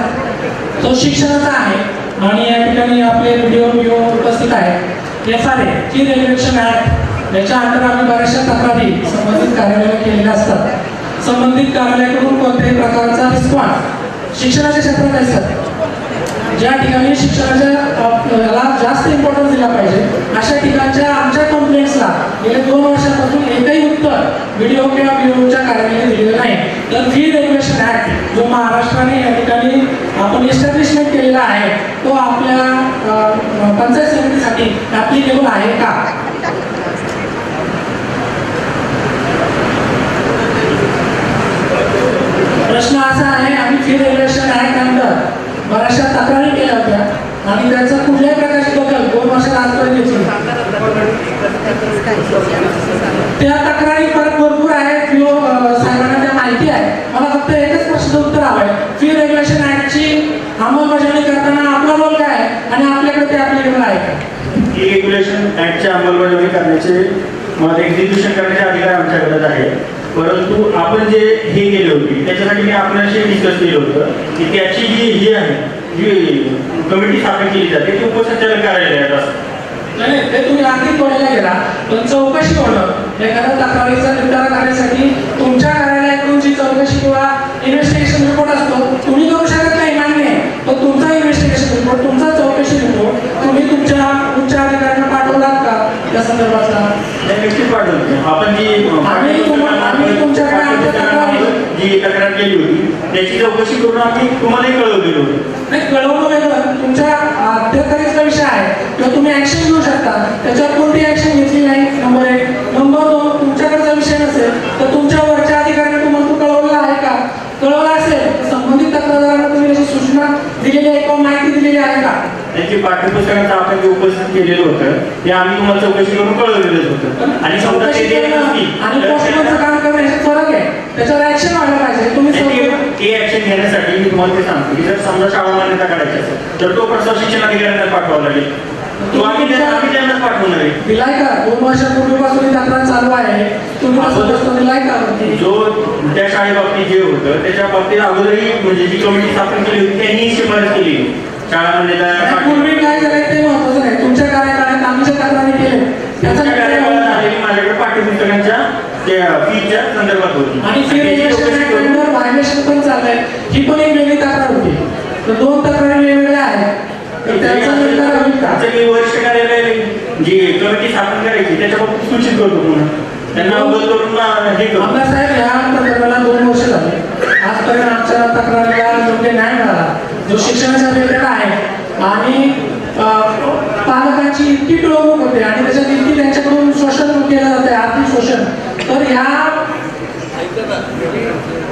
तो शिक्षणाचा आहे आणि या ठिकाणी आपले व्हिडिओ उपस्थित आहे. FRA की रेग्युलेशन ऍक्ट याच्या अंतर आम्ही बऱ्याचशा तक्रारी संबंधित कार्यालयाला केलेल्या असतात. संबंधित कार्यालयाकडून कोणत्याही प्रकारचा रिस्पॉन्स शिक्षणाच्या क्षेत्रात असतात, ज्या ठिकाणी शिक्षणाच्या जास्त इम्पॉर्टन्स दिला पाहिजे अशा ठिकाणच्या आमच्या कंप्लेंट्सला गेल्या 2 वर्षांपासून एकही उत्तर व्हिडिओ किंवा ब्युरोच्या कार्यालयाने दिलेलं नाही. तर फी रेग्युलेशन ऍक्ट जो महाराष्ट्राने या ठिकाणी आपण एस्टॅब्लिशमेंट केलेला आहे तो आपल्या पंचायत समितीसाठी ऍप्लिकेबल आहे का? प्रश्न असा आहे, आम्ही फी रेग्युलेशन ऍक्ट अंडर बऱ्याचशा तक्रारी केल्या होत्या आणि त्याचं कुठल्याही प्रकारची दखल 2 वर्षात आजपर्यंत घेतली. त्या तक्रारी भरपूर आहेत, पीओ साहेबांना त्या माहिती आहे. मला फक्त एकच प्रश्न उत्तर हवंय, फी रेग्युलेशन ऍक्टची अंमलबजावणी करताना आपला रोल काय आहे आणि आपल्याकडे ते ऍप्लिकेबल आहे का? फी रेग्युलेशन ऍक्टची अंमलबजावणी करण्याचे मला एक्झिक्युशन करण्याचे अधिकार आमच्याकडे आहे, परंतु आपण जे हे केले होते त्याच्यासाठी मी आपल्याशी डिस्कस केलं होतं की त्याची जी हे आहे जी कमिटी स्थापन केली जाते ती उपसंचालक कार्यालयात असते. नाही, ते तुम्ही आणखी बोलायला गेला, पण चौकशी होणं एखाद्या तक्रारीचा निपटारा करण्यासाठी तुमच्या कार्यालयाकडून जी चौकशी किंवा इन्व्हेस्टिगेशन रिपोर्ट असतो तुम्ही करू शकत नाही, मान्य आहे, पण तुमचा इन्व्हेस्टिगेशन रिपोर्ट तुमचा चौकशी रिपोर्ट तुम्ही तुमच्या उच्च अधिकाऱ्यांना पाठवला संदर्भातला नक्कीच पाठवलं. आपण जी जी तक्रार केली होती त्याची चौकशी करून आम्ही तुम्हालाही कळवलेलं होतं. नाही, कळवणं वेगळं, तुमच्या अध्यक्षाचा विषय आहे किंवा तुम्ही ऍक्शन घेऊ शकता, त्याच्यावर कोणती ऍक्शन घेतली नाही. नंबर 1. नंबर 2, तुमच्याकडचा विषय नसेल तर तुमच्या वरच्या अधिकाऱ्याने तुम्हाला तो कळवलेला आहे का? कळवला असेल संबंधित तक्रारदारांना तुम्ही अशी सूचना दिलेली आहे किंवा माहिती दिलेली आहे का? त्यांची पाठ्यपुस्तकांचं आपण जे उपस्थित केलेलं होतं ते आम्ही तुम्हाला चौकशी करून कळवलेलंच होतं. आणि समजा आणि पोस्टमनचं काम करणं याच्यात फरक आहे, त्याच्यावर ऍक्शन व्हायला पाहिजे. ते ऍक्शन घेण्यासाठी मी तुम्हाला ते सांगतो की जर समजा शाळा मान्यता काढायची असेल तर तो प्रस्ताव शिक्षण अधिकाऱ्यांना पाठवावा लागेल. तो आम्ही त्यांनाच पाठवणार आहे. दिलाय का? 2 वर्षापूर्वीपासून तक्रार चालू आहे, तुम्ही दिलाय का? जो त्या शाळेबाबतीत जे होतं त्याच्या बाबतीत अगोदरही म्हणजे जी कमिटी स्थापन केली होती त्यांनी शिफारस केली. शाळा मान्यता पूर्वी काय झालंय ते महत्वाचं नाही, तुमच्या कार्यकाळात आम्ही ज्या तक्रारी केल्या माझ्याकडे पाठ्यपुस्तकांच्या फीच्या संदर्भात होती आणि फी रेजिस्ट्रेशन व्हायलेशन पण चाललंय, ही पण एक वेगळी तक्रार होती. तर 2 तक्रारी वेगवेगळ्या आहेत. वरिष्ठ कार्यालय जी कमिटी स्थापन करायची त्याच्या बाबतीत सूचित करतो पुन्हा त्यांना अवगत करून हे करतो. आमदार साहेब, ह्या प्रकरणाला 2 वर्ष झाले, आजपर्यंत आमच्या तक्रारीला योग्य न्याय मिळाला. जो शिक्षणाचा वेगळा आहे आणि पालकांची इतकी पिळवणूक होते आणि त्याच्यात इतकी त्यांच्याकडून शोषण केलं जाते, आर्थिक शोषण. तर ह्या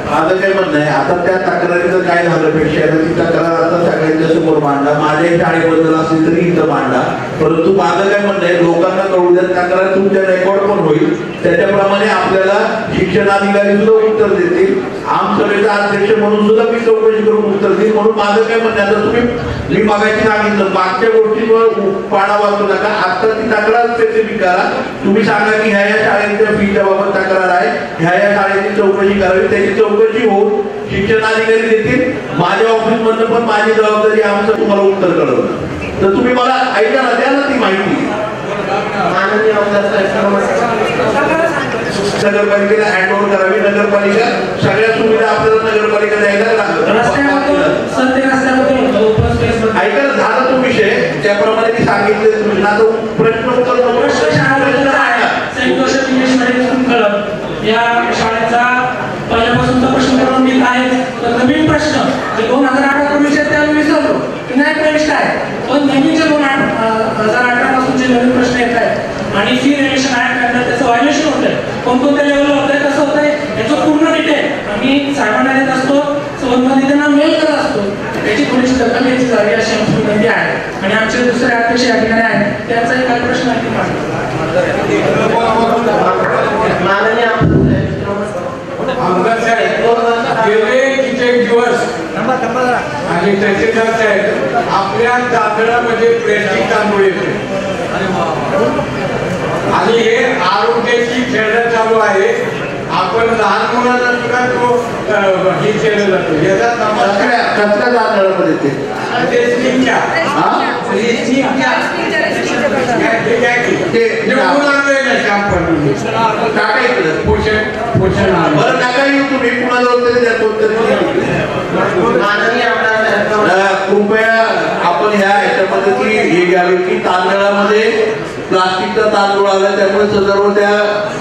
माझं काय म्हणणं आहे, आता त्या तक्रारीचं काय झालं पेक्षा ती तक्रार आता सगळ्यांच्या समोर मांडा, माझ्या शाळेबद्दल असेल तरी इथं मांडा. परंतु माझं काय म्हणणं आहे, लोकांना कळू द्या, तक्रार तुमच्या रेकॉर्ड पण होईल, त्याच्याप्रमाणे आपल्याला शिक्षणाधिकारी सुद्धा उत्तर देतील. आमसभेचा अध्यक्ष म्हणून सुद्धा मी चौकशी करून उत्तर देईल. म्हणून माझं काय म्हणणं आहे, आता तुम्ही मी मागायची सांगितलं मागच्या गोष्टींवर पाडा वाचू नका, आता ती तक्रार स्पेसिफिक करा. तुम्ही सांगा की ह्या शाळेच्या फीच्या बाबत तक्रार आहे, ह्या शाळेची चौकशी करावी, त्याची चौकशी होऊन शिक्षणाधिकारी देतील. माझ्या ऑफिस मधून पण माझी जबाबदारी आमचं तुम्हाला उत्तर कळवलं. तर तुम्ही मला ऐका ना, द्या ना ती माहिती. नगरपालिकेला हँड ओव्हर करावी. नगरपालिका सगळ्या सुविधा आपल्याला नगरपालिका द्यायला ऐका ना, झाला तो विषय त्याप्रमाणे मी सांगितले. तुम्ही प्रश्न या शाळेचा पहिल्यापासूनचा प्रश्न प्रलंबित आहे. तर नवीन प्रश्न जे 2018 पूर्वीचे त्याला विसरलो न्याय प्रविष्ट आहे, पण नेहमीचे 2018 पासूनचे नवीन प्रश्न येत आहेत आणि फी रेग्युलेशन ऍक्ट त्याचं व्हायलेशन होत आहे. कोणकोणत्या लेवलला होत आहे, कसं होत आहे याचं पूर्ण डिटेल आम्ही साहेबांना देत असतो, संबंधितांना मेल करत असतो. त्याची थोडीशी दखल घ्यायची जावी अशी आमची विनंती आहे. आणि आमचे दुसरे अध्यक्ष या ठिकाणी आहेत, त्यांचाही काही प्रश्न आहे आमदार साहेब गेले कित्येक दिवस आणि तहसीलदार साहेब आपल्या तांदळामध्ये प्लॅस्टिक तांदूळ येते आणि हे आरोग्याची खेळ चालू आहे. आपण लहान मुलांना सुद्धा तो हे केलं जातो. याचा कसल्या तांदळामध्ये ते स्कीमच्या कृपया आपण ह्या ह्याच्यामध्ये की हे घ्यावे की तांदळामध्ये प्लास्टिकचा तांदूळ आला त्यामुळे सर्व त्या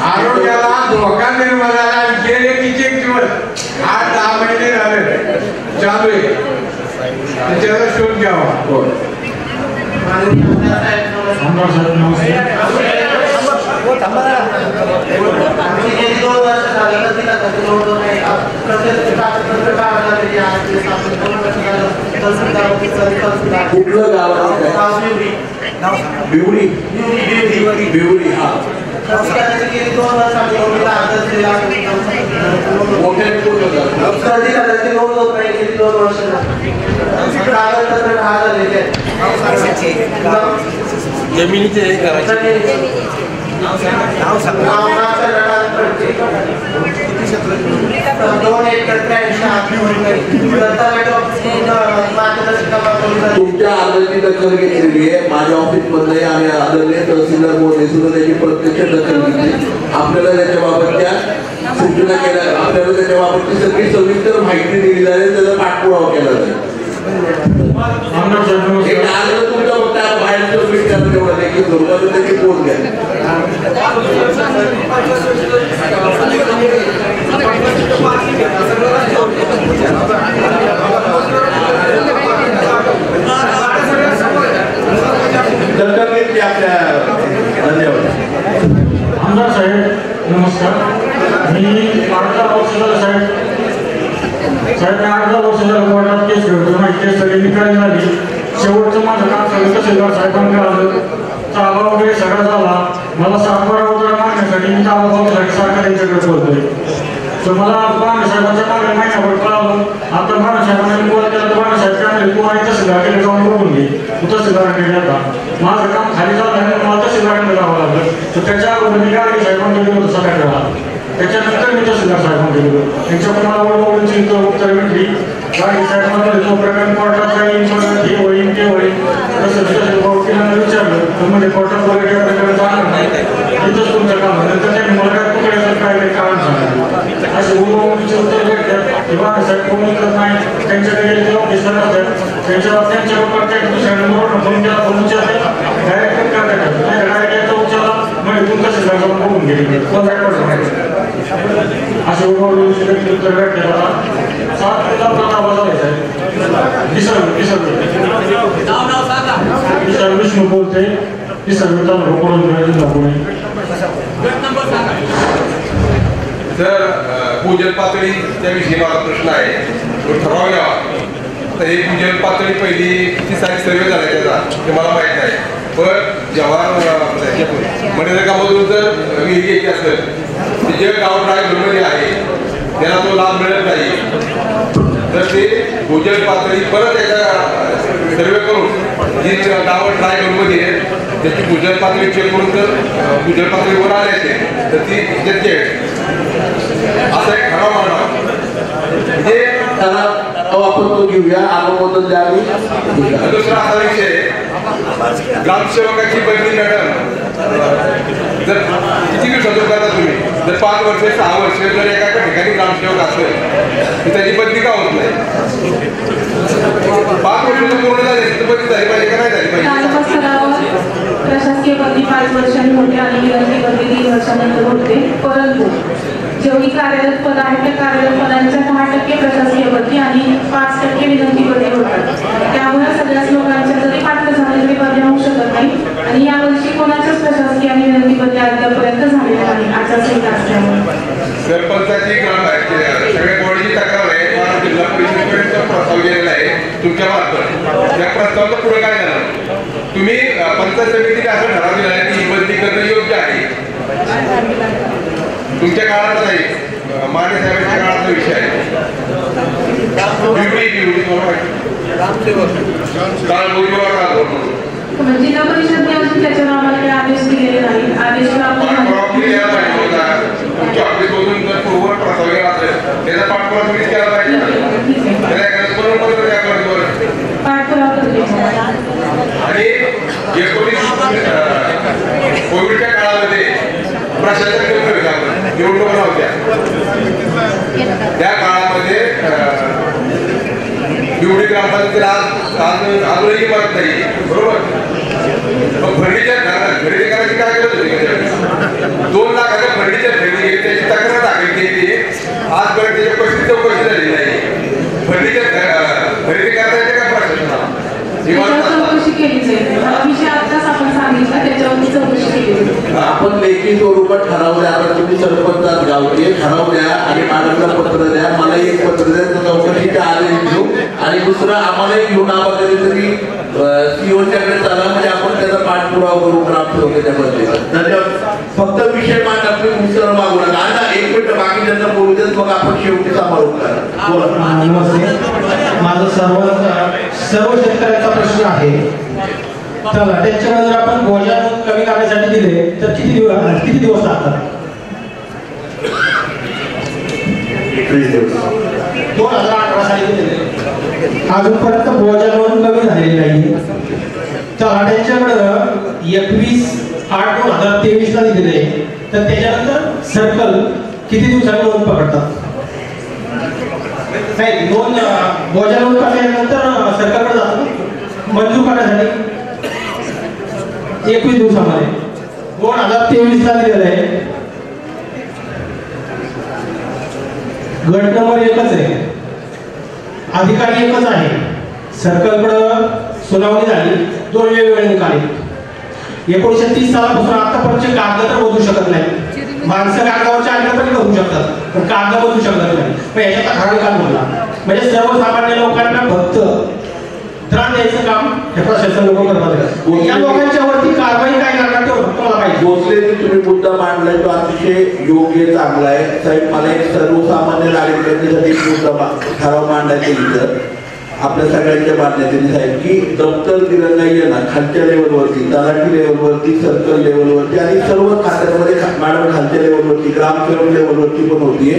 आरोग्याला धोका निर्माण झाला. गेले कित्येक दिवस 8-10 महिने झाले चालू आहे, त्याचा शोध घ्यावा. कुठलं गाव? बिवडी. बिवडी हा जमिनीचे हे करायचे. तुमच्या अर्जाची दखल घेतलेली आहे. माझ्या ऑफिस मध्ये आणि आदरणीय तहसीलदार मोदी सुद्धा त्याची प्रत्यक्ष दखल घेतली. आपल्याला त्याच्याबाबतच्या सूचना केल्या, आपल्याला त्याच्याबाबतची सगळी सविस्तर माहिती दिली जाईल, त्याचा पाठपुरावा केला जाईल. तुमच्या फक्त बाहेरचं विचारलं एवढं नाही की स्वरूपाचं त्याची पोच घ्या. आपल्या धन्यवाद. आमदार साहेब नमस्कार. मी 8 वर्ष झालं साहेब मी 8 वर्ष झालं कोर्टात केस खेळतो. माझी केस सगळी निकाली झाली. शेवटचं माझं काम सगळं तहसीलदार साहेबांकडे आलं. ताबा वगैरे सगळा झाला. मला 7-12 उतारा मागण्यासाठी मी ताबा पावसासाठी सरकार यांच्याकडे बोलतोय. तर मला बाणसाहेबांच्या मागे महिन्याभर कळालं. आता बाणसाहेबांनी गोळा केला तर बाणसाहेब काय म्हणले तू आणि तहसीलदाराकडे जाऊन बघून घे. तू तहसीलदाराकडे गेला. माझं काम खाली झालं आणि मला तहसीलदाराकडे जावं लागलं. तर त्याच्या अगोदर मी गाडी साहेबांकडे गेलो होतो सकाळला. त्याच्यानंतर मी तहसीलदार साहेबांकडे गेलो. त्यांच्याकडून मला वळवळूची उत्तर भेटली. गाडी साहेबांकडे जो प्रकार कोर्टात जाईल हे होईल ते होईल तसं वकिलांना विचारलं तर म्हणजे कोर्टात वगैरे प्रकारे जाणार नाही इथंच तुमचं काम आहे. नंतर त्यांनी मला काय पकडायचं काय काही कारण सांगितलं. असे उलवणीचे उत्तर भेटतात की बाळासाहेब कोणी करत नाही. त्यांच्याकडे गेले ते ऑफिसर असतात त्यांच्यावर प्रत्येक दुसऱ्या फोन केला फोन विचारले डायरेक्ट काय करतात डायरेक्ट एकदा उचलला म्हणजे तुमचं तहसीलदार जाऊन बघून गेली कोण रेकॉर्ड नाही. असे उलवणीचे उत्तर भेटले मला 7 विष्णू बोलते जर भूजल पातळीच्या विषयी मला प्रश्न आहे तो ठराव घ्यावा. तर ही भूजल पातळी पहिली किती सारी सर्वे झाला त्याचा ते मला माहीत नाही. पण जेव्हा मनरेगामधून जर विहीर घ्यायची असेल ते जे गाव ड्रायव्हरमध्ये आहे त्याला तो लाभ मिळत नाही. तर ते भूजल पातळी परत याचा सर्वे करून जी गावं ट्राय करूनमध्ये त्याची भूजल पातळी चेक करून जर भूजल पातळीवर आले तर ती त्याचे असा एक ठराव मांडा म्हणजे त्याला आपण तो घेऊया अनुमोदन द्यावी. दुसरा असा विषय ग्रामसेवकाची बदली मॅडम जर किती दिवसातून करता तुम्ही जर 5 वर्ष 6 वर्ष जर एका ठिकाणी ग्रामसेवक असेल तर त्याची बदली का होत नाही. 5 वर्ष पूर्ण झाले तर बदली झाली पाहिजे का नाही झाली पाहिजे. प्रशासकीय बदली 5 वर्षांनी होते आणि विनंती बदली 3 वर्षानंतर होते. परंतु जेवढी कार्यरत पद आहेत त्या कार्यरत पदांच्या 10% प्रशासकीय बदली आणि 5% विनंती बदली होतात. त्यामुळे सगळ्याच लोकांच्या जरी पात्र झाले तरी बदली होऊ शकत नाही आणि यावर्षी कोणाच्याच प्रशासकीय आणि विनंती बदली अद्यापर्यंत झालेल्या नाही आचारसंहिता असल्यामुळे. सरपंचाची सगळ्या बॉडीची तक्रार आहे जिल्हा परिषदेपर्यंत प्रस्ताव गेलेला आहे तुमच्या मार्फत. त्या प्रस्तावाचं पुढे काय झालं तुम्ही पंचायत समितीने असं ठराव दिला आहे की ही बदली करणं योग्य आहे. तुमच्या काळात नाही माने साहेबांच्या काळाचा विषय आहे. जिल्हा परिषदने अजून त्याच्यावर आम्हाला काही आदेश दिलेले नाही. आदेश आणि कोविडच्या काळामध्ये प्रशासन निवडणुका नव्हत्या त्या काळामध्ये निवडी ग्रामपंचायतीला आजही मत नाही बरोबर. फर्निचर खरेदी करायची काय गरज होती. 2 लाखाचं फर्निचर खरेदी त्याची तक्रार दाखल केली. आजपर्यंत त्याच्या पैसे चौकशी झाली नाही. फर्निचर खरेदी करता येते का प्रशासनाला चौकशी केली जाईल. विषय आताच आपण सांगितलं त्याच्यावरती चौकशी केली. आपण लेखी स्वरूपात ठरवल्या. आता तुम्ही सरपंचात गावचे ठराव द्या आणि मॅडमला पत्र द्या. मलाही एक पत्र द्या चौकशीचे आदेश घेऊ आणि दुसरं आम्हालाही घेऊन आम्हाला कधीतरी सीओच्याकडे चाला म्हणजे आपण त्याचा पाठपुरावा करू ग्रामसेवकाच्या बदली. धन्यवाद. फक्त विषय मांडा तुम्ही उत्तर मागू नका. आता 1 मिनिट बाकी ज्यांना बोलू देत मग आपण शेवटी समारोप करा. बोला. नमस्ते. माझा सर्व शेतकऱ्यांचा प्रश्न आहे. चला त्याच्यामध्ये जर आपण भोजन कमी करण्यासाठी दिले तर किती दिवस लागतात. 2018 साली दिले अजूनपर्यंत भोजन कमी झालेले नाही. चला त्यांच्याकडं 21/8/2023 ला दिलेले तर त्याच्यानंतर सर्कल किती दिवसांनी नोंद पकडतात. नाही नोंद भोजन नोंद काढल्यानंतर सरकारकडे जातो मंजूर करण्यासाठी. 21 दिवसामध्ये 2023ला दिलेलं आहे. गट नंबर 1च आहे, अधिकारी एकच आहे. सर्कलकडं सुनावणी झाली, 2 वेगवेगळे निकाल. 1930 सालापासून आतापर्यंत कागद तर बदलू शकत नाही. माणसं कागदावरच्या आलेपर्यंत होऊ शकतात, पण कागद बदलू शकत नाही. पण याच्यात हा निकाल बोलला म्हणजे सर्वसामान्य लोकांना फक्त त्रास द्यायचं काम हे प्रशासन लोक करतात. या लोकांच्या वरती कारवाई काय करणार ते फक्त मला पाहिजे. भोसले तुम्ही मुद्दा मांडलाय तो अतिशय योग्य चांगला आहे साहेब. मला एक सर्वसामान्य नागरिकांसाठी एक मुद्दा ठराव मांडायचा इथं आपल्या सगळ्यांच्या मान्यतेने साहेब की दप्तर दिलं नाहीये ना खालच्या लेवलवरती, तलाठी लेवलवरती, सर्कल लेवलवरती आणि सर्व खात्यांमध्ये मॅडम खालच्या लेवलवरती, ग्रामसेवक लेवलवरती पण होतीये.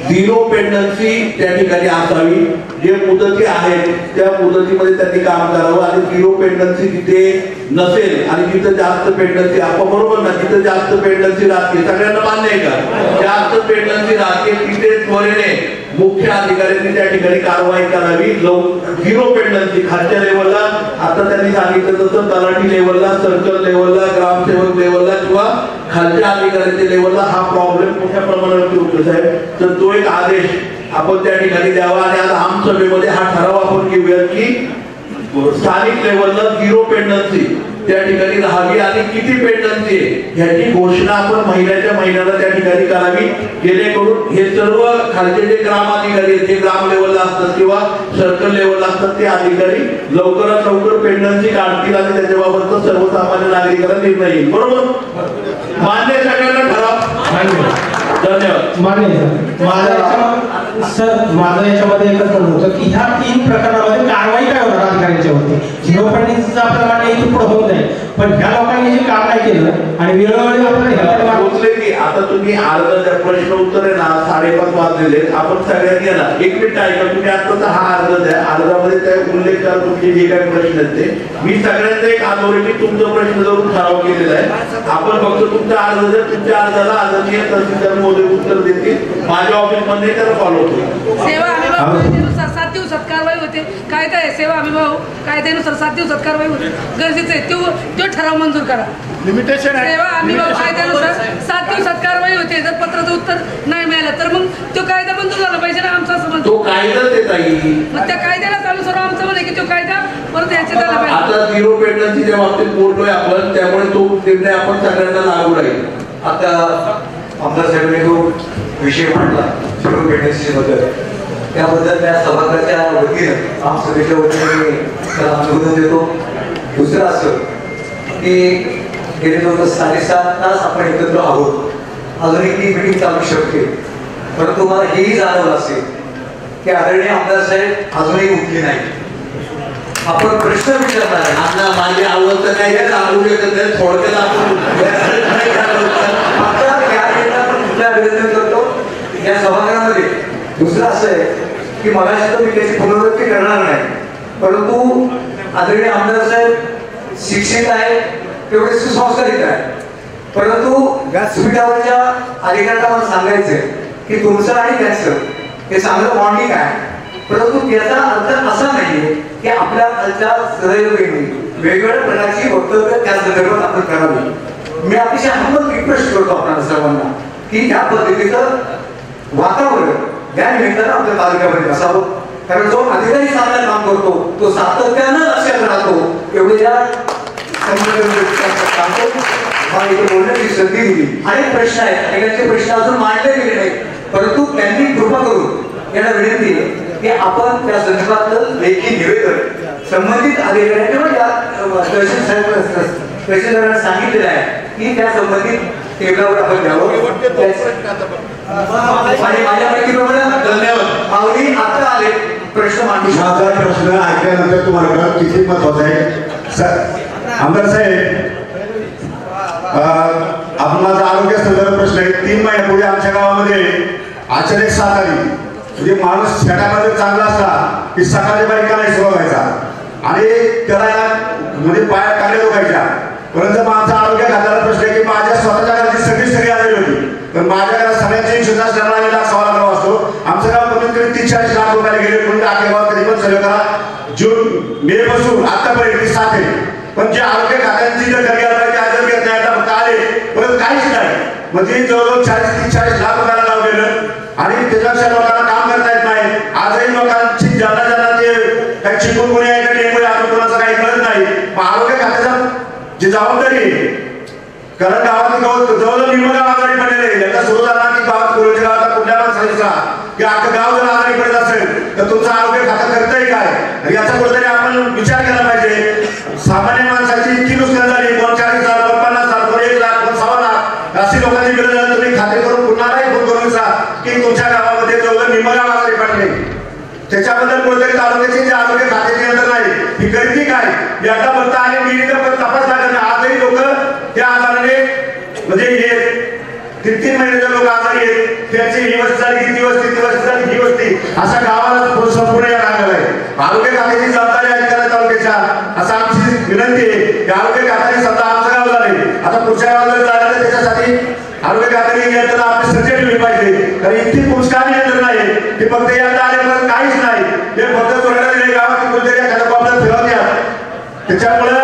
झिरो पेंडन्सी त्या ठिकाणी असावी. जे मुदती आहेत त्या मुदतीमध्ये त्यांनी काम करावं आणि झिरो पेंडन्सी तिथे नसेल आणि जिथं जास्त पेंडन्सी आपण बरोबर ना, जिथं जास्त पेंडन्सी राहते सगळ्यांना मान्य आहे का, जास्त पेंडन्सी राहते तिथे त्वरेने मुख्य अधिकाऱ्यांनी त्या ठिकाणी कारवाई करावी. झिरो पेंडन्सी खालच्या लेवलला आता त्यांनी सांगितलं तसं तलाठी लेवलला, सर्कल लेवलला, ग्रामसेवक लेवलला किंवा खालच्या अधिकाऱ्यांच्या लेवलला हा प्रॉब्लेम मोठ्या प्रमाणावरती होतो साहेब. तर तो एक आदेश आपण त्या ठिकाणी द्यावा आणि आज आमसभेमध्ये हा ठराव आपण घेऊयात की स्थानिक लेवलला झिरो पेंडन्सी त्या ठिकाणी राहावी आणि किती पेंडन्सी आहे ह्याची घोषणा आपण महिन्याला त्या ठिकाणी करावी, जेणेकरून हे सर्व खालचे जे ग्राम अधिकारी आहेत जे ग्राम लेवलला असतात किंवा सर्कल लेवलला असतात ते अधिकारी लवकरात लवकर पेंडन्सी काढतील आणि त्याच्याबाबत सर्वसामान्य नागरिकांना निर्णय येईल. बरोबर, मान्य सगळ्यांना ठराव. धन्यवाद. मान्य सर. माझं याच्यामध्ये एकच म्हणणं होतं की ह्या 3 प्रकरणामध्ये कारवाई काय होणार अधिकाऱ्यांच्या वरती. झिरो पेंडन्सीचं आपल्याला मान्य इथून पुढे होत नाही, पण ह्या लोकांनी जे काम नाही केलं आणि वेळोवेळी आपल्याला पोहोचले की आता तुम्ही अर्ज प्रश्न उत्तर आहे ना 5:30 वाजलेले आपण सगळ्यांनी ना 1 मिनिट ऐका. तुम्ही आताचा हा अर्ज द्या, अर्जामध्ये त्या उल्लेख करा तुमचे जे काही प्रश्न आहेत ते. मी सगळ्यांचा एक अथॉरिटी तुमचा प्रश्न धरून ठराव केलेला आहे. आपण फक्त तुमचा अर्ज द्या, तुमच्या अर्जाला आदरणीय तहसीलदार महोदय उत्तर देतील. माझ्या ऑफिसमध्ये त्याला फॉलो होईल. सेवा हमीभाव कायद्यानुसार 7 दिवसात कारवाई होते. कायदा आहे सेवा हमीभाव कायद्यानुसार 7 दिवसात कारवाई होते, गरजेचं आहे. तो ठराव मंजूर करा. लिमिटेशन आहे. सेवा हमीभाव कायद्यानुसार 7 दिवसात कारवाई होते. जर पत्राचं उत्तर नाही मिळालं तर मग तो कायदा मंजूर झाला पाहिजे ना आमचा असं म्हणतो. तो कायदाच येत आहे. मग त्या कायद्यालाच अनुसरून आमचं म्हणे की तो कायदा परत याच्यात आला पाहिजे. आता झिरो पेंडन्सीच्या बाबतीत बोलतोय आपण, त्यामुळे तो निर्णय आपण सगळ्यांना लागू राहील. आता आमदार साहेबांनी जो विषय मांडला झिरो पेंडन्सी बद्दल, त्याबद्दल त्या सभागृहाच्या वतीनं आमसभेच्या वतीने त्याला अनुमोदन देतो. दुसरं असं की गेले जवळजवळ 7.5 तास आपण एकत्र आहोत. अजूनही ती मिटिंग चालू शकते, परंतु मला हेही जाणवलं असेल की आदरणीय आमदार साहेब अजूनही उठले नाही. आपण प्रश्न विचारणार माझी आवड तर नाही थोडक्यात आपण अभिनंदन करतो या सभागृहामध्ये. दुसरं असं आहे की मला मी त्याची पुनरावृत्ती करणार नाही, परंतु आदरणीय आमदार साहेब शिक्षित आहे, तेवढे सुसंस्कारित आहे. परंतु व्यासपीठावरच्या अधिकाऱ्यांना मला सांगायचंय की तुमचं आणि त्यांचं हे चांगलं बॉन्डिंग आहे, परंतु त्याचा अर्थ असा नाहीये की आपल्या खालच्या सहयोगींनी वेगवेगळ्या प्रकारची वक्तव्य त्या संदर्भात आपण करावी. मी अतिशय हमत रिक्वेस्ट करतो आपल्याला सर्वांना की ह्या पद्धतीचं वातावरण या निमित्तानं आपल्या तालुक्यामध्ये असावं. कारण जो अधिकारी चांगलं काम करतो तो सातत्यानं लक्षात राहतो. एवढे या बोलण्याची संधी दिली. अनेक प्रश्न आहेत, अनेकांचे प्रश्न अजून मांडले गेले नाहीत, परंतु त्यांनी कृपा करून यांना विनंती आहे की आपण त्या संदर्भातलं लेखी निवेदन संबंधित अधिकाऱ्यांच्या तहसीलदारांना सांगितलेलं आहे की त्या संबंधित टेबलावर आपण द्यावं. आणि माझ्या माहितीप्रमाणे धन्यवाद. आता आले प्रश्न मांडू. माझा प्रश्न ऐकल्यानंतर तुम्हाला किती महत्वाचा आहे. आमदार साहेब, माझा आरोग्य संदर्भात प्रश्न आहे. 3 महिन्यापूर्वी आमच्या गावामध्ये अचानक साथ आली. म्हणजे माणूस शेतामध्ये चांगला असला की सकाळच्या बाईका नाही सुरू व्हायचा आणि त्याला म्हणजे पाया काढल्या लोकायच्या. परंतु माझा आरोग्य खात्याला प्रश्न आहे की माझ्या स्वतःच्या घराची सगळी आलेली होती, पण माझ्या घरात सगळ्यांची इन्शुरन्स असल्यामुळे 1,16,000 असतो. आमचं गाव कमीत कमी 30-40 लाख रुपयाला गेले. म्हणून आखेगावात कधी पण सर्व करा. जून मे पासून आतापर्यंत साथ आहे. पण जे आरोग्य खात्यांची दखल घ्यायला पाहिजे आदर घेत नाही. आता फक्त आले परत काहीच नाही. म्हणजे जवळजवळ 40-40 लाख रुपयाला लावलेलं आणि त्याच्यापेक्षा लोकांना काम करता येत नाही. आजही लोकांची ज्यांना ते काही चिकूनगुन्हे आहे का डेंग्यू आहे कोणाचं काही कळत नाही. आरोग्य खात्याचा जी जबाबदारी आहे, कारण गावात जवळजवळ निम्म गाव आजारी पडलेले आहे. याचा सुरू झाला की गावात कुरोची गावात कुठल्या माणसाचा की अख्खं गाव जर आजारी पडत असेल तर तुमचं आरोग्य खातं करतंय काय, याचा कुठेतरी आपण विचार केला पाहिजे. सामान्य माणसाची इतकी नुकसान झाली, कोण 40,000, कोण 50,000, कोण 1 लाख, कोण 1.25 लाख अशी लोकांची गरज आहे. तुम्ही खाते करून कुणालाही फोन करून सांगा की तुमच्या गावामध्ये जवळजवळ निम्म गाव आजारी पडले. त्याच्याबद्दल कुठेतरी तालुक्याची जे आरोग्य खात्याची यंत्रणा आहे ही करते काय याचा फक्त आणि मेडिकल तपास लागत नाही. आजही लोक त्या आजाराने म्हणजे हे 3-3 महिन्याचे लोक आजारी आहेत. त्याची ही वस्ती झाली की ती वस्ती, ती वस्ती झाली ही वस्ती, असा गावाला संपूर्ण या लागलेला आहे. आरोग्य खात्याची जबाबदारी आहे करा तालुक्याच्या, असं आमची विनंती आहे की आरोग्य खात्याने सध्या आमचं गाव झाले. आता पुढच्या गावाला झालं तर त्याच्यासाठी आरोग्य खात्याने यंत्रणा आपली सज्ज ठेवली पाहिजे. कारण इतकी पुष्कळ यंत्रणा आहे की फक्त यंदा आल्यापर्यंत काहीच नाही. हे फक्त तोडण्यात दिले गावात कुठेतरी एखाद्या कॉपऱ्यात फिरवत्या. त्याच्यामुळे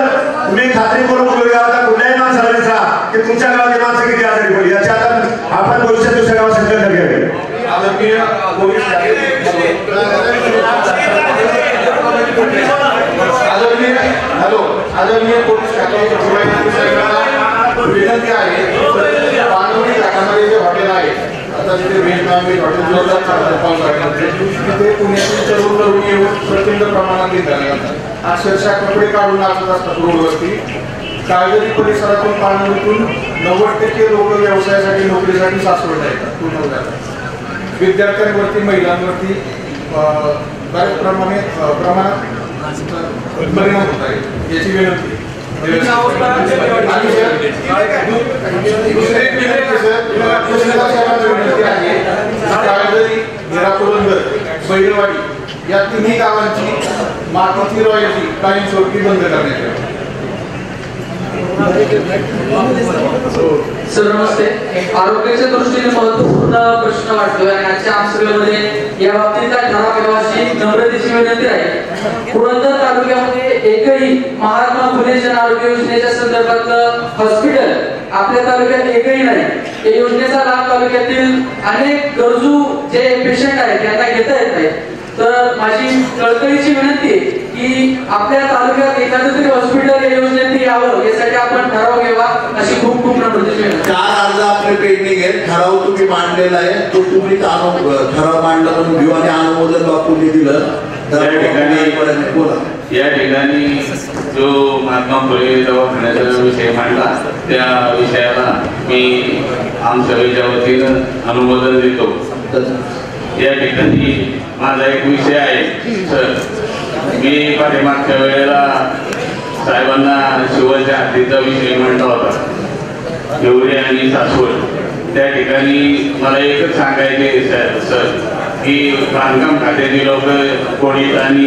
तुम्ही खात्री करून गावात कुठल्याही माणसाला विचारा की तुमच्या गावाची माणसं किती आजारी पडली. याच्या आता आपण भविष्यात दुसऱ्या गावात संकल्प घ्यावे. आदरणीय पोलीस विनंती आहे. पाणवडी घाटामध्ये जे हॉटेल आहे, आता तिथे व्हेज नॉनव्हेज हॉटेल जोरदार चालतात. तिथे पुण्यातील तरुण तरुणी येऊन प्रचंड प्रमाणात निघाले, अक्षरशः कपडे काढून नाचत असतात रोडवरती. काळगरी परिसरातून पाणवडीतून 90% लोक व्यवसायासाठी नोकरीसाठी सासवडला येतात. पूर्ण विद्यार्थ्यांवरती महिलांवरती बऱ्याच प्रमाणात परिणाम होत आहे. याची विनंती. बैलवाडी या तिन्ही गावांची मातीची रॉयल्टी कायमस्वरूपी बंद करण्यात यावी. सर नमस्ते. आरोग्याच्या दृष्टीने महत्वपूर्ण प्रश्न वाटतोय आणि आजच्या आमसभेमध्ये या बाबतीत काय ठराव घ्यावा अशी नम्रतेची विनंती आहे. पुरंदर तालुक्यामध्ये एकही महात्मा फुले जन आरोग्य योजनेच्या संदर्भातलं हॉस्पिटल आपल्या तालुक्यात एकही नाही. या योजनेचा लाभ तालुक्यातील अनेक गरजू जे पेशंट आहेत त्यांना घेता येत नाही. तर माझी कळकळीची विनंती आहे की आपल्या तालुक्यात एखादं तरी हॉस्पिटल या योजनेत यावं यासाठी आपण ठराव घ्यावा अशी खूप नम्रतेची विनंती. 4 अर्ज आपले पेंडिंग आहेत. ठराव तुम्ही मांडलेला आहे, तो तुम्ही ठराव मांडला म्हणून घेऊ आणि अनुमोदन बापूंनी दिलं. या ठिकाणी जो महात्मा फुले दवाखान्याचा विषय मांडला त्या विषयाला मी आमसभेच्या वतीनं अनुमोदन देतो. या ठिकाणी माझा एक विषय आहे सर. मी पाठीमागच्या वेळेला साहेबांना शिवाच्या हत्तीचा विषय मांडला होता, गेवरी आणि सासवड. त्या ठिकाणी मला एकच सांगायचे सर की बांधकाम खात्याची लोक कोणीत आणि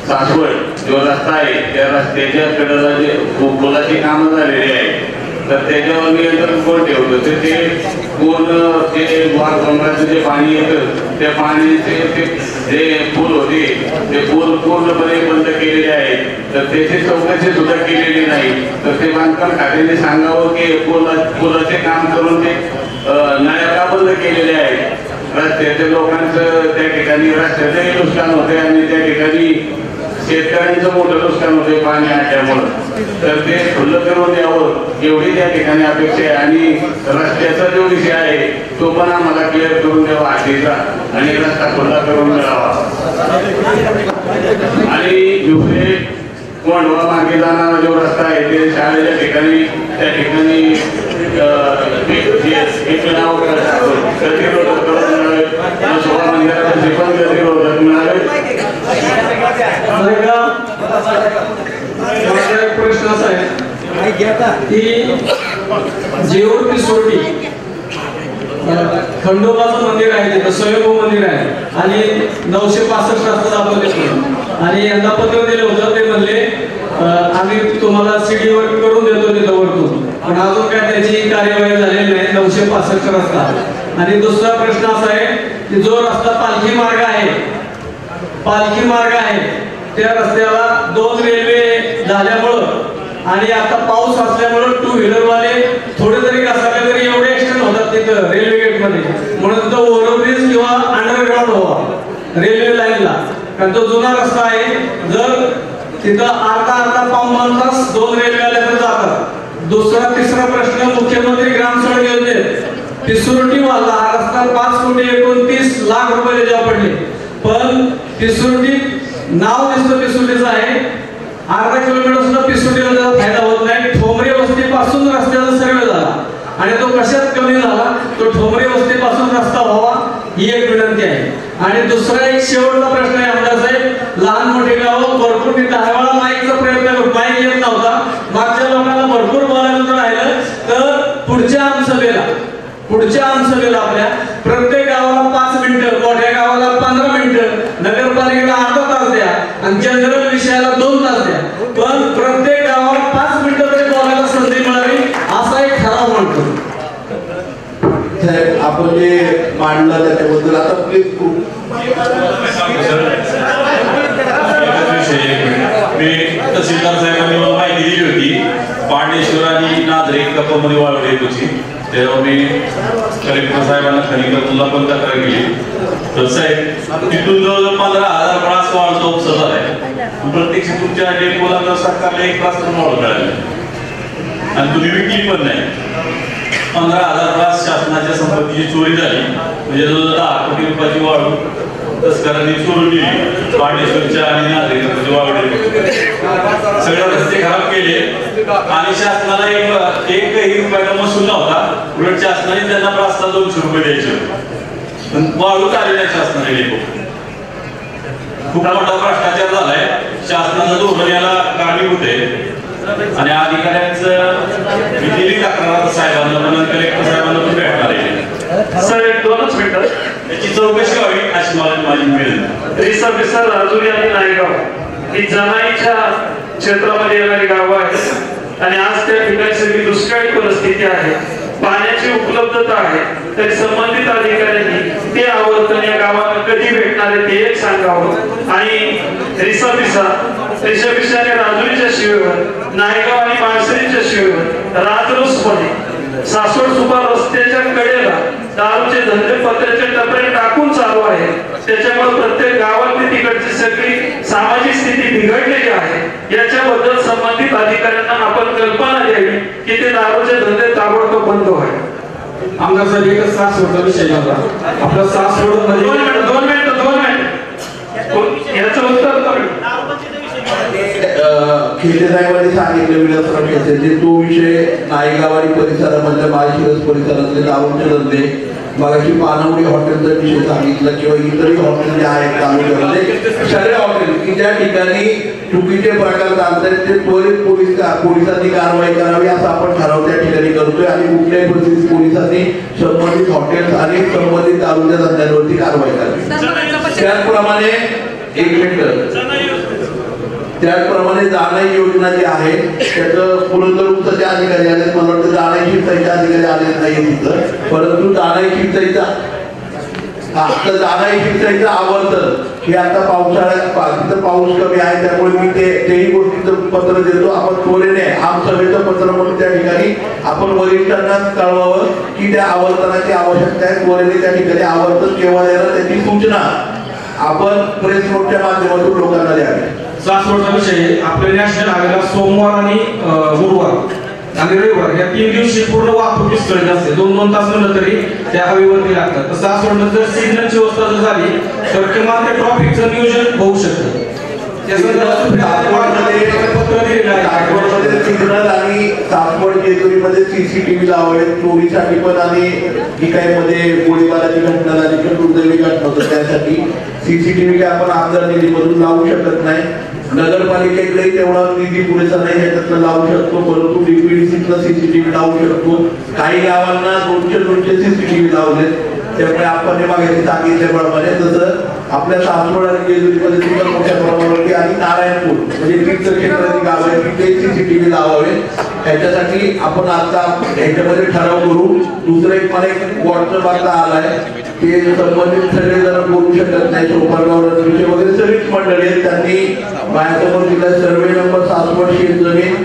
सासवड जो रस्ता आहे त्या रस्त्याच्या कडेला जे पुलाची कामं झालेली आहे तर त्याच्यावर नियंत्रण कोण ठेवतं. तर ते पूर्ण ते वारकऱ्यांचं जे पाणी येतं त्या पाण्याचे ते जे पूल होते ते पूल पूर्णपणे बंद केलेले आहेत. तर त्याची चौकशी सुद्धा केलेली नाही. तर ते बांधकाम खात्याने सांगावं की पुलाचे काम करून ते नळ्या का बंद केलेले आहेत. रस्त्याच्या लोकांचं त्या ठिकाणी रस्त्याचंही नुकसान होते आणि त्या ठिकाणी शेतकऱ्यांचं मोठं नुकसान होते पाणी आल्यामुळं. तर ते खुल्लं करून द्यावं एवढी त्या ठिकाणी अपेक्षा आहे. आणि रस्त्याचा जो विषय आहे तो पण आम्हाला क्लिअर करून द्यावा आधीचा आणि रस्ता खुल्ला करून मिळावा. आणि दुसरे कोंडवा मागे जाणारा जो रस्ता आहे ते शाळेच्या ठिकाणी त्या ठिकाणी नाव गतिरोधक करून मिळावे. सोळा मंदिराचे पण गतिरोधक मिळावे. प्रश्न असा आहे की जेऊर पिसोटी खंडोबाचं मंदिर आहे, तिथं स्वयंभू मंदिर आहे आणि 965 रस्ता दाखवले आणि यंदा पत्र दिलं होतं. ते म्हणले आम्ही तुम्हाला CD वर करून देतो तिथं वरतून, पण अजून काय त्याची कार्यवाही झालेली नाही. 965 रस्ता. आणि दुसरा प्रश्न असा आहे की जो रस्ता पालखी मार्ग आहे त्या रस्त्याला 2 रेल्वे झाल्यामुळं आणि आता पाऊस असल्यामुळं 2 व्हीलरवाले थोडे जरी घसरले तरी एवढे ऍक्सिडेंट होतात तिथं रेल्वे गेटमध्ये. म्हणून तो ओव्हरब्रिज किंवा अंडरग्राऊंड व्हावा रेल्वे लाईनला, कारण तो जुना रस्ता आहे. जर तिथं अर्धा पाऊण तास 2 रेल्वे आल्या तर जातात. दुसरा तिसरा प्रश्न, मुख्यमंत्री ग्राम सडक योजनेत पिसुर्टी वाला हा रस्ता 5,29 लाख रुपये त्याच्यावर पडले, पण पिसुर्टी नाव दिसतं पिसुर्टीचं आहे, अर्धा किलोमीटर सुद्धा पिसुर्टीला त्याचा फायदा होत नाही. ठोंबरे वस्तीपासून रस्त्याचा सर्वे झाला आणि तो कशात कमी झाला, तो ठोंबरे वस्तीपासून रस्ता व्हावा ही एक विनंती आहे. आणि दुसरा एक शेवटचा प्रश्न आहे आमदार साहेब, लहान मोठे गावं भरपूर तिथं हवाळा माईकचा प्रयत्न करू, माईक येत नव्हता, मागच्या लोकांना भरपूर बोलायचं राहिलं तर पुढच्या आमसभेला आपल्या प्रत्येक गावाला 5 मिनिटं, मोठ्या गावाला 15 मिनिटं, नगरपालिकेला अर्धा तास द्या आणि जनरल विषयाला 2 तास द्या, पण प्रत्येक गावाला 5 मिनिटं तरी बोलायला संधी मिळावी असा एक ठराव म्हणतो. साहेब आपण जे मांडलं त्याच्याबद्दल आता प्लीज मी तहसीलदार साहेबांनी मला माहिती दिली होती पांडेश्वर आणि नाझरे कपामध्ये वाढवली येत होती, तेव्हा मी कलेक्टर साहेबांना खनिकरला पण तक्रार केली. तर साहेब तिथून जवळजवळ 15,000 ब्रास वाढचा उपसा झालाय. प्रत्यक्ष तुमच्या डेपोला तर सरकारला 1 ब्रास पण वाढ मिळाली आणि तुम्ही विकली पण नाही. 15,000 ब्रास शासनाच्या संपत्तीची चोरी झाली, म्हणजे जवळजवळ 10 कोटी रुपयाची वाढ तस्करांनी चोरून दिली. पांडेश्वरच्या आणि नागरिकांची वाढवली, सगळे रस्ते खराब केले आणि शासनाला एकही रुपयाचा महसूल नव्हता. उलट शासनाने त्यांना प्रस्ताव 200 रुपये द्यायचे, पण वाढूच आले नाही शासनाने डेपो. खूप मोठा भ्रष्टाचार झालाय, शासनाचं धोरण याला कारणीभूत आहे. आणि अधिकाऱ्यांचं मी दिली तक्रार साहेबांना, म्हणून कलेक्टर साहेबांना पण भेटणार आहे. सर 1-2च मिनिटं याची चौकशी व्हावी अशी मला माझी विनंती. रिसर राजुरी आणि नायगाव ही जनाईच्या क्षेत्रामध्ये येणारी गावं आहेत आणि आज त्या ठिकाणी सगळी दुष्काळी परिस्थिती आहे, पाण्याची उपलब्धता आहे, तरी संबंधित अधिकाऱ्यांनी ते आवर्तन या गावाला कधी भेटणार आहे ते एक सांगावं. आणि रिसपिसा आणि राजुरीच्या शिवेवर, नायगाव आणि माळसरीच्या शिवेवर राजरोसपणे सासवड सुपार रस्त्याच्या कडेला दारूचे धंदे पत्र्याचे टपरे टाकून चालू आहे. त्याच्यामुळे प्रत्येक गावातली तिकडची सगळी सामाजिक स्थिती बिघडलेली आहे. याच्याबद्दल संबंधित अधिकाऱ्यांना आपण कल्पना द्यावी की ते दारूचे धंदे ताबडतोब बंद व्हावे. आमदार साहेब एकच सासवडचा विषय झाला आपला सासवड मध्ये 2 मिनिट याचं उत्तर खेडे साहेबांनी सांगितलं विलासराव जे तो विषय नायगाव आणि परिसरामधल्या माळशिरस परिसरातले दारूचे धंदे, मगाशी पानवडी हॉटेलचा विषय सांगितला किंवा इतरही हॉटेल जे आहेत तालुक्यामध्ये सगळे हॉटेल की ज्या ठिकाणी चुकीचे प्रकार चालतात ते त्वरित पोलिसांनी कारवाई करावी असा आपण ठराव त्या ठिकाणी करतोय. आणि कुठल्याही परिस्थितीत पोलिसांनी संबंधित हॉटेल्स आणि संबंधित दारूच्या धंद्यांवरती कारवाई करावी. त्याचप्रमाणे 1 मिनिट त्याचप्रमाणे जाणाई योजना जी आहे त्याचं पुरंदर जे अधिकारी आले, मला वाटतं जाणाई शिवताईचे अधिकारी आले नाही तिथं, परंतु जाणाई शिवताईचा आवर्तन हे आता पावसाळ्यात तिथं पाऊस कमी आहे त्यामुळे मी तेही गोष्टीचं पत्र देतो. आपण त्वरेने आमसभेचं पत्र म्हणून त्या ठिकाणी आपण वरिष्ठांना कळवावं की त्या आवर्तनाची आवश्यकता आहे. त्वरेने त्या ठिकाणी आवर्तन केव्हा देणार त्याची सूचना आपण प्रेस नोटच्या माध्यमातून लोकांना द्यावी. सासवडचा विषय आपल्या नॅशनल हायवेला सोमवार आणि गुरुवार आणि रविवार या 3 दिवशी पूर्ण वाहतूक विस्कळीत असते. 2-2 तास म्हणलं तरी त्या हवेवरती लागतात. तर सासवडमध्ये जर सिग्नलची व्यवस्था जर झाली तर किमान ते ट्रॉफिकचं नियोजन होऊ शकतं. सिग्नल आणि सासवड जेजुरीमध्ये CCTV लावावे, चोरीसाठी पण आणि ठिकाणमध्ये गोळीबाराची घटना झाली किंवा दुर्दैवी घटना होतं त्यासाठी CCTV काय आपण आमदार निधीमधून लावू शकत नाही. नगरपालिकेकडे तेवढा निधी पुरेसा नाही ह्याच्यातनं लावू शकतो, परंतु DPDCतनं CCTV लावू शकतो. काही गावांना 200 CCTV लावले. त्यामुळे आपण हे मागे सांगितल्याप्रमाणे जसं आपल्या सासवड आणि जेजुरीमध्ये सुद्धा मोठ्या प्रमाणावरती आणि नारायणपूर म्हणजे तीर्थक्षेत्राची गाव आहे तिथे CCTV लावावे. त्याच्यासाठी आपण आता ह्याच्यामध्ये ठराव करू. दुसरं एक मला एक व्हॉट्सअप आता आलाय ते संबंधित सगळे जण बोलू शकत नाही. सोपारगाव विषय वगैरे सगळीच मंडळी आहेत. त्यांनी माझ्यासमोर दिला सर्वे नंबर 67 शेतजमीन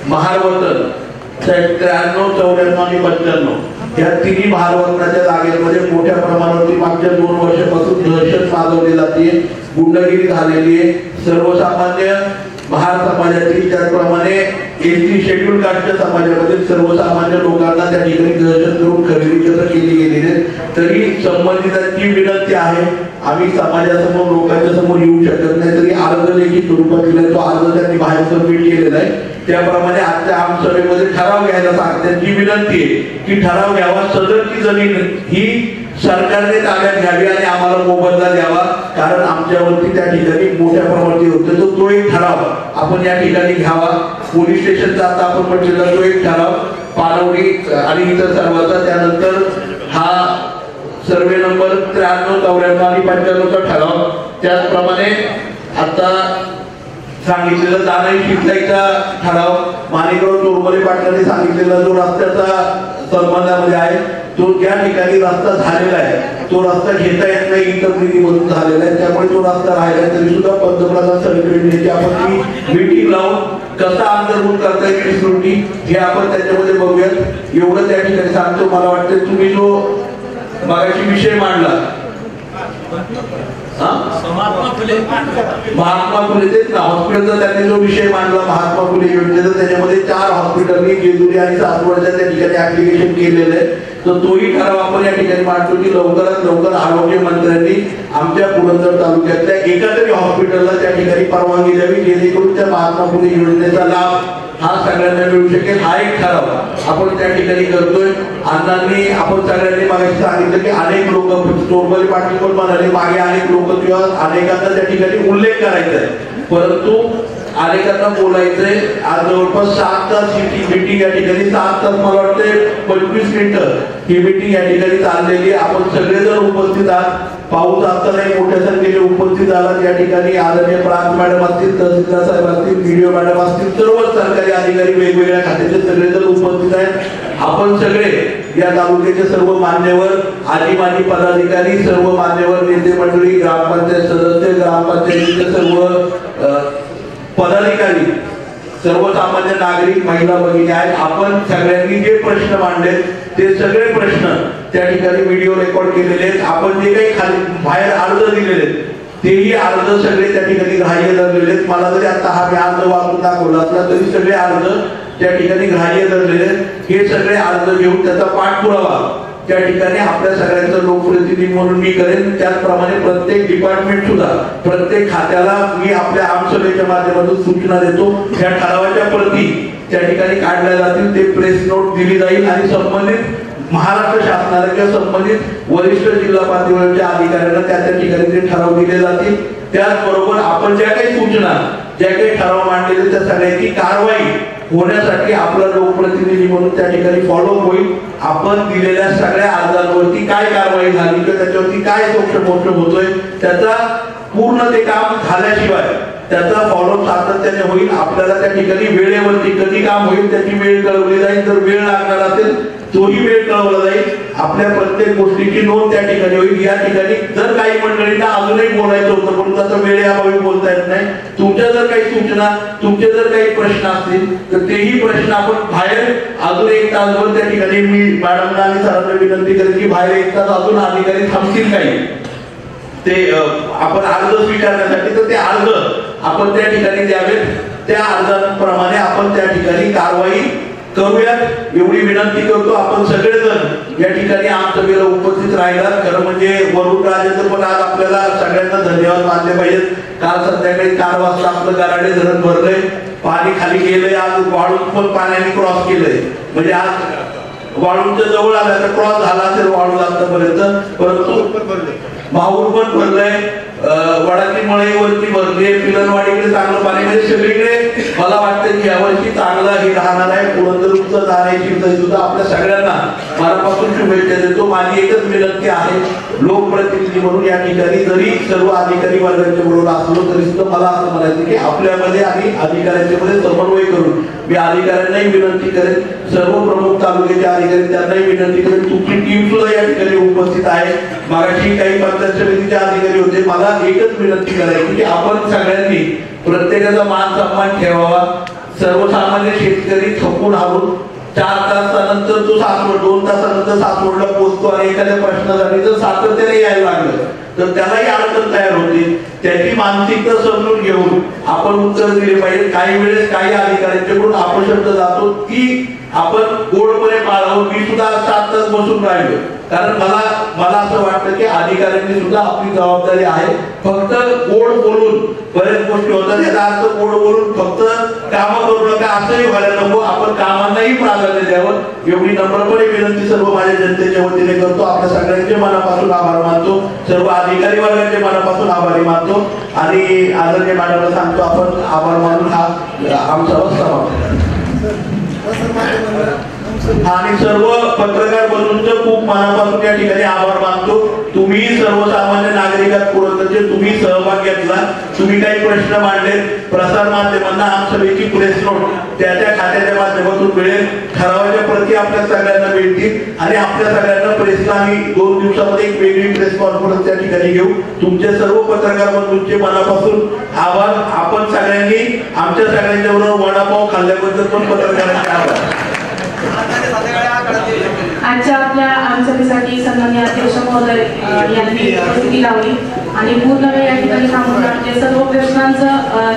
महारवतन 93, 94 आणि 95 या तिन्ही महारवतनाच्या जागेमध्ये मोठ्या प्रमाणावरती मागच्या 2 वर्षापासून दहशत माजवली जाते, गुंडगिरी झालेली आहे. सर्वसामान्य महार समाजातील त्याचप्रमाणे एसटी शेड्यूल कास्टच्या समाजामधील सर्वसामान्य लोकांना त्या ठिकाणी दहशत करून खरेदी केली गेलेली आहे. तरी संबंधितांची विनंती आहे, आम्ही समाजासमोर लोकांच्या समोर येऊ शकत नाही, तरी अर्ज लेखी स्वरूपात दिला तो अर्ज त्यांनी बाहेर सबमिट केलेला आहे. त्याप्रमाणे आजच्या आमसभेमध्ये ठराव घ्यायला त्यांची विनंती आहे की ठराव घ्यावा, सदरची जमीन ही सरकारने ताब्यात घ्यावी आणि आम्हाला मोबदला द्यावा, कारण आमच्यावरती त्या ठिकाणी मोठ्या प्रमाणात होतं. तो एक ठराव आपण या ठिकाणी घ्यावा. पोलीस स्टेशनचा आता आपण म्हटलेला तो एक ठराव पालवडी आणि इतर सर्वांचा. त्यानंतर हा सर्वे नंबर 93, 94 आणि 95चा ठराव. त्याचप्रमाणे आता सांगितलेला जाणारी शिटलाईचा ठराव माणिकराव चोरमले पाटलांनी सांगितलेला जो रस्त्याचा संबंधामध्ये आहे, तो ज्या ठिकाणी रस्ता झालेला आहे तो रस्ता घेता येत नाही, इतर निधीमधून झालेला आहे, त्यामुळे तो रस्ता राहिला तरी सुद्धा पंतप्रधान सगळीकडे आपण ती मीटिंग लावून कसा अंतर्भूत करता येईल त्रुटी हे आपण त्याच्यामध्ये बघूयात. एवढं त्या ठिकाणी सांगतो. मला वाटतं तुम्ही जो मगाशी विषय मांडला महात्मा फुले तेच ना हॉस्पिटलचा त्यांनी जो विषय मांडला महात्मा फुले योजनेचा, त्याच्यामध्ये 4 हॉस्पिटलनी जेजुरी आणि सासवडच्या त्या ठिकाणी ऍप्लिकेशन केलेलं आहे. तर तोही ठराव आपण या ठिकाणी मांडतो की लवकरात लवकर आरोग्य मंत्र्यांनी आमच्या पुरंदर तालुक्यातल्या एका तरी हॉस्पिटलला त्या ठिकाणी परवानगी द्यावी, जेणेकरून त्या महात्मा फुले योजनेचा लाभ हा सगळ्यांना मिळू शकेल. हा एक ठराव आपण त्या ठिकाणी करतोय. अण्णांनी आपण सगळ्यांनी मागे सांगितलं की अनेक लोक चोरमले पाटील पण म्हणाले मागे अनेक लोक किंवा अनेकांना त्या ठिकाणी उल्लेख करायचा आहे, परंतु अनेकांना बोलायचंय. आज जवळपास 7 तास ही मीटिंग या ठिकाणी 7 तास मला वाटते 25 मिनिटं ही मीटिंग या ठिकाणी चाललेली आहे. आपण सगळेजण उपस्थित आहात. पाऊस असतानाही मोठ्या संख्येने उपस्थित आला. या ठिकाणी आदरणीय प्रांत मॅडम असतील, तहसीलदार साहेब असतील, व्हिडिओ मॅडम असतील, सर्वच सरकारी अधिकारी वेगवेगळ्या खात्याचे सगळेजण उपस्थित आहेत. आपण सगळे या तालुक्याचे सर्व मान्यवर, आजी माजी पदाधिकारी, सर्व मान्यवर नेते मंडळी, ग्रामपंचायत सदस्य, ग्रामपंचायतीचे सर्व पदाधिकारी, सर्वसामान्य नागरिक, महिला भगिनी आहेत. आपण सगळ्यांनी जे प्रश्न मांडले ते सगळे प्रश्न त्या ठिकाणी व्हिडिओ रेकॉर्ड केलेले आहेत. आपण जे काही खाली बाहेर अर्ज दिलेले तेही अर्ज सगळे त्या ठिकाणी ग्राह्य धरलेले आहेत. मला जरी आता हा मी अर्ज वाचून दाखवला असला तरी सगळे अर्ज त्या ठिकाणी ग्राह्य धरलेले आहेत. हे सगळे अर्ज घेऊन त्याचा पाठपुरावा त्या ठिकाणी आपल्या सगळ्यांचं लोकप्रतिनिधी म्हणून मी करेन. त्याचप्रमाणे प्रत्येक डिपार्टमेंट सुद्धा प्रत्येक खात्याला मी आपल्या आमसभेच्या माध्यमातून सूचना देतो. या ठरावाच्या प्रती त्या ठिकाणी काढल्या जातील, ते प्रेस नोट दिली जाईल आणि संबंधित महाराष्ट्र शासनाला किंवा संबंधित वरिष्ठ जिल्हा पातळीवरच्या अधिकाऱ्यांना त्या ठिकाणी ते ठराव दिले जातील. त्याचबरोबर आपण ज्या काही सूचना, ज्या काही ठराव मांडलेले त्या सगळ्याची कारवाई होण्यासाठी आपला लोकप्रतिनिधी म्हणून त्या ठिकाणी फॉलोअप होईल. आपण दिलेल्या सगळ्या अर्जांवरती काय कारवाई झाली किंवा त्याच्यावरती काय मोक्ष होतोय त्याचा पूर्ण ते काम झाल्याशिवाय त्याचा फॉलोअप सातत्याने होईल. आपल्याला त्या ठिकाणी वेळेवरती कधी काम होईल त्याची वेळ कळवली जाईल. जर वेळ लागणार असेल तोही वेळ कळवला जाईल. आपल्या प्रत्येक गोष्टीची नोंद त्या ठिकाणी होईल. या ठिकाणी जर काही मंडळींना अजूनही बोलायचं होतं पण आता वेळेअभावी बोलता येत नाही, तुमच्या जर काही सूचना, तुमचे जर काही प्रश्न असतील तर तेही प्रश्न आपण बाहेर अजून 1 तासभर त्या ठिकाणी मी मॅडमला आणि सरांना विनंती करेन की बाहेर 1 तास अजून अधिकारी थांबतील काही ते आपण अर्ज स्वीकारण्यासाठी, तर ते अर्ज आपण त्या ठिकाणी द्यावेत. त्या अर्जाप्रमाणे आपण त्या ठिकाणी कारवाई करूयात एवढी विनंती करतो. आपण सगळेजण या ठिकाणी आमसभेला उपस्थित राहिलात. खरं म्हणजे वरुण राजेचं पण आज आपल्याला सगळ्यांना धन्यवाद मानले पाहिजेत. काल संध्याकाळी 4 वाजता आपलं गराडे धरण भरलंय, पाणी खाली गेलंय. आज वाळून पण पाण्याने क्रॉस केलंय, म्हणजे आज वाळूंच्या जवळ आला तर क्रॉस झाला असेल वाळून आतापर्यंत, परंतु माहूर पण भरलंय, वडाची मळईवरती भरली, पिलनवाडीकडे चांगलं पाणी, म्हणजे सगळीकडे मला वाटतं की यावर्षी चांगला हे राहणार आहे. पुरंदरचं जाण्याची सुद्धा आपल्या सगळ्यांना मनापासून शुभेच्छा देतो. माझी एकच विनंती आहे, लोकप्रतिनिधी म्हणून या ठिकाणी जरी सर्व अधिकारी वर्गाच्या बरोबर असलो तरी सुद्धा मला असं म्हणायचं की आपल्यामध्ये आणि अधिकाऱ्यांच्या मध्ये समन्वय करून मी अधिकाऱ्यांनाही विनंती करेन, सर्व प्रमुख तालुक्याचे अधिकारी त्यांनाही विनंती करेन, तुमची टीम सुद्धा या ठिकाणी उपस्थित आहे. मागाशी काही पंचायत समितीचे अधिकारी होते, मला एकच विनंती करायची की आपण सगळ्यांनी प्रत्येकाचा मान सन्मान ठेवावा. सर्वसामान्य शेतकरी थकून हारून 4 तासानंतर तो सासवड 2 तासानंतर सासवडला पोहोचतो आणि एखाद्या प्रश्नासाठी जर सातत्याने यायला लागलं तर त्यालाही अडचण तयार होते. त्याची मानसिकता समजून घेऊन आपण उत्तर दिले पाहिजे. काही वेळेस काही अधिकाऱ्यांच्याकडून अपशब्द जातो की आपण गोडपणे पाळावं. मी सुद्धा 7 तास बसून राहिलो, कारण मला असं वाटतं की अधिकाऱ्यांनी सुद्धा आपली जबाबदारी आहे. फक्त गोड बोलून बऱ्याच गोष्टी होतात, याचा अर्थ गोड बोलून फक्त कामं करू नका असंही व्हायला नको. आपण कामांनाही प्राधान्य द्यावं एवढी नम्रपणे विनंती सर्व माझ्या जनतेच्या वतीने करतो. आपल्या सगळ्यांचे मनापासून आभार मानतो, सर्व अधिकारी वर्गाचे मनापासून आभारी मानतो आणि आदरणीय मॅडमला सांगतो आपण आभार मानून हा आमचा समाप्त. आणि सर्व पत्रकार बंधूंचं खूप मनापासून या ठिकाणी आभार मानतो. तुम्ही सर्वसामान्य नागरिकात पुरवठ्याचे तुम्ही सहभाग घेतला, तुम्ही काही प्रश्न मांडले, प्रसार माध्यमांना आमसभेची प्रेस नोट त्या खात्याच्या माध्यमातून मिळेल, ठरावाच्या प्रती आपल्या सगळ्यांना मिळतील आणि आपल्या सगळ्यांना प्रेसला आम्ही 2 दिवसामध्ये एक वेगळी प्रेस कॉन्फरन्स त्या ठिकाणी घेऊ. तुमचे सर्व पत्रकार बंधूंचे मनापासून आभार. आपण सगळ्यांनी आमच्या सगळ्यांच्या बरोबर वडापाव खाल्ल्याबद्दल पण पत्रकारांचे आभार. आजच्या आपल्या आमसभेसाठी सन्माननीय अध्यक्ष महोदय यांनी उपस्थिती लावली आणि पूर्ण वेळ या ठिकाणी थांबून आपल्या सर्व प्रश्नांचं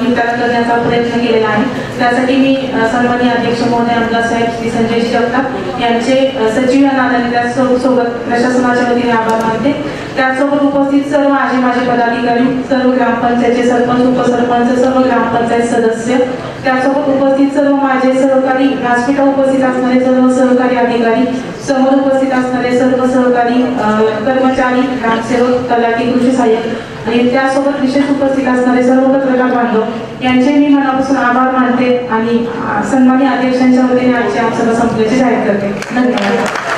निवारण करण्याचा प्रयत्न केलेला आहे. त्यासाठी मी सन्माननीय अध्यक्ष महोदय आमदार साहेब श्री संजय जगताप यांचे सचिव या नात्याने त्यासोबत प्रशासनाच्या वतीने आभार मानते. त्याचसोबत उपस्थित सर्व माझे पदाधिकारी, सर्व ग्रामपंचायतचे सरपंच, उपसरपंच, सर्व ग्रामपंचायत सदस्य, त्यासोबत उपस्थित सर्व माझे सहकारी, व्यासपीठावर उपस्थित असणारे सर्व सहकारी अधिकारी, समोर उपस्थित असणारे सर्व सहकारी कर्मचारी, ग्रामसेवक, तलाठी, कृषी सहाय्यक आणि त्यासोबत विशेष उपस्थित असणारे सर्व पत्रकार बांधव यांचे मी मनापासून आभार मानते आणि सन्माननीय अध्यक्षांच्या वतीने आजची आमसभा संपल्याचे जाहीर करते. धन्यवाद.